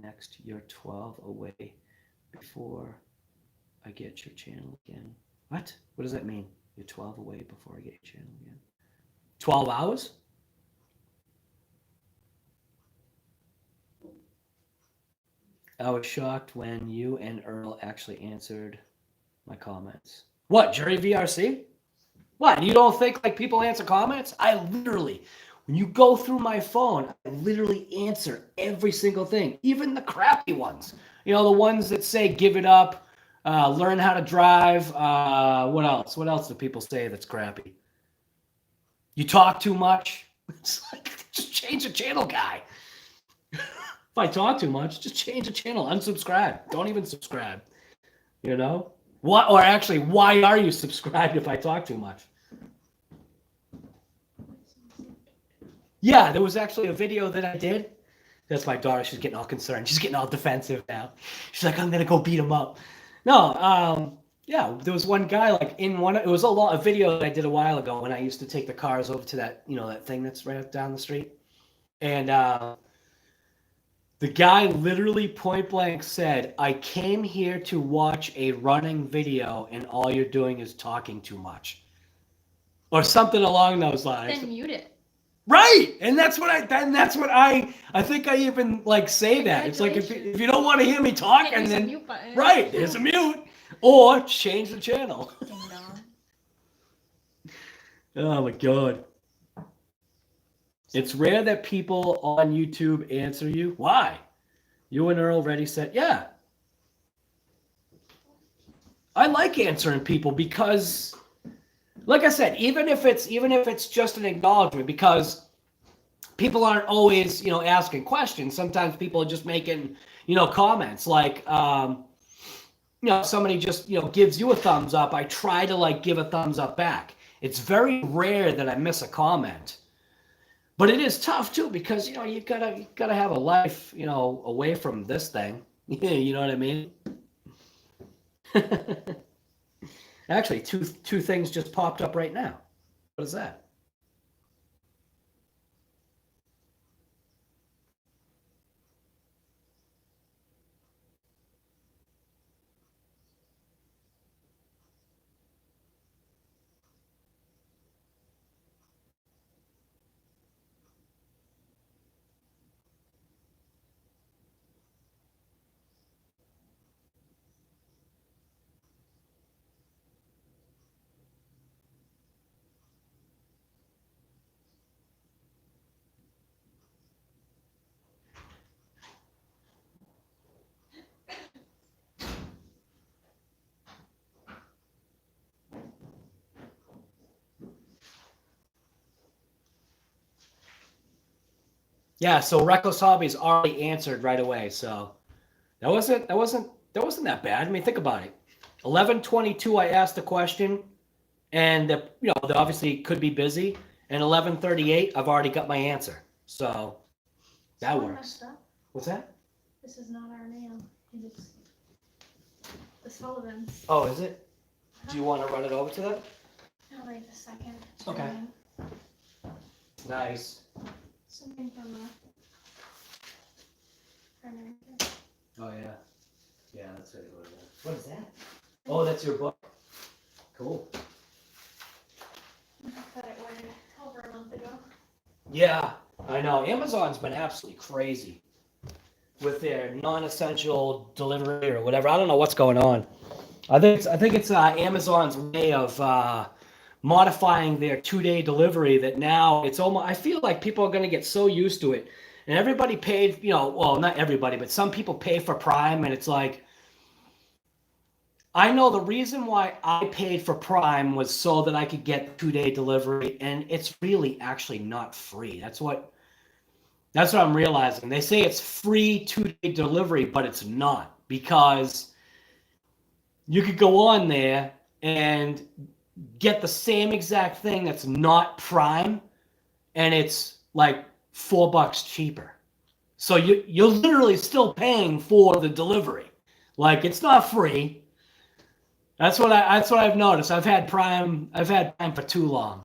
next. You're 12 away before I get your channel again. What? What does that mean? You're 12 away before I get your channel again. 12 hours? I was shocked when you and Earl actually answered my comments. What, Jerry VRC? What, you don't think like people answer comments? I literally, when you go through my phone, I literally answer every single thing, even the crappy ones. The ones that say give it up, learn how to drive. What else? What else do people say that's crappy? You talk too much. It's like, just change the channel, guy. If I talk too much, just change the channel. Unsubscribe. Don't even subscribe. What? Or actually, why are you subscribed if I talk too much? Yeah, there was actually a video that I did. That's my daughter. She's getting all concerned. She's getting all defensive now. She's like, I'm gonna go beat him up. No, yeah, there was one guy like it was a video that I did a while ago when I used to take the cars over to that, that thing that's right down the street. And the guy literally point blank said, I came here to watch a running video and all you're doing is talking too much. Or something along those lines. Then mute it. Right. And that's what I think I even like say that. It's like if you don't want to hear me talk, and then mute button. Right, there's a mute. Or change the channel. Ding dong. Oh my God. It's rare that people on YouTube answer you. Why? You and Earl already said, yeah. I like answering people because, like I said, even if it's just an acknowledgement, because people aren't always, asking questions. Sometimes people are just making, comments like, somebody just, gives you a thumbs up. I try to like give a thumbs up back. It's very rare that I miss a comment, but it is tough too, because, you gotta have a life, away from this thing. You know what I mean? Actually, two things just popped up right now. What is that? Yeah, so Reckless Hobbies already answered right away. So that wasn't that bad. I mean, think about it. 11:22, I asked the question, and they obviously could be busy. And 11:38, I've already got my answer. So that Someone works. messed up. What's that? This is not our name. It's the Sullivans. Oh, is it? Do you want to run it over to them? No, right this second. Okay. Nice. Something from Oh yeah. Yeah, that's what it was. What is that? Oh, that's your book. Cool. I thought it ordered over a month ago. Yeah, I know. Amazon's been absolutely crazy with their non-essential delivery or whatever. I don't know what's going on. I think it's Amazon's way of modifying their 2-day delivery that now it's almost. I feel like people are going to get so used to it, and everybody paid. Well, not everybody, but some people pay for Prime, and it's like. I know the reason why I paid for Prime was so that I could get 2-day delivery, and it's really actually not free. That's what I'm realizing. They say it's free 2-day delivery, but it's not, because you could go on there and get the same exact thing that's not Prime, and it's like $4 cheaper. So you're literally still paying for the delivery. Like, it's not free. That's what I've noticed. I've had Prime for too long,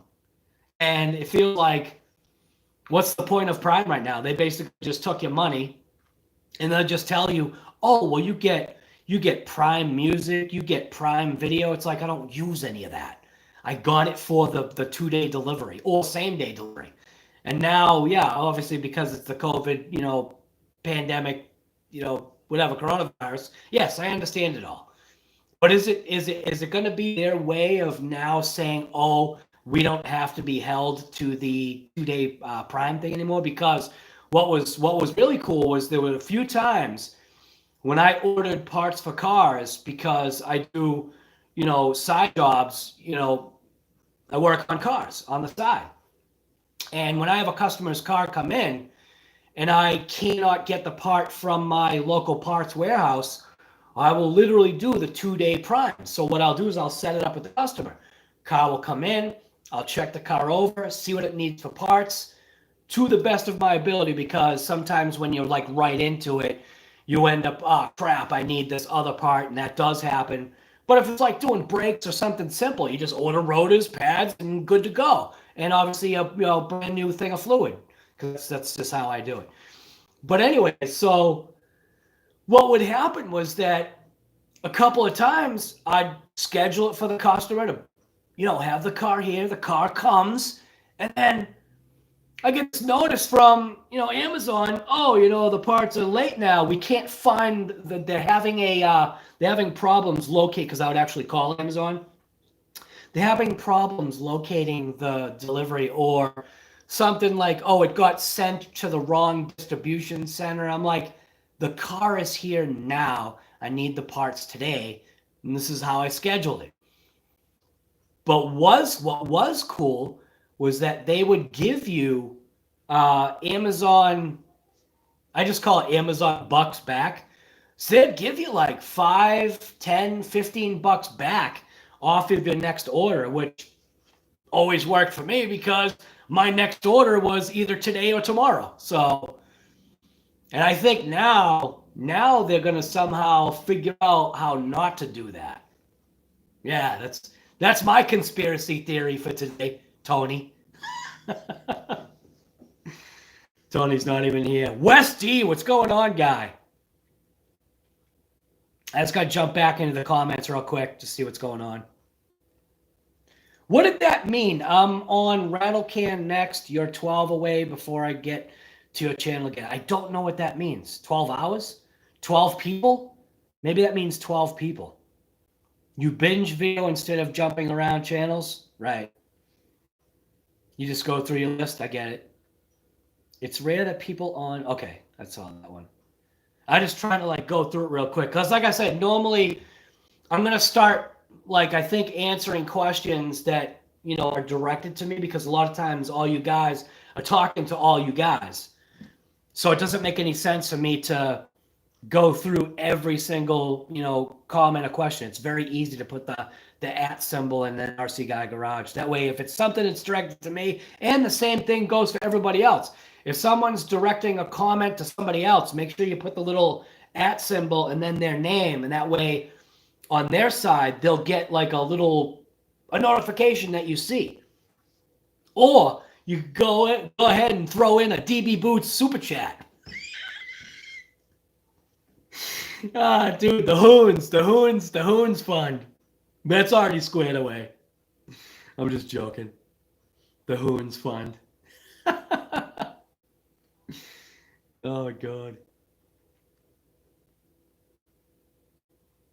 and it feels like, what's the point of Prime right now? They basically just took your money, and they'll just tell you, oh, well, you get Prime Music, you get Prime Video. It's like, I don't use any of that. I got it for the 2-day delivery or same-day delivery, and now, yeah, obviously because it's the COVID, pandemic, whatever, coronavirus. Yes, I understand it all. But is it going to be their way of now saying, oh, we don't have to be held to the 2-day Prime thing anymore? Because what was really cool was there were a few times when I ordered parts for cars, because I do, side jobs, I work on cars on the side. And when I have a customer's car come in and I cannot get the part from my local parts warehouse, I will literally do the 2-day Prime. So what I'll do is I'll set it up with the customer. Car will come in, I'll check the car over, see what it needs for parts to the best of my ability, because sometimes when you're like right into it, you end up, oh crap, I need this other part, and that does happen. But if it's like doing brakes or something simple, you just order rotors, pads, and good to go. And obviously a brand new thing of fluid, because that's just how I do it. But anyway, so what would happen was that a couple of times I'd schedule it for the customer to, have the car here. The car comes, and then I get this notice from, Amazon. Oh, the parts are late now. We can't find that they're having problems locating, because I would actually call Amazon. They're having problems locating the delivery, or something like, oh, it got sent to the wrong distribution center. I'm like, the car is here now. I need the parts today, and this is how I scheduled it. But what was cool was that they would give you Amazon, I just call it Amazon bucks back, they'd give you like 5, 10, 15 bucks back off of your next order, which always worked for me because my next order was either today or tomorrow. So, and I think now they're going to somehow figure out how not to do that. Yeah, that's my conspiracy theory for today, Tony. Tony's not even here. West D, what's going on, guy? I just got to jump back into the comments real quick to see what's going on. What did that mean? I'm on Rattle Can next. You're 12 away before I get to your channel again. I don't know what that means. 12 hours? 12 people? Maybe that means 12 people. You binge video instead of jumping around channels? Right. You just go through your list. I get it. It's rare that people on... Okay, I saw that one. I just trying to like go through it real quick. Because like I said, normally I'm going to start, like, I think answering questions that, you know, are directed to me. Because a lot of times all you guys are talking to all you guys. So it doesn't make any sense for me to go through every single, you know, comment or question. It's very easy to put the @ symbol and then RC Guy Garage. That way, if it's something that's directed to me, and the same thing goes for everybody else. If someone's directing a comment to somebody else, make sure you put the little @ symbol and then their name. And that way, on their side, they'll get like a notification that you see. Or you go ahead and throw in a DB Boots super chat. Ah, dude, the Hoons fund. That's already squared away. I'm just joking. The Hoons fund. Oh, God.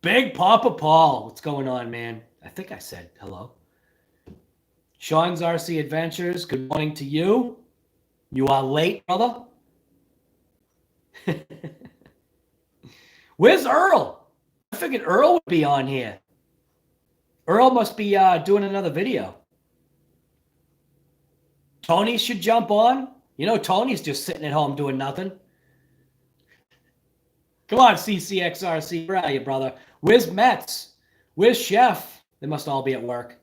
Big Papa Paul. What's going on, man? I think I said hello. Sean's RC Adventures. Good morning to you. You are late, brother. Where's Earl? I figured Earl would be on here. Earl must be doing another video. Tony should jump on. You know, Tony's just sitting at home doing nothing. Come on, CCXRC. Where are you, brother? Where's Metz? Where's Chef? They must all be at work.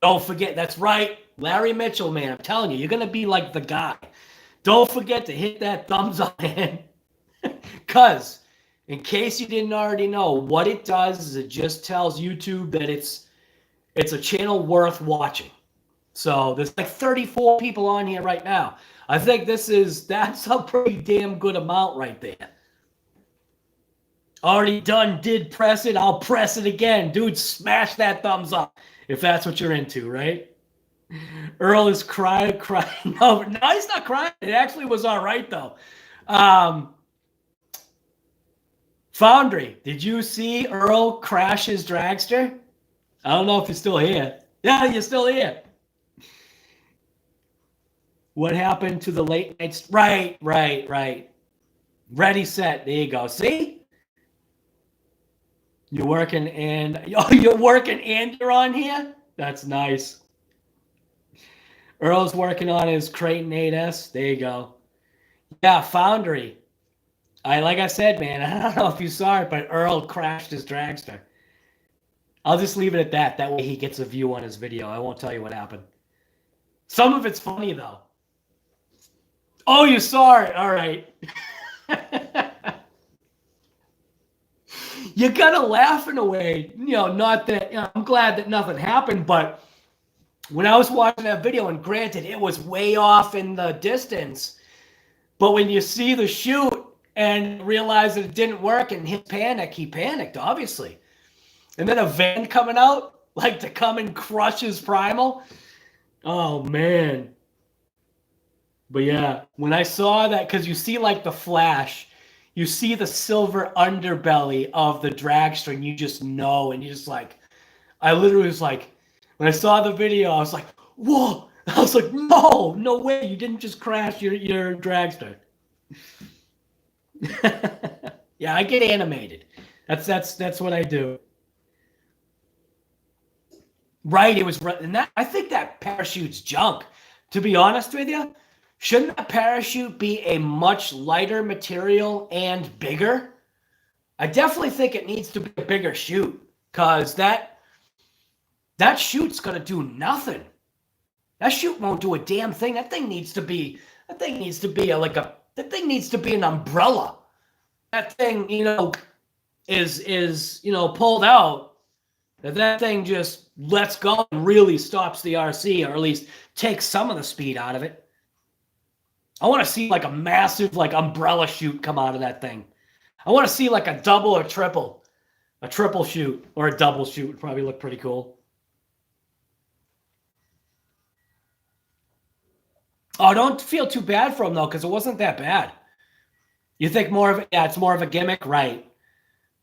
Don't forget, that's right. Larry Mitchell, man. I'm telling you, you're going to be like the guy. Don't forget to hit that thumbs up, man. Because, in case you didn't already know, what it does is it just tells YouTube that it's a channel worth watching. So there's like 34 people on here right now. I think that's a pretty damn good amount right there. Already done, did press it. I'll press it again. Dude, smash that thumbs up if that's what you're into, right? Earl is crying. No, he's not crying. It actually was all right, though. Foundry, did you see Earl crash his dragster? I don't know if you're still here. Yeah, you're still here. What happened to the late nights? Right. Ready, set. There you go. See? You're working and you're on here? That's nice. Earl's working on his Creighton 8S. There you go. Yeah, Foundry. Like I said, man, I don't know if you saw it, but Earl crashed his dragster. I'll just leave it at that. That way he gets a view on his video. I won't tell you what happened. Some of it's funny, though. Oh, you saw it. All right. You gotta laugh in a way. You know, not that, you know, I'm glad that nothing happened, but when I was watching that video, and granted, it was way off in the distance, but when you see the shoot and realize that it didn't work and he panicked, obviously. And then a van coming out, like to come and crush his primal. Oh, man. But yeah, when I saw that, because you see like the flash, you see the silver underbelly of the dragster, and you just know, and you just like, I literally was like, when I saw the video, I was like, whoa. I was like, no way, you didn't just crash your dragster. Yeah, I get animated. That's what I do. Right, it was, and that I think that parachute's junk. To be honest with you, Shouldn't that parachute be a much lighter material and bigger? I definitely think it needs to be a bigger chute, because that chute's gonna do nothing. That chute won't do a damn thing. That thing needs to be an umbrella. That thing, is pulled out. That thing just lets go and really stops the RC, or at least takes some of the speed out of it. I want to see like a massive umbrella chute come out of that thing. I want to see like a double or triple. A triple chute or a double chute would probably look pretty cool. Oh, don't feel too bad for him though, because it wasn't that bad. You think more of it? Yeah, it's more of a gimmick, right?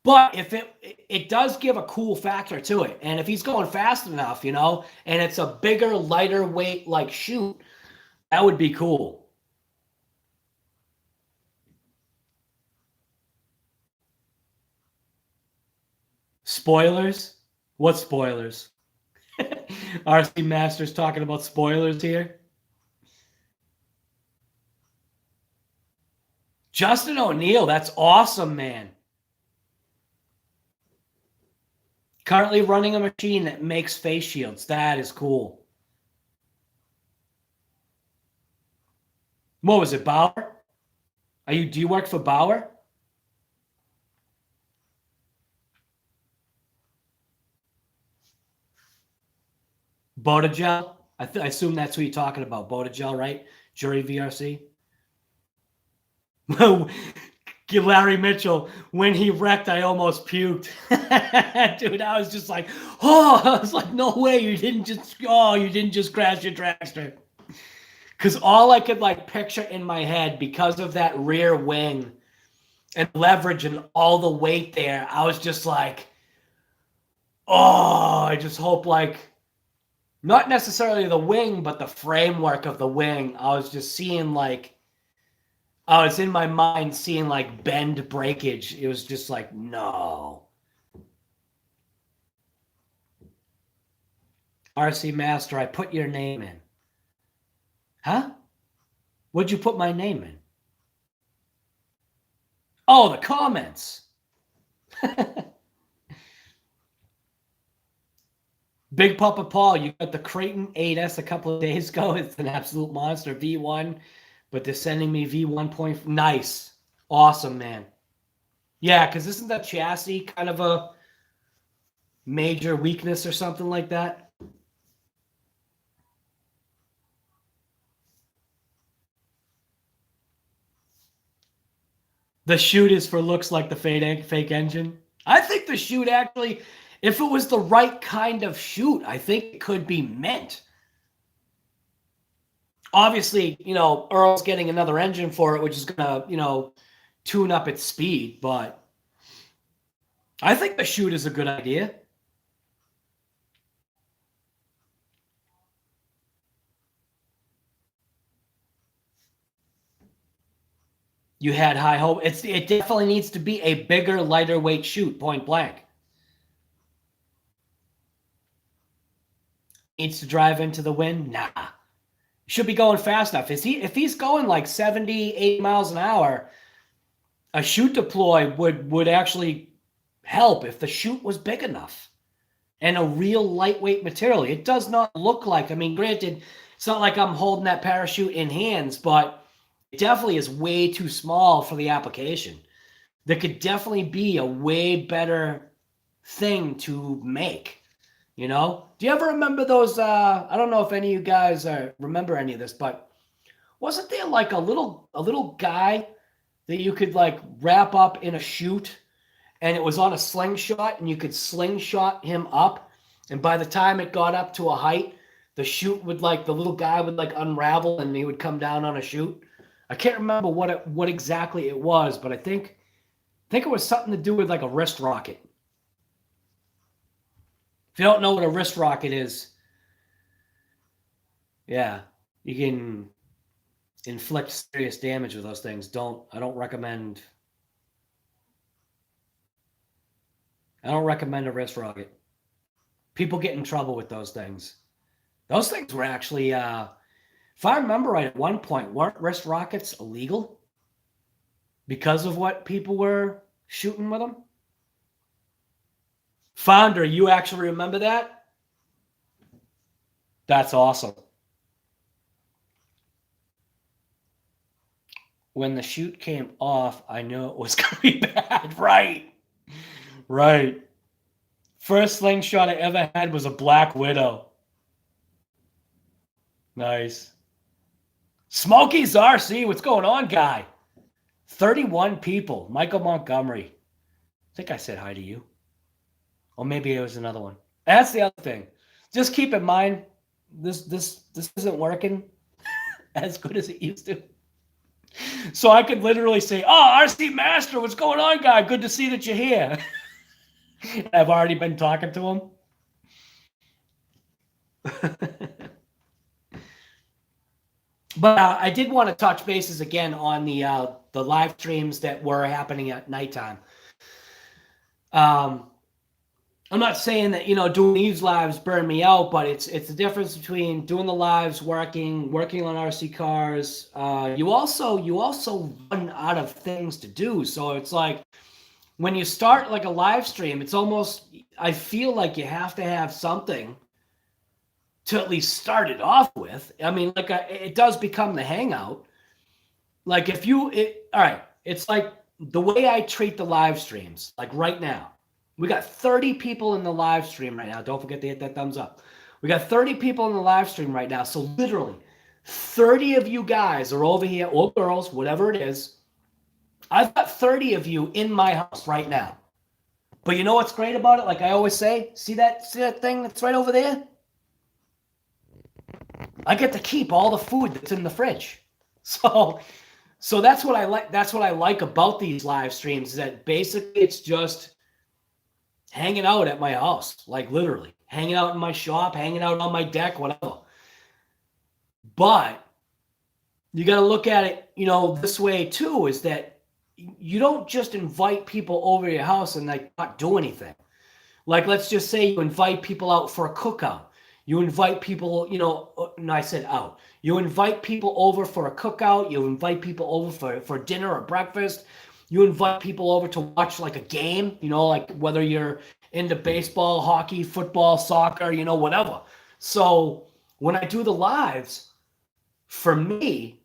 But if it does give a cool factor to it, and if he's going fast enough, and it's a bigger, lighter weight chute, that would be cool. Spoilers? What spoilers? RC Masters talking about spoilers here. Justin O'Neill, that's awesome, man. Currently running a machine that makes face shields. That is cool. What was it, Bauer? Do you work for Bauer? Botagel? I assume that's who you're talking about. Botagel, right? Jury VRC? Larry Mitchell, when he wrecked, I almost puked. Dude, I was just like, I was like, no way, you didn't just crash your dragster. Because all I could picture in my head, because of that rear wing and leverage and all the weight there, I was just like, I just hope not necessarily the wing, but the framework of the wing. I was just seeing I was in my mind seeing bend breakage. It was just like, no. RC Master, I put your name in. Huh? What'd you put my name in? Oh, the comments. Big Papa Paul, you got the Creighton 8S a couple of days ago. It's an absolute monster. V1. But they're sending me V1. Nice. Awesome, man. Yeah, because isn't that chassis kind of a major weakness or something like that? The chute is for looks like the fake engine. I think the chute actually, if it was the right kind of chute, I think it could be meant. Obviously, Earl's getting another engine for it, which is going to, tune up its speed. But I think the chute is a good idea. You had high hope. It definitely needs to be a bigger, lighter weight chute, point blank. Needs to drive into the wind? Nah. Should be going fast enough. If he's going 70, 80 miles an hour, a chute deploy would actually help if the chute was big enough and a real lightweight material. It does not look like, granted, it's not like I'm holding that parachute in hands, but it definitely is way too small for the application. There could definitely be a way better thing to make. Do you ever remember those? I don't know if any of you guys remember any of this, but wasn't there a little guy that you could wrap up in a chute, and it was on a slingshot, and you could slingshot him up, and by the time it got up to a height, the chute would the little guy would unravel, and he would come down on a chute. I can't remember what exactly it was, but I think it was something to do with a wrist rocket. If you don't know what a wrist rocket is, yeah, you can inflict serious damage with those things. I don't recommend a wrist rocket. People get in trouble with those things. Those things were actually If I remember right, at one point, weren't wrist rockets illegal because of what people were shooting with them? Founder, you actually remember that? That's awesome. When the shoot came off, I knew it was going to be bad. Right. Right. First slingshot I ever had was a Black Widow. Nice. Smokey's RC, what's going on, guy? 31 people. Michael Montgomery. I think I said hi to you. Or maybe it was another one. That's the other thing. Just keep in mind, this isn't working as good as it used to. So I could literally say, oh, RC Master, what's going on, guy? Good to see that you're here. I've already been talking to him. But I did want to touch bases again on the live streams that were happening at nighttime. I'm not saying that, doing these lives burn me out, but it's the difference between doing the lives, working on RC cars. You also run out of things to do. So it's like when you start like a live stream, it's almost, I feel like you have to have something to at least start it off with. I mean, like it does become the hangout. Like all right, it's like the way I treat the live streams, like right now. We got 30 people in the live stream right now. Don't forget to hit that thumbs up. We got 30 people in the live stream right now. So literally 30 of you guys are over here, or girls, whatever it is. I've got 30 of you in my house right now. But you know what's great about it? Like I always say, see that thing that's right over there? I get to keep all the food that's in the fridge. So that's what I like. That's what I like about these live streams, is that basically it's just hanging out at my house, like literally hanging out in my shop, hanging out on my deck, whatever. But you got to look at it, this way too, is that you don't just invite people over to your house and like not do anything. Like, let's just say you invite people out for a cookout. You invite people, no, I said out. You invite people over for a cookout. You invite people over for dinner or breakfast. You invite people over to watch like a game, like whether you're into baseball, hockey, football, soccer, whatever. So when I do the lives, for me,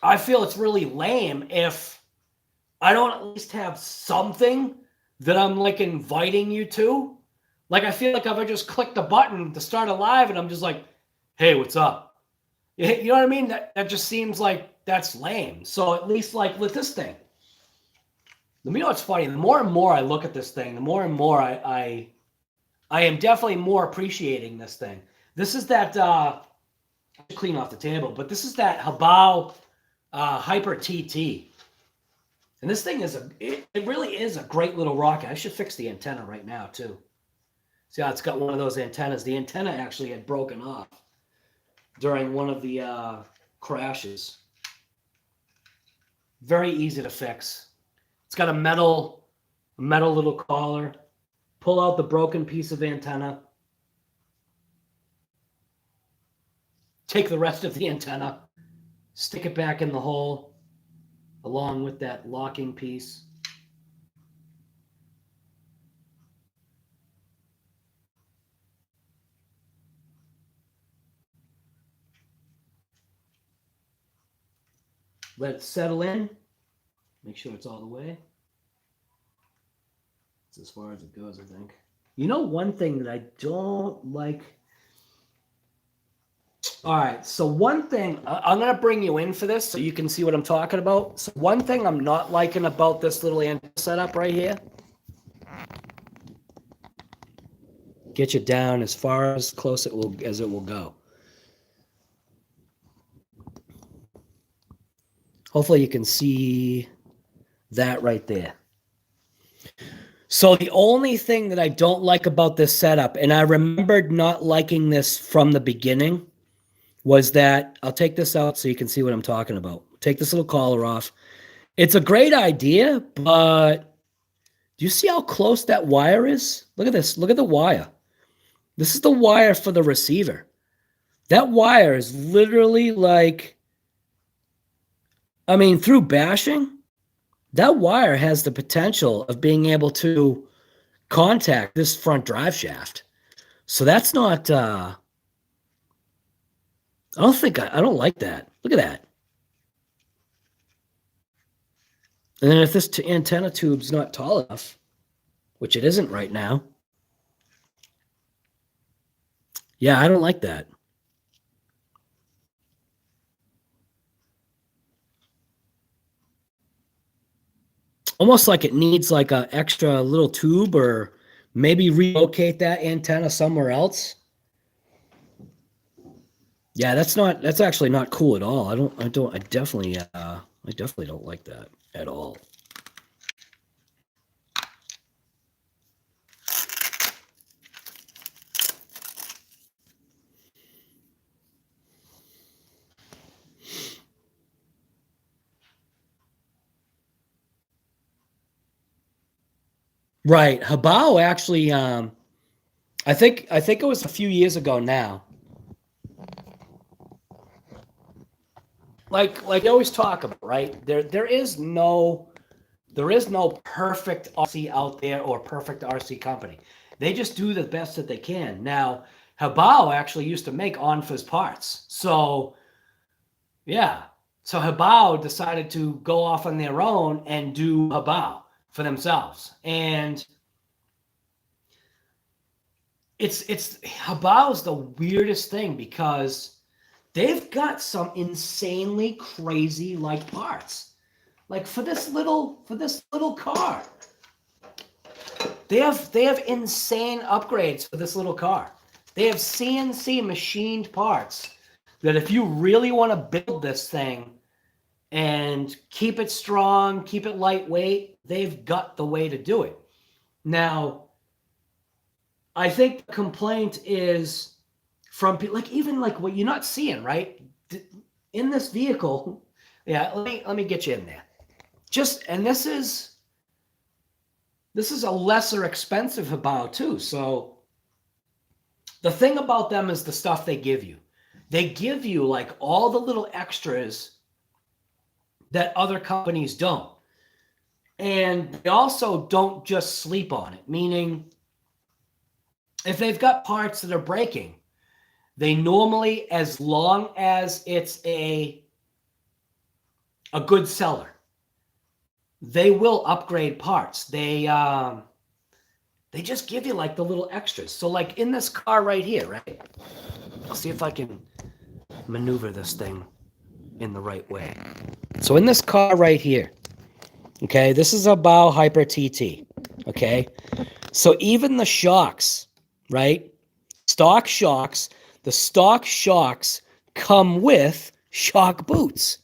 I feel it's really lame if I don't at least have something that I'm like inviting you to. Like, I feel like if I just click the button to start a live and I'm just like, hey, what's up? You know what I mean? That just seems like that's lame. So at least like with this thing, let me know what's funny. The more and more I look at this thing, the more and more I am definitely more appreciating this thing. This is that, clean off the table, but this is that Habao Hyper TT. And this thing it really is a great little rocket. I should fix the antenna right now too. See how it's got one of those antennas. The antenna actually had broken off during one of the crashes. Very easy to fix. It's got a metal little collar. Pull out the broken piece of antenna. Take the rest of the antenna. Stick it back in the hole along with that locking piece. Let it settle in. Make sure it's all the way. It's as far as it goes, I think. One thing that I don't like. All right, so one thing, I'm going to bring you in for this so you can see what I'm talking about. So one thing I'm not liking about this little antenna setup right here. Get you down as far as close as it will go. Hopefully you can see that right there. So the only thing that I don't like about this setup, and I remembered not liking this from the beginning, was that, I'll take this out so you can see what I'm talking about. Take this little collar off. It's a great idea, but do you see how close that wire is? Look at this. Look at the wire. This is the wire for the receiver. That wire is literally like, I mean, through bashing, that wire has the potential of being able to contact this front drive shaft. So that's not, I don't like that. Look at that. And then if this antenna tube's not tall enough, which it isn't right now, yeah, I don't like that. Almost like it needs like an extra little tube, or maybe relocate that antenna somewhere else. Yeah, that's actually not cool at all. I definitely don't like that at all. Right. Habao actually, I think it was a few years ago now. Like I always talk about, right? There is no perfect RC out there or perfect RC company. They just do the best that they can. Now, Habao actually used to make Onfa's parts. So, yeah. So Habao decided to go off on their own and do Habao for themselves. And it's Habao's the weirdest thing because they've got some insanely crazy like parts. Like for this little car. They have insane upgrades for this little car. They have CNC machined parts that if you really want to build this thing and keep it strong, keep it lightweight, they've got the way to do it. Now, I think the complaint is from people, like even like what you're not seeing, right? In this vehicle, yeah, let me get you in there. And this is a lesser expensive Habao too. So the thing about them is the stuff they give you. They give you like all the little extras that other companies don't. And they also don't just sleep on it, meaning if they've got parts that are breaking, they normally, as long as it's a good seller, they will upgrade parts. They just give you like the little extras. So like in this car right here, right? I'll see if I can maneuver this thing in the right way. So in this car right here, okay, this is a Bao Hyper TT, okay? So even the shocks, right? Stock shocks, the stock shocks come with shock boots.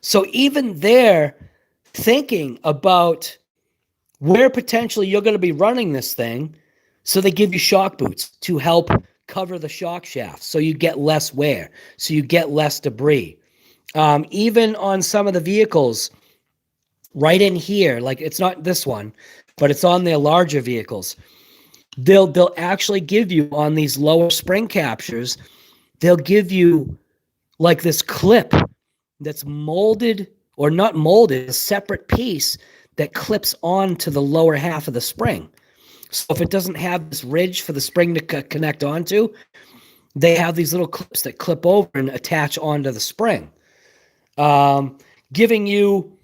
So even they're thinking about where potentially you're going to be running this thing, so they give you shock boots to help cover the shock shaft so you get less wear, so you get less debris. Even on some of the vehicles, right in here, like it's not this one, but it's on their larger vehicles, they'll actually give you on these lower spring captures, they'll give you like this clip that's molded or not molded, a separate piece that clips onto the lower half of the spring. So if it doesn't have this ridge for the spring to connect onto, they have these little clips that clip over and attach onto the spring. Giving you,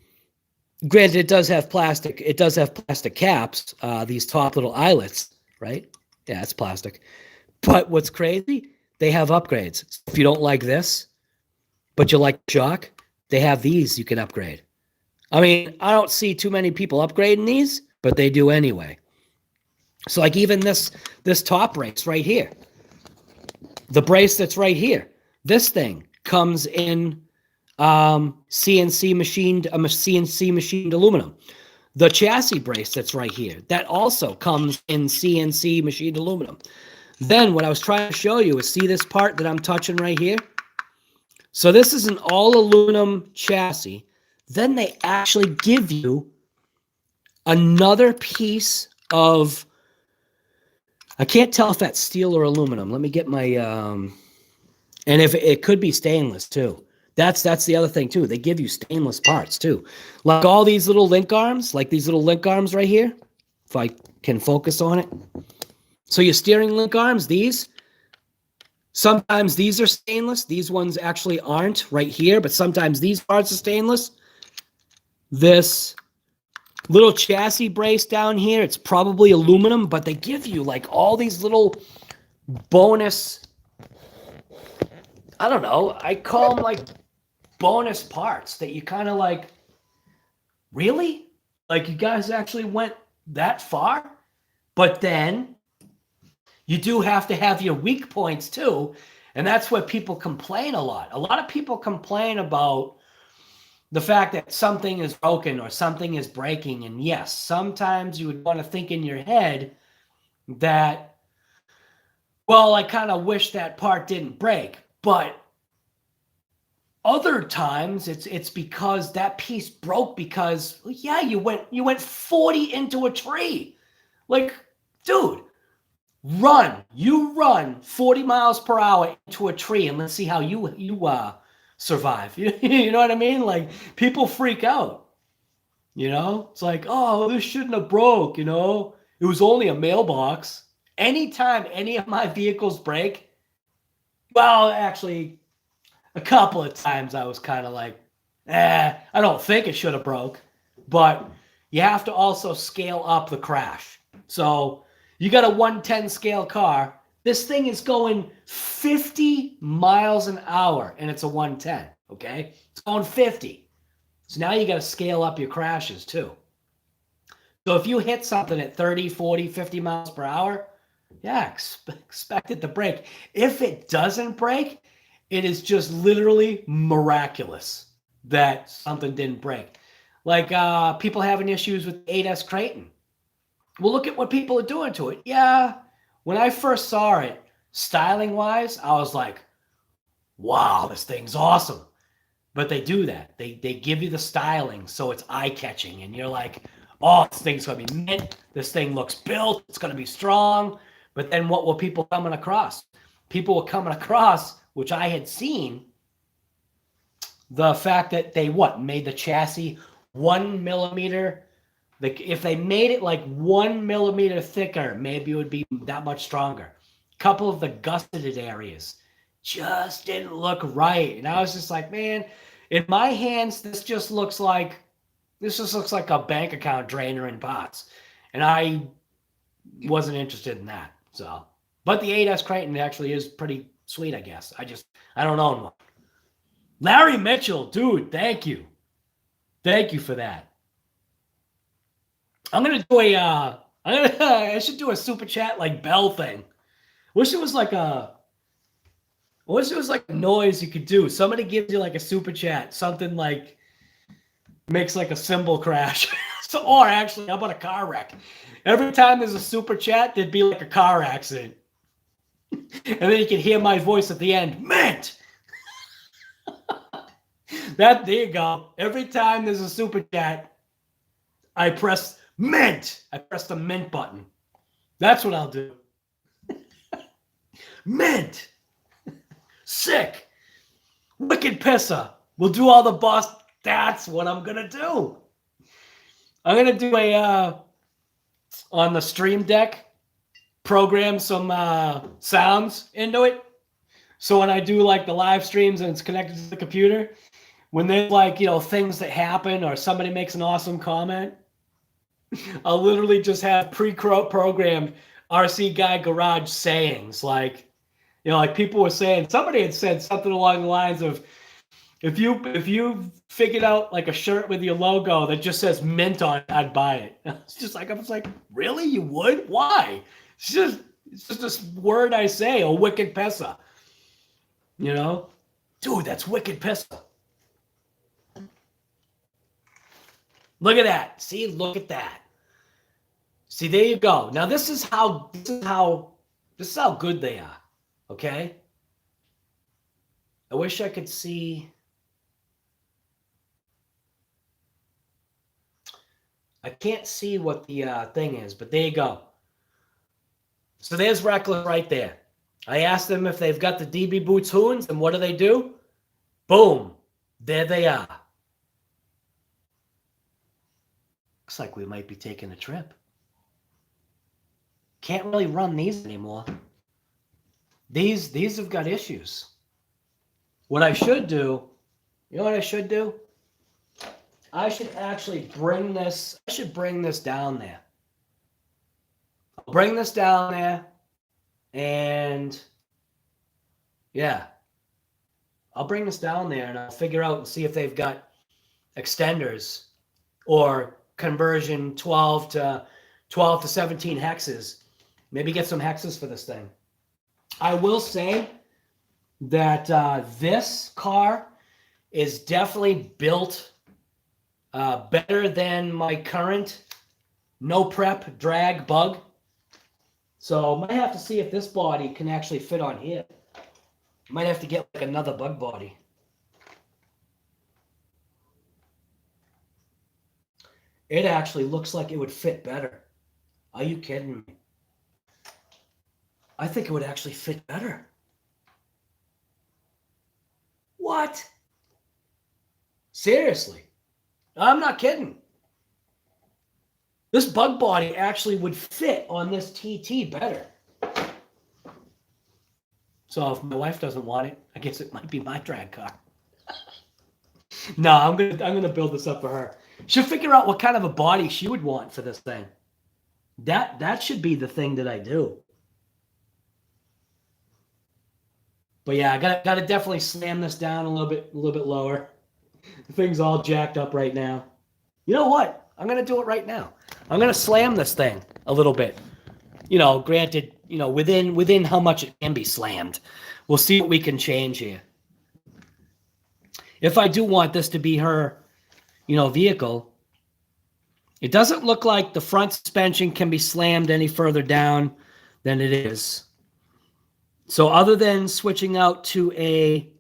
granted, it does have plastic caps, these top little eyelets, right? Yeah, it's plastic. But what's crazy, they have upgrades. If you don't like this, but you like shock, they have these you can upgrade. I mean, I don't see too many people upgrading these, but they do anyway. So like even this top brace right here, the brace that's right here, this thing comes in CNC machined aluminum. The chassis brace that's right here, that also comes in CNC machined aluminum. Then what I was trying to show you is, see this part that I'm touching right here? So this is an all aluminum chassis. Then they actually give you another piece of, I can't tell if that's steel or aluminum. Let me get my, And if it could be stainless too. That's the other thing too. They give you stainless parts too. Like all these little link arms, like these little link arms right here. If I can focus on it. So your steering link arms, these, sometimes these are stainless. These ones actually aren't right here, but sometimes these parts are stainless. This little chassis brace down here, it's probably aluminum, but they give you like all these little bonus, I don't know, I call them like bonus parts that you kind of like, really? Like you guys actually went that far? But then you do have to have your weak points too. And that's where people complain a lot. A lot of people complain about the fact that something is broken or something is breaking. And yes, sometimes you would want to think in your head that, well, I kind of wish that part didn't break. But other times it's because that piece broke because, yeah, you went 40 into a tree. Like, dude, you run 40 miles per hour into a tree and let's see how you survive. You know what I mean? Like, people freak out, you know? It's like, oh, this shouldn't have broke, you know? It was only a mailbox. Anytime any of my vehicles break, well, actually, a couple of times I was kind of like, I don't think it should have broke. But you have to also scale up the crash. So you got a 110 scale car. This thing is going 50 miles an hour, and it's a 110, okay? It's going 50. So now you got to scale up your crashes, too. So if you hit something at 30, 40, 50 miles per hour, yeah, expect it to break. If it doesn't break, it is just literally miraculous that something didn't break. Like people having issues with 8S Creighton. Well, look at what people are doing to it. Yeah, when I first saw it, styling-wise, I was like, wow, this thing's awesome. But they do that. They give you the styling so it's eye-catching. And you're like, oh, this thing's going to be mint. This thing looks built. It's going to be strong. But then what were people coming across? People were coming across, which I had seen, the fact that they made the chassis 1 millimeter. If they made it like 1 millimeter thicker, maybe it would be that much stronger. A couple of the gusseted areas just didn't look right. And I was just like, man, in my hands, this just looks like a bank account drainer in pots. And I wasn't interested in that. So, but the 8S Creighton actually is pretty sweet, I guess. I don't own one. Larry Mitchell, dude, thank you. Thank you for that. I'm gonna do I should do a super chat like bell thing. Wish it was like a noise you could do. Somebody gives you like a super chat, something like makes like a cymbal crash. Or actually, how about a car wreck? Every time there's a super chat, there'd be like a car accident. And then you can hear my voice at the end. Mint! There you go. Every time there's a super chat, I press mint. I press the mint button. That's what I'll do. Mint. Sick. Wicked pisser. We'll do all the boss. That's what I'm going to do. I'm going to do on the Stream Deck, program some sounds into it. So when I do like the live streams and it's connected to the computer, when there's like, things that happen or somebody makes an awesome comment, I'll literally just have pre-programmed RC Guy Garage sayings. Like, like people were saying, somebody had said something along the lines of, if you figured out like a shirt with your logo that just says mint on it, I'd buy it. I was like, really? You would? Why? It's just this word I say, a wicked pesa. Dude, that's wicked pesa. Look at that. See, look at that. See, there you go. Now this is how good they are. Okay? I wish I could see. I can't see what the thing is, but there you go. So there's Reckless right there. I asked them if they've got the DB Boots Hoons, and what do? Boom. There they are. Looks like we might be taking a trip. Can't really run these anymore. These have got issues. What I should do, you know what I should do? I should actually bring this, down there. I'll bring this down there, and yeah. I'll bring this down there and I'll figure out and see if they've got extenders or conversion 12 to 17 hexes. Maybe get some hexes for this thing. I will say that this car is definitely built better than my current no prep drag bug. So I might have to see if this body can actually fit on here. Might have to get like another bug body. It actually looks like it would fit better. Are you kidding me? I think it would actually fit better. What? Seriously? I'm not kidding. This bug body actually would fit on this TT better. So if my wife doesn't want it, I guess it might be my drag car. No, I'm gonna build this up for her. She'll figure out what kind of a body she would want for this thing. That should be the thing that I do. But yeah, I gotta definitely slam this down a little bit lower. The thing's all jacked up right now. You know what? I'm gonna do it right now. I'm gonna slam this thing a little bit. You know, granted, you know, within how much it can be slammed. We'll see what we can change here. If I do want this to be her, you know, vehicle, it doesn't look like the front suspension can be slammed any further down than it is. So other than switching out to a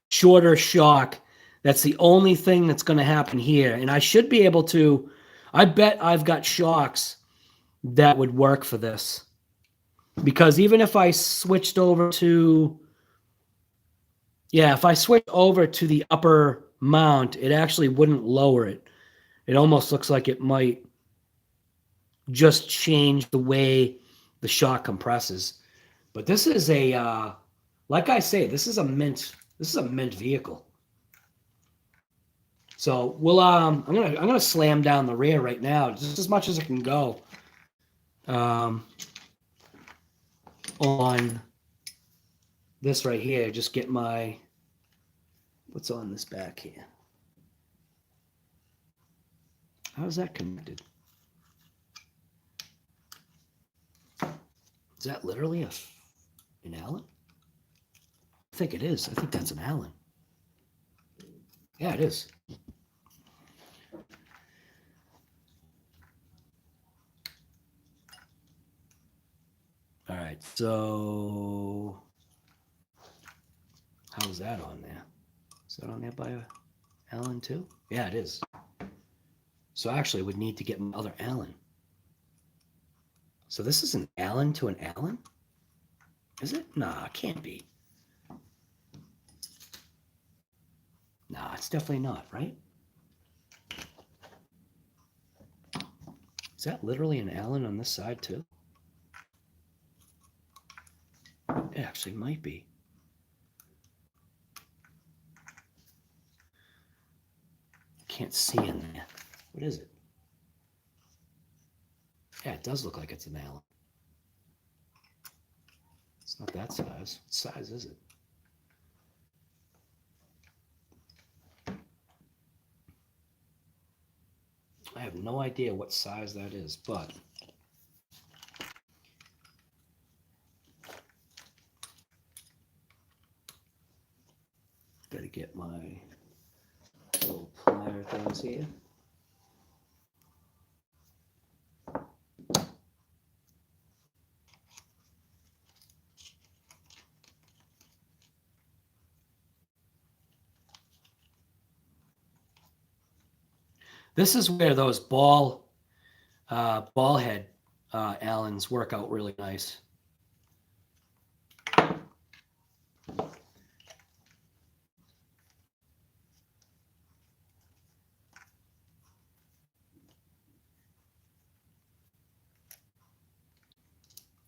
shorter shock, that's the only thing that's going to happen here. And I should be able to, I bet I've got shocks that would work for this. Because even if I switched over to, if I switched over to the upper mount, it actually wouldn't lower it. It almost looks like it might just change the way the shock compresses. But this is a, like I say, this is a mint vehicle. So we'll, I'm gonna slam down the rear right now, just as much as it can go. On this right here, just get my, what's on this back here? How's that connected? Is that literally an Allen? I think it is. I think that's an Allen. Yeah, it is. All right, so how's that on there? Is that on there by Allen too? Yeah, it is. So actually, I would need to get my other Allen. So this is an Allen to an Allen? Is it? Nah, it can't be. Nah, it's definitely not, right? Is that literally an Allen on this side too? It actually might be. Can't see in there. What is it? Yeah, it does look like it's an Allen. It's not that size. What size is it? I have no idea what size that is, but gotta get my little plier things here. This is where those ball head Allens work out really nice.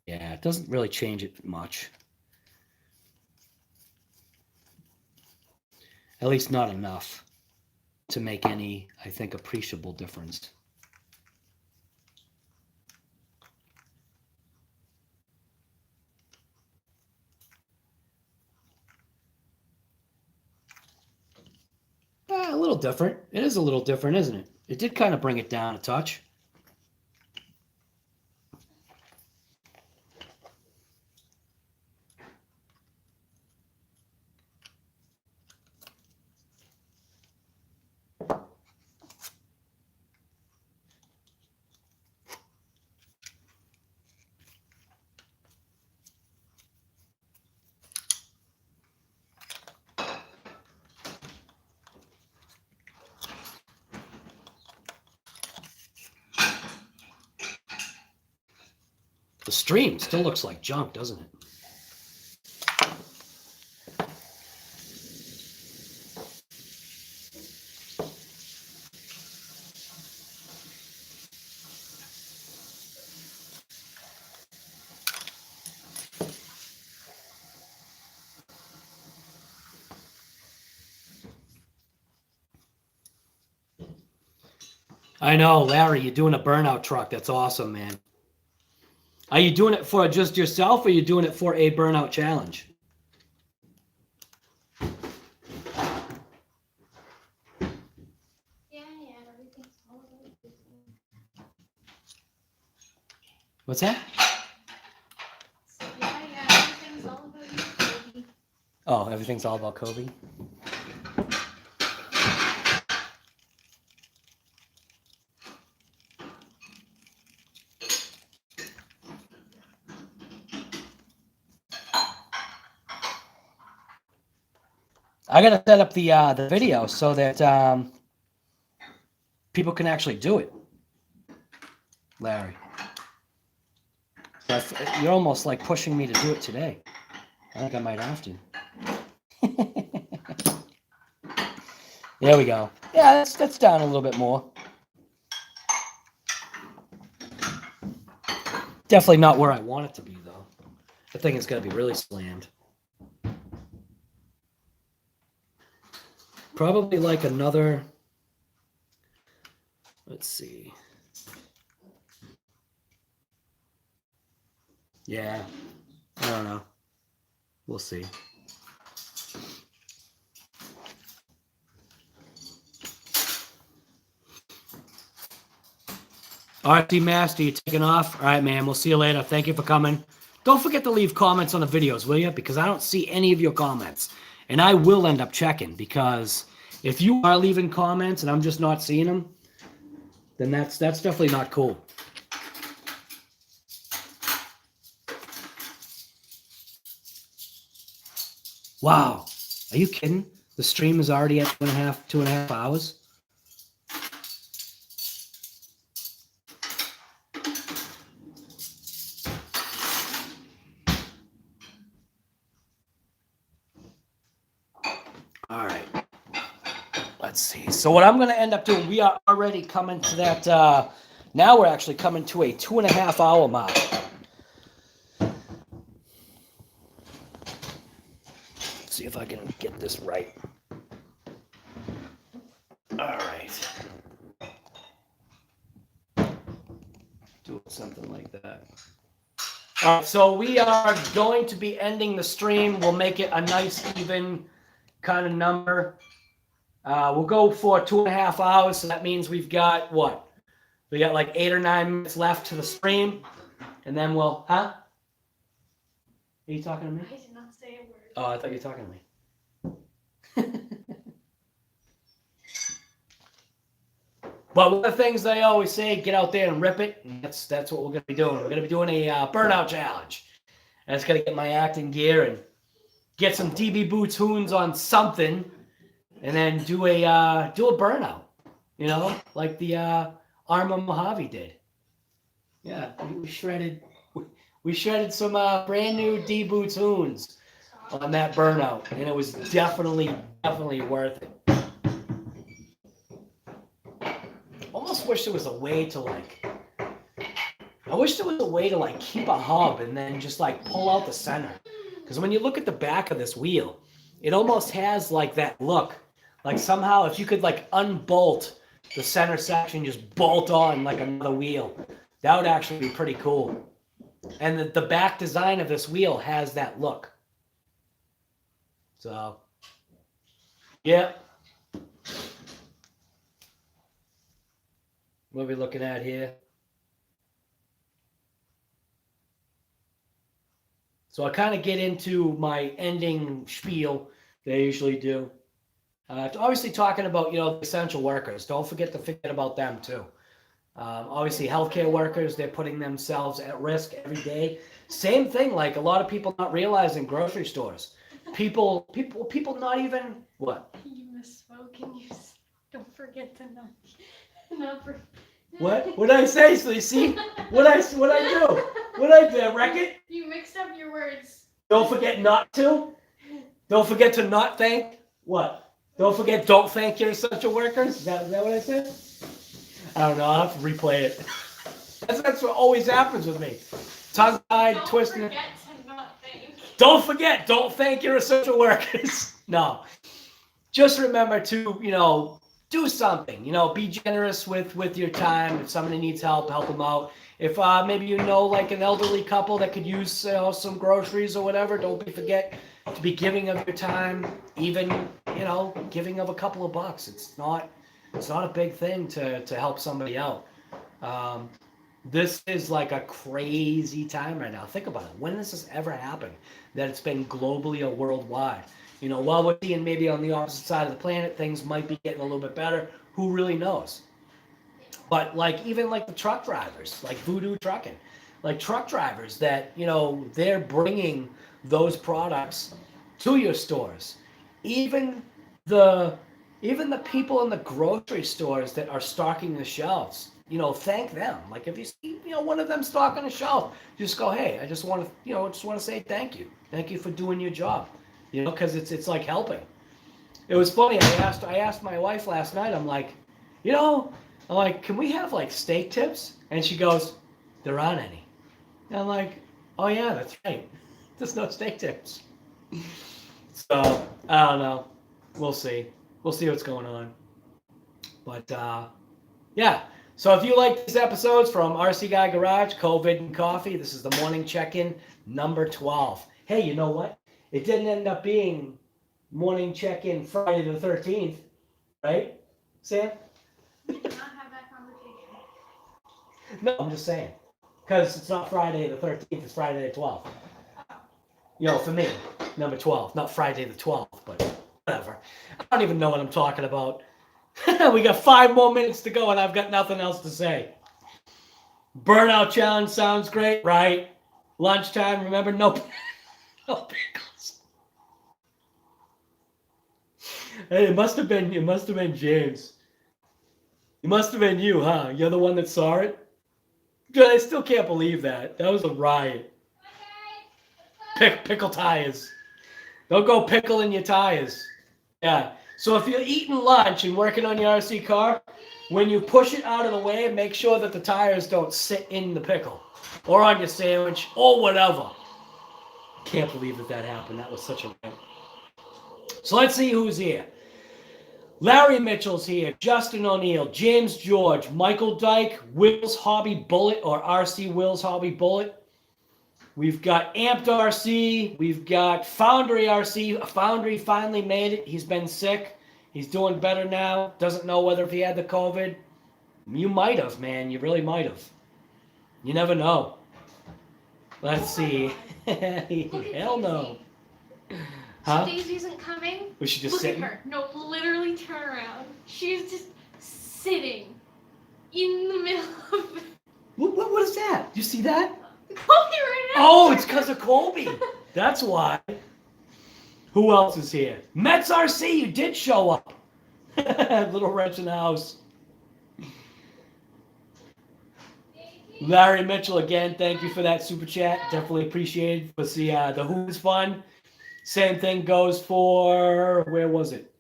Yeah, it doesn't really change it much. At least not enough to make any, I think, appreciable difference. A little different. It is a little different, isn't it? It did kind of bring it down a touch. The stream still looks like junk, doesn't it? I know, Larry, you're doing a burnout truck. That's awesome, man. Are you doing it for just yourself, or are you doing it for a burnout challenge? Yeah, everything's all about Kobe. What's that? So, everything's all about you, Kobe. Oh, everything's all about Kobe. I gotta set up the video so that people can actually do it. Larry, you're almost like pushing me to do it today. I think I might have to. There we go. Yeah, that's down a little bit more. Definitely not where I want it to be, though. The thing is going to be really slammed. Probably like another, let's see. Yeah, I don't know. We'll see. All right, D-Master, you taking off? All right, man, we'll see you later. Thank you for coming. Don't forget to leave comments on the videos, will you? Because I don't see any of your comments. And I will end up checking, because if you are leaving comments and I'm just not seeing them, then that's definitely not cool. Wow. Are you kidding? The stream is already at 2.5 hours. All right. Let's see. So what I'm going to end up doing, we are already coming to that. Now we're actually coming to a 2.5 hour mark. Let's see if I can get this right. All right. Do something like that. All right, so we are going to be ending the stream. We'll make it a nice, even kind of number. We'll go for 2.5 hours, so that means we've got what? We got like 8 or 9 minutes left to the stream, and then we'll, huh? Are you talking to me? I did not say a word. Oh, I thought you were talking to me. But one of the things they always say, get out there and rip it. And that's what we're going to be doing. We're going to be doing a burnout challenge. And it's going to get my acting gear and get some DB Boo tunes on something, and then do a burnout. You know, like the Arma Mojave did. Yeah, we shredded some brand new D-Boo tunes on that burnout, and it was definitely worth it. Almost wish there was a way to like. I wish there was a way to like keep a hub and then just like pull out the center. Because when you look at the back of this wheel, it almost has like that look. Like somehow if you could like unbolt the center section, just bolt on like another wheel, that would actually be pretty cool. And the back design of this wheel has that look. So, yeah. What are we looking at here? So I kind of get into my ending spiel that I usually do. Obviously talking about, the essential workers. Don't forget about them too. Obviously healthcare workers, they're putting themselves at risk every day. Same thing, like a lot of people not realizing grocery stores. People not even, what? You misspoke and don't forget to not What did I say? So you see what I do? What I do? Wreck it? You mixed up your words. Don't forget not to. Don't forget to not thank. What? Don't thank your essential workers. Is that what I said? I don't know. I'll have to replay it. That's what always happens with me. Tongue-tied, twisting. Don't forget to not thank. Don't thank your essential workers. No. Just remember to, do something. Be generous with your time. If somebody needs help them out. If maybe like an elderly couple that could use some groceries or whatever, don't forget to be giving of your time. Even giving of a couple of bucks. It's not a big thing to help somebody out. This is like a crazy time right now. Think about it. When has this ever happened that it's been globally or worldwide? While we're seeing maybe on the opposite side of the planet, things might be getting a little bit better. Who really knows? But even the truck drivers, like Voodoo Trucking, like truck drivers that, they're bringing those products to your stores. Even the people in the grocery stores that are stocking the shelves, thank them. Like if you see, one of them stocking a shelf, just go, hey, I just want to say thank you. Thank you for doing your job. Because it's like helping. It was funny. I asked my wife last night. I'm like, can we have like steak tips? And she goes, there aren't any. And I'm like, oh yeah, that's right. There's no steak tips. So I don't know. We'll see. We'll see what's going on. But yeah. So if you like these episodes from RC Guy Garage, COVID and Coffee, this is the morning check-in number 12. Hey, you know what? It didn't end up being morning check-in Friday the 13th, right, Sam? We did not have that conversation. No, I'm just saying. Because it's not Friday the 13th, it's Friday the 12th. For me, number 12. Not Friday the 12th, but whatever. I don't even know what I'm talking about. We got 5 more minutes to go and I've got nothing else to say. Burnout challenge sounds great, right? Lunchtime, remember, no pickles. Hey, it must have been James. It must have been you, huh? You're the one that saw it? Good, I still can't believe that. That was a riot. Pickle tires. Don't go pickling your tires. Yeah. So if you're eating lunch and working on your RC car, when you push it out of the way, make sure that the tires don't sit in the pickle or on your sandwich or whatever. Can't believe that happened. That was such a rant. So let's see who's here. Larry Mitchell's here, Justin O'Neill, James George, Michael Dyke, Will's Hobby Bullet or RC Will's Hobby Bullet. We've got Amped RC. We've got Foundry RC. Foundry finally made it. He's been sick. He's doing better now. Doesn't know whether if he had the COVID. You might have, man. You really might have. You never know. Let's see. Hell no. Huh? Daisy isn't coming. Was she just Look sitting? at her. No, literally turn around. She's just sitting in the middle of it. What is that? You see that? Colby right now. Oh, it's because of Colby. That's why. Who else is here? Mets RC, you did show up. Little wrench in the house. Larry Mitchell again, thank you for that super chat. Definitely appreciated. Let's see, the Who's fun. Same thing goes for, where was it?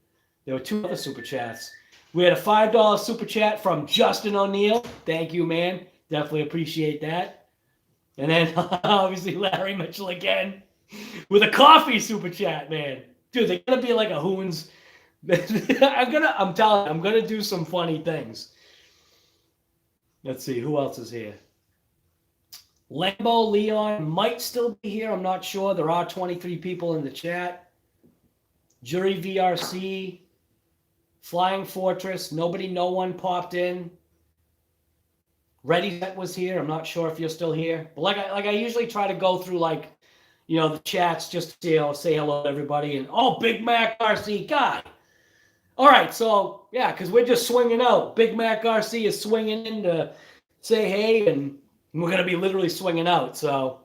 There were two other super chats. We had a $5 super chat from Justin O'Neill. Thank you, man. Definitely appreciate that. And then obviously Larry Mitchell again with a coffee super chat, man. Dude, they're gonna be like a Hoons. I'm telling you, I'm gonna do some funny things. Let's see, who else is here? Lambo Leon might still be here. I'm not sure. There are 23 people in the chat. Jury VRC, Flying Fortress, nobody, no one popped in. Ready Set was here. I'm not sure if you're still here. But like I usually try to go through the chats just to say hello to everybody. And Big Mac RC guy. All right, so yeah, because we're just swinging out. Big Mac RC is swinging in to say hey, and we're gonna be literally swinging out. So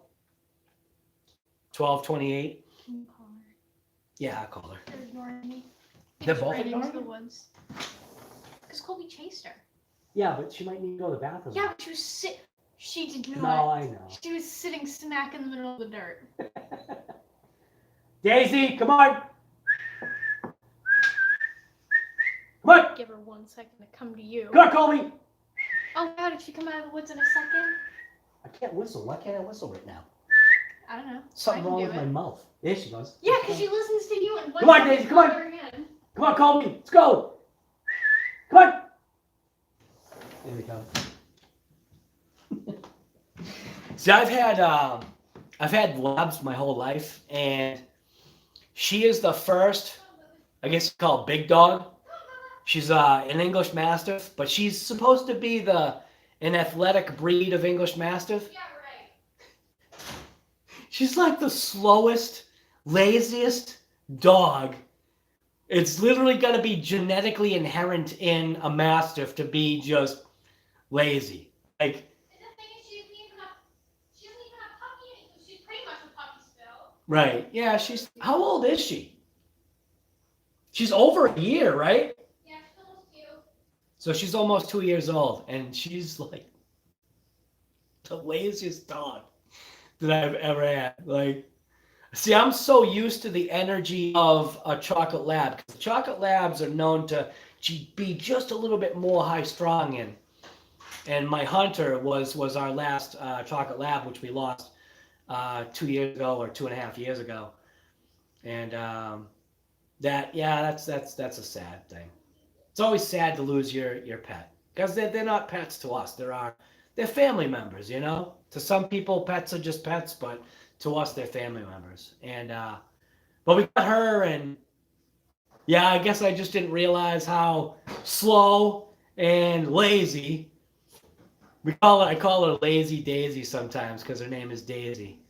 12:28. Can you call her? Yeah, I'll call her. They're ignoring me. They're She both ran into ignoring the you? woods. Because Colby chased her. Yeah, but she might need to go to the bathroom. Yeah, but she did not. No, I know. She was sitting smack in the middle of the dirt. Daisy, come on. Come on. Give her 1 second to come to you. Come on, Colby. Oh wow, did she come out of the woods in a second? I can't whistle. Why can't I whistle right now? I don't know. Something I can wrong do with it. my mouth. There she goes. Yeah, because she listens to you and Come on, Daisy, come on. Again. Come on, Colby. Let's go. Come on. There we go. See, I've had labs my whole life, and she is the first, I guess you call it big dog. She's an English Mastiff, but she's supposed to be an athletic breed of English Mastiff. Yeah, right. She's like the slowest, laziest dog. It's literally going to be genetically inherent in a Mastiff to be just lazy. Like, And the thing is, she doesn't even have puppy, so she's pretty much a puppy still. right. Yeah, how old is she? She's over a year, right? Yeah, she's almost 2. So she's almost 2 years old, and she's like the laziest dog that I've ever had. Like, see, I'm so used to the energy of a chocolate lab. The chocolate labs are known to be just a little bit more high-strung, and my hunter was our last chocolate lab, which we lost 2 years ago or 2.5 years ago, and that's a sad thing. It's always sad to lose your pet because they're not pets to us. They're family members, you know. To some people, pets are just pets, but to us, they're family members. And but we got her, and yeah, I guess I just didn't realize how slow and lazy. I call her Lazy Daisy sometimes because her name is Daisy.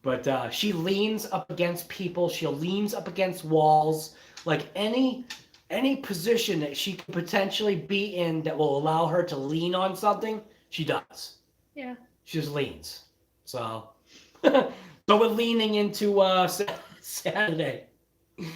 But she leans up against people. She leans up against walls. Like any position that she could potentially be in that will allow her to lean on something, she does. Yeah. She just leans. So, so we're leaning into Saturday. All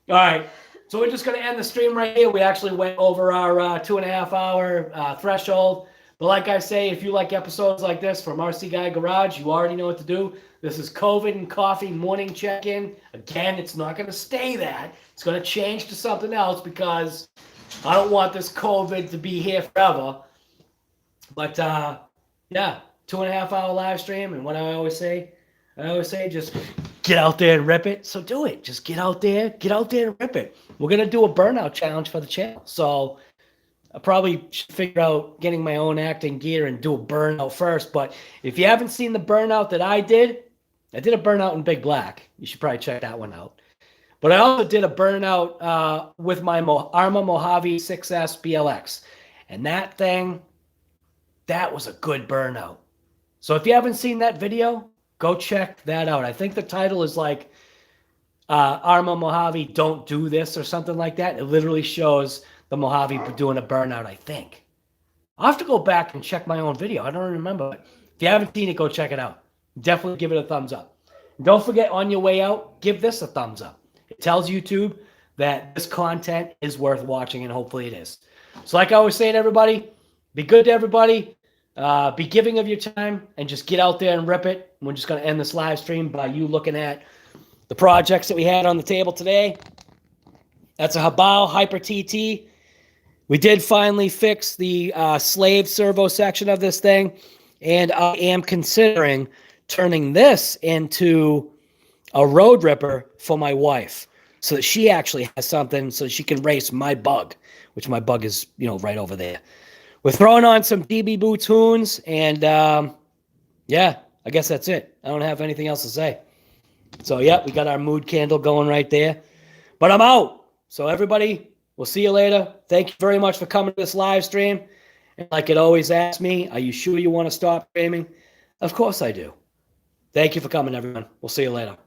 right. So we're just going to end the stream right here. We actually went over our 2.5 hour threshold. But like I say, if you like episodes like this from RC Guy Garage, you already know what to do. This is COVID and Coffee morning check-in. Again, it's not going to stay that. It's going to change to something else because I don't want this COVID to be here forever. But yeah, 2.5 hour live stream. And what I always say, just get out there and rip it. So do it. Just get out there and rip it. We're going to do a burnout challenge for the channel. So I probably should figure out getting my own acting gear and do a burnout first. But if you haven't seen the burnout that I did a burnout in Big Black. You should probably check that one out. But I also did a burnout with my Arma Mojave 6S BLX. And that was a good burnout. So if you haven't seen that video, go check that out. I think the title is like Arma Mojave Don't Do This or something like that. It literally shows the Mojave doing a burnout, I think. I'll have to go back and check my own video. I don't remember. But if you haven't seen it, go check it out. Definitely give it a thumbs up. Don't forget, on your way out, give this a thumbs up. It tells YouTube that this content is worth watching, and hopefully it is. So like I always say to everybody, be good to everybody. Be giving of your time, and just get out there and rip it. We're just going to end this live stream by you looking at the projects that we had on the table today. That's a Habao Hyper TT. We did finally fix the slave servo section of this thing, and I am considering turning this into a road ripper for my wife so that she actually has something so she can race my bug, which my bug is, right over there. We're throwing on some DB Boo tunes, and yeah, I guess that's it. I don't have anything else to say. So, yeah, we got our mood candle going right there. But I'm out. So, everybody, we'll see you later. Thank you very much for coming to this live stream. And like it always asks me, are you sure you want to stop streaming? Of course I do. Thank you for coming, everyone. We'll see you later.